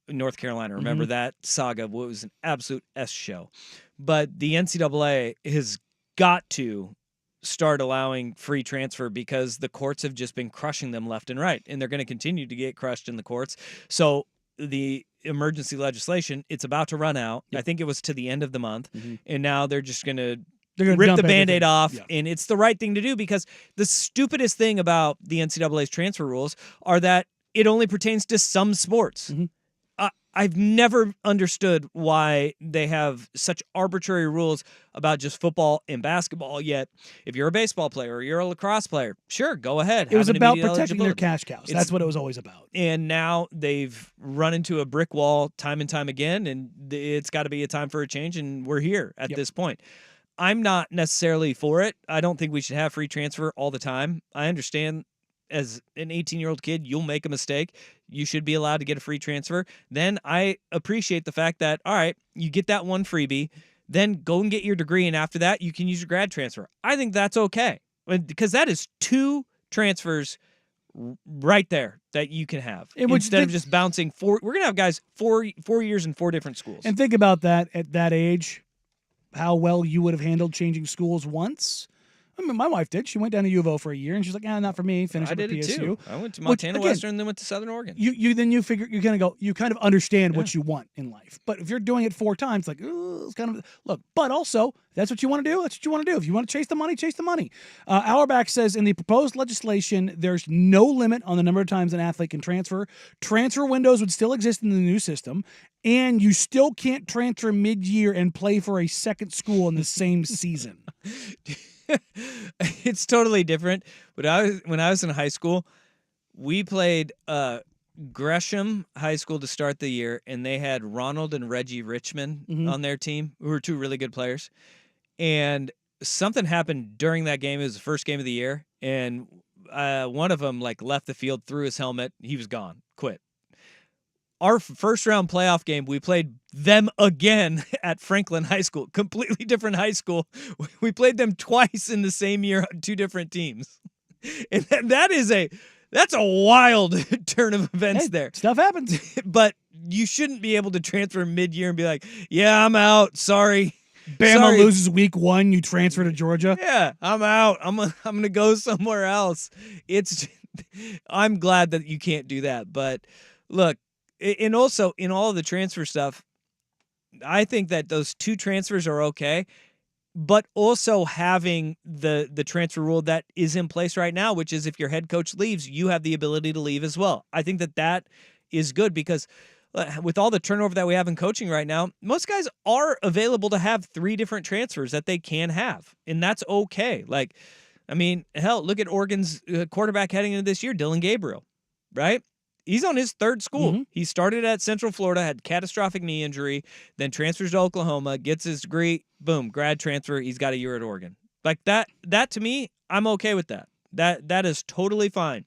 North Carolina. Remember that saga? It was an absolute S show. But the NCAA has got to start allowing free transfer because the courts have just been crushing them left and right, and they're going to continue to get crushed in the courts. So the emergency legislation, it's about to run out. I think it was to the end of the month, and now they're just going to rip the Band-Aid off, and it's the right thing to do because the stupidest thing about the NCAA's transfer rules are that it only pertains to some sports. I've never understood why they have such arbitrary rules about just football and basketball, yet if you're a baseball player or you're a lacrosse player, sure, go ahead. It was about protecting their cash cows. That's what it was always about. And now they've run into a brick wall time and time again, and it's got to be a time for a change, and we're here at this point. I'm not necessarily for it. I don't think we should have free transfer all the time. I understand as an 18-year-old kid, you'll make a mistake. You should be allowed to get a free transfer. Then I appreciate the fact that, all right, you get that one freebie, then go and get your degree, and after that, you can use your grad transfer. I think that's okay because that is 2 transfers right there that you can have instead of just bouncing 4. We're going to have guys 4 years in 4 different schools. And think about that at that age, how well you would have handled changing schools once. I mean, my wife did. She went down to U of O for a year, and she's like, not for me. Finished at PSU. It too. I went to Montana Western and then went to Southern Oregon. You figure you're gonna go. You kind of understand what you want in life. But if you're doing it 4 times, like, it's kind of look. But also, that's what you want to do. That's what you want to do. If you want to chase the money, chase the money. Auerbach says in the proposed legislation, there's no limit on the number of times an athlete can transfer. Transfer windows would still exist in the new system, and you still can't transfer mid-year and play for a second school in the same season. It's totally different. When I was in high school, we played Gresham High School to start the year, and they had Ronald and Reggie Richmond on their team, who were 2 really good players. And something happened during that game. It was the first game of the year, and one of them left the field, threw his helmet. He was gone, quit. Our first round playoff game, we played them again at Franklin High School, completely different high school. We played them twice in the same year on 2 different teams. And that's a wild turn of events there. Stuff happens. But you shouldn't be able to transfer mid-year and be like, yeah, I'm out. Sorry. Bama loses week 1, you transfer to Georgia. Yeah, I'm out. I'm going to go somewhere else. I'm glad that you can't do that. But look, and also, in all of the transfer stuff, I think that those 2 transfers are okay, but also having the transfer rule that is in place right now, which is if your head coach leaves, you have the ability to leave as well. I think that is good because with all the turnover that we have in coaching right now, most guys are available to have 3 different transfers that they can have, and that's okay. Hell, look at Oregon's quarterback heading into this year, Dylan Gabriel, right? He's on his 3rd school. He started at Central Florida, had catastrophic knee injury, then transfers to Oklahoma, gets his degree, boom, grad transfer. He's got a year at Oregon. Like that to me, I'm okay with that. That is totally fine.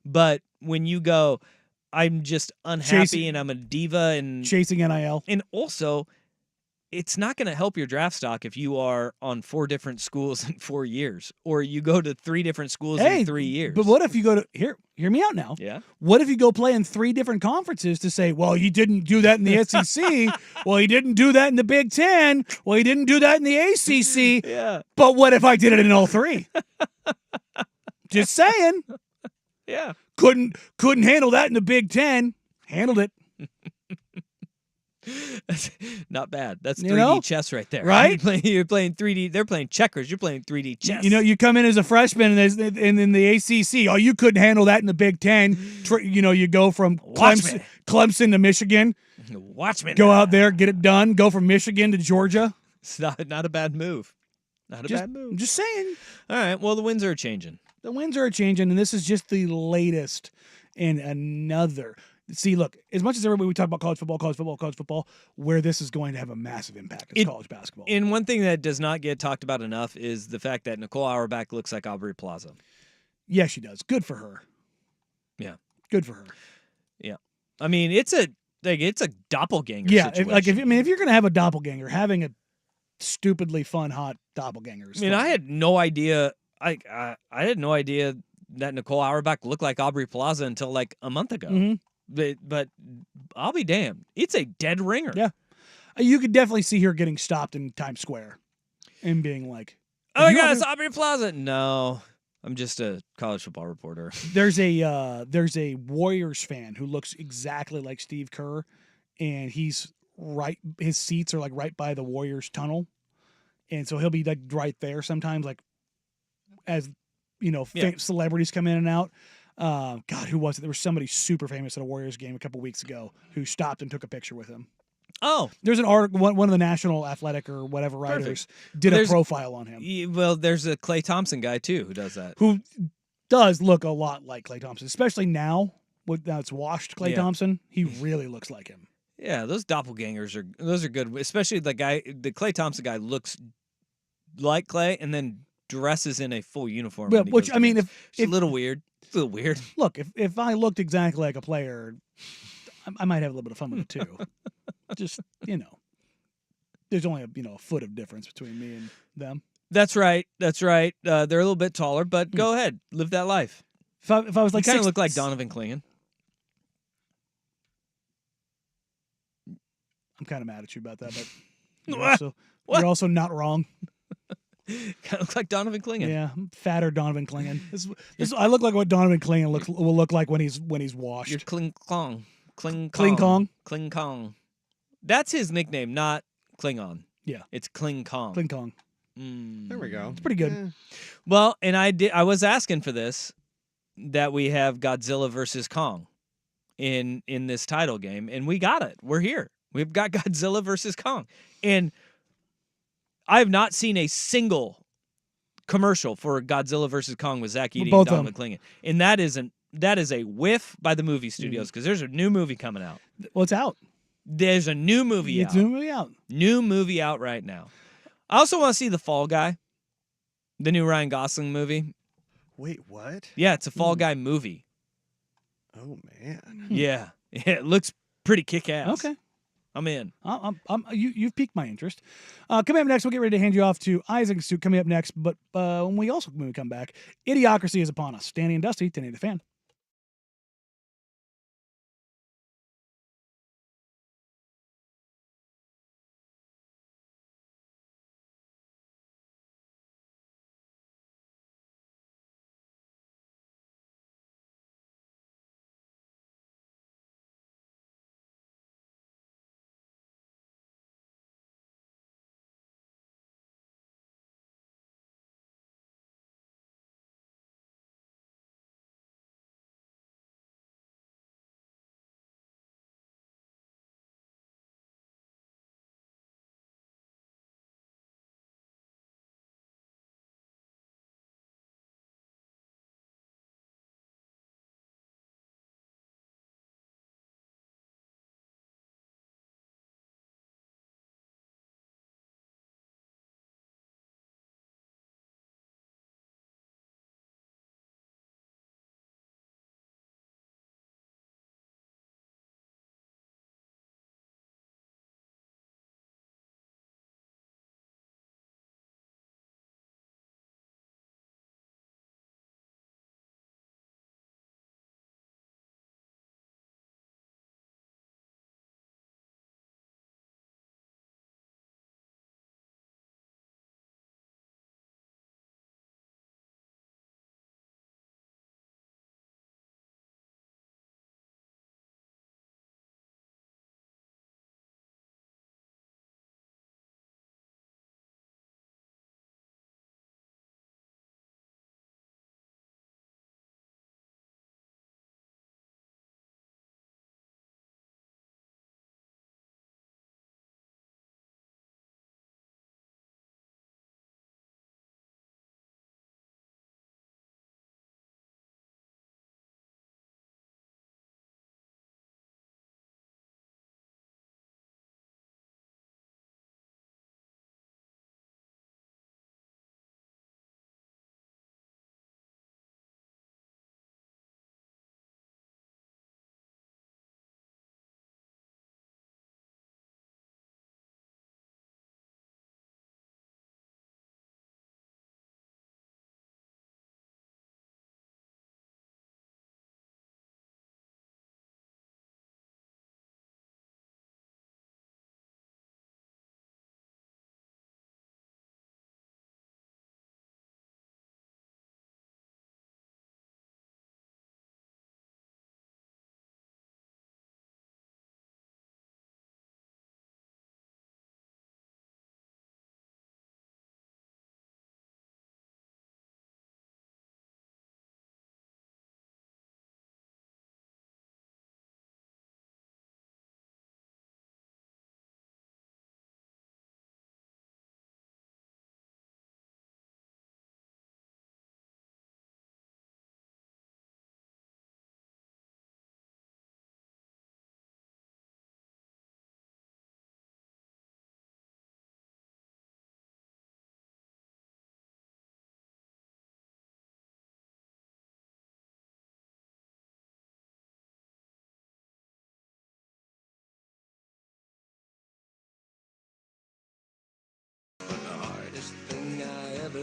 But when you go, I'm just unhappy and I'm a diva and chasing NIL. And also, it's not going to help your draft stock if you are on 4 different schools in 4 years, or you go to 3 different schools in 3 years. But what if you go to hear me out now. Yeah. What if you go play in 3 different conferences to say, well, you didn't do that in the SEC. Well, you didn't do that in the Big Ten. Well, you didn't do that in the ACC. Yeah. But what if I did it in all 3? Just saying. Yeah. Couldn't handle that in the Big Ten. Handled it. Not bad. That's 3D You know? chess right there. Right? You're playing 3D. They're playing checkers. You're playing 3D chess. You know, you come in as a freshman and in the ACC. Oh, you couldn't handle that in the Big Ten. You go from Clemson to Michigan. Watch me. Go out there, get it done. Go from Michigan to Georgia. It's not a bad move. Not a bad move. I'm just saying. All right. Well, the winds are changing. The winds are changing, and this is just the latest in another. See, look, as much as everybody we talk about college football, where this is going to have a massive impact is college basketball. And one thing that does not get talked about enough is the fact that Nicole Auerbach looks like Aubrey Plaza. Yeah, she does. Good for her. Yeah. Good for her. Yeah. I mean, it's a doppelganger situation. If you're going to have a doppelganger, having a stupidly fun, hot doppelganger is fun. I had no idea. I had no idea that Nicole Auerbach looked like Aubrey Plaza until like a month ago. Mm-hmm. But I'll be damned. It's a dead ringer. Yeah. You could definitely see her getting stopped in Times Square and being like, "Oh my God, it's Aubrey Plaza." No, I'm just a college football reporter. There's a Warriors fan who looks exactly like Steve Kerr, and he's right. His seats are like right by the Warriors tunnel, and so he'll be like right there sometimes, like as celebrities come in and out. God, who was it? There was somebody super famous at a Warriors game a couple weeks ago who stopped and took a picture with him. Oh, there's an article. One of the National Athletic or whatever writers did a profile on him. Well, there's a Klay Thompson guy too who does that. Who does look a lot like Klay Thompson, especially now it's washed Klay Thompson. He really looks like him. Yeah, those doppelgangers are good. Especially the Klay Thompson guy looks like Klay and then dresses in a full uniform. Yeah, which I mean, if a little weird. It's a little weird. Look, if I looked exactly like a player, I might have a little bit of fun with it too. Just there's only a foot of difference between me and them. That's right. They're a little bit taller, but go ahead, live that life. If I was like, you kind of look like Donovan Clingan. I'm kind of mad at you about that, but you're also not wrong. Kind of look like Donovan Clingan. Yeah, fatter Donovan Clingan. I look like what Donovan Clingan will look like when he's washed. You're Kling Kong. Kling Kong. Kling Kong. That's his nickname, not Klingon. Yeah, it's Kling Kong. Kling Kong. There we go. It's pretty good. Yeah. Well, and I was asking for this, that we have Godzilla versus Kong in this title game, and we got it. We're here. We've got Godzilla versus Kong, and I have not seen a single commercial for Godzilla versus Kong with Zach Edey and Don McClingan. And that is a whiff by the movie studios because there's a new movie coming out. Well, it's out. There's a new movie out. It's a new movie out. New movie out right now. I also want to see The Fall Guy, the new Ryan Gosling movie. Wait, what? Yeah, it's a Fall Guy movie. Oh, man. Yeah, it looks pretty kick-ass. Okay. I'm in. You've piqued my interest. Coming up next, we'll get ready to hand you off to Isaac Suit coming up next. But when we come back, Idiocracy is upon us. Danny and Dusty, 1080 The Fan.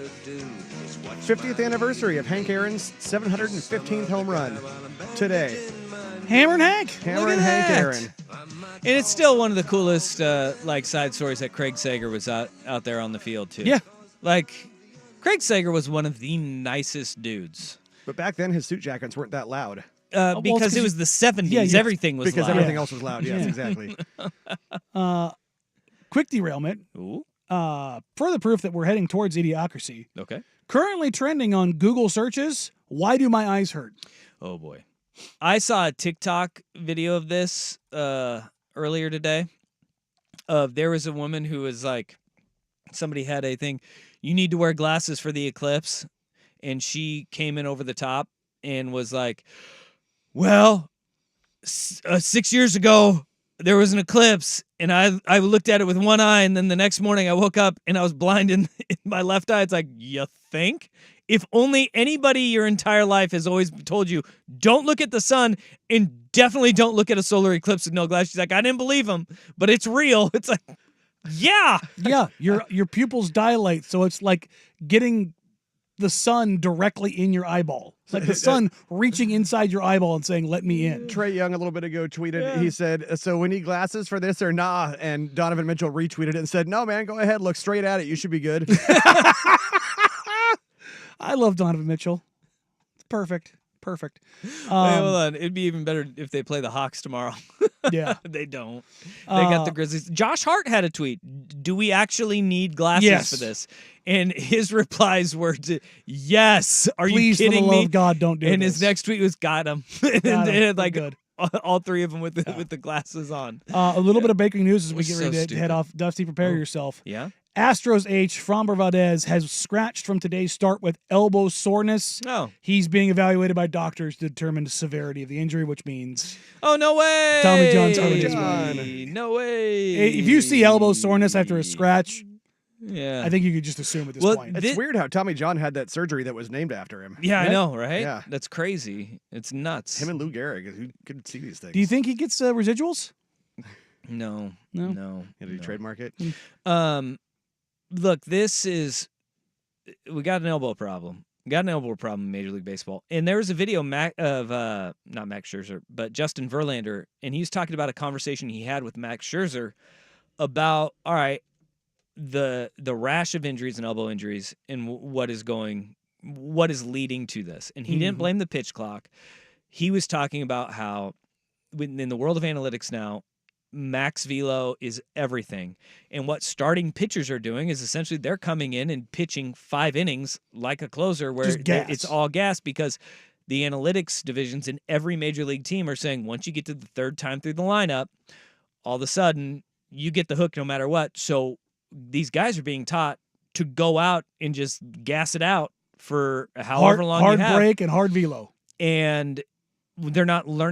50th anniversary of Hank Aaron's 715th home run today. Hammer and Hank. Hammer Look and at Hank that. Aaron. And it's still one of the coolest side stories that Craig Sager was out there on the field too. Yeah. Like Craig Sager was one of the nicest dudes. But back then, his suit jackets weren't that loud. Because it was the 70s. Everything was because loud. everything else was loud. Yes, exactly. Quick derailment. Ooh. Further proof that we're heading towards idiocracy. Okay. Currently trending on Google searches, why do my eyes hurt? Oh, boy. I saw a TikTok video of this earlier today. There was a woman who was like, somebody had a thing, you need to wear glasses for the eclipse. And she came in over the top and was like, well, 6 years ago, there was an eclipse, and I looked at it with one eye, and then the next morning I woke up and I was blind in my left eye. It's like, you think? If only anybody your entire life has always told you, don't look at the sun and definitely don't look at a solar eclipse with no glasses. She's like, I didn't believe him, but it's real. It's like, yeah. Yeah, your pupils dilate, so it's like getting the sun directly in your eyeball. It's like the sun reaching inside your eyeball and saying, let me in. Trey Young a little bit ago tweeted, he said, so we need glasses for this or nah? And Donovan Mitchell retweeted it and said, no, man, go ahead, look straight at it. You should be good. I love Donovan Mitchell. It's perfect. Perfect. Wait, hold on. It'd be even better if they play the Hawks tomorrow. Yeah. They don't. They got the Grizzlies. Josh Hart had a tweet. Do we actually need glasses for this? And his replies were, yes. Are Please, you kidding for the me? love of God, don't do and this. his next tweet was, got him. Got and him. they had like Good. all three of them with the glasses on. A little bit of breaking news as we was get so ready to stupid. head off. Dusty, prepare yourself. Yeah? Astros H. Framber Valdez has scratched from today's start with elbow soreness. Oh. He's being evaluated by doctors to determine the severity of the injury, which means Oh, no way. Tommy John's coming his way. No way. If you see elbow soreness after a scratch, yeah, I think you could just assume at this point. It's weird how Tommy John had that surgery that was named after him. Yeah, I know, right? Yeah. That's crazy. It's nuts. Him and Lou Gehrig, who could see these things. Do you think he gets residuals? No. Did he trademark it? Look, we got an elbow problem. We got an elbow problem in Major League Baseball. And there was a video of not Max Scherzer, but Justin Verlander, and he was talking about a conversation he had with Max Scherzer about, all right, the rash of injuries and elbow injuries and what is leading to this. And he didn't blame the pitch clock. He was talking about how in the world of analytics now, max velo is everything. And what starting pitchers are doing is essentially they're coming in and pitching 5 innings like a closer where it's all gas, because the analytics divisions in every major league team are saying once you get to the third time through the lineup, all of a sudden you get the hook no matter what. So these guys are being taught to go out and just gas it out for however long you have. Hard break and hard velo. And they're not learning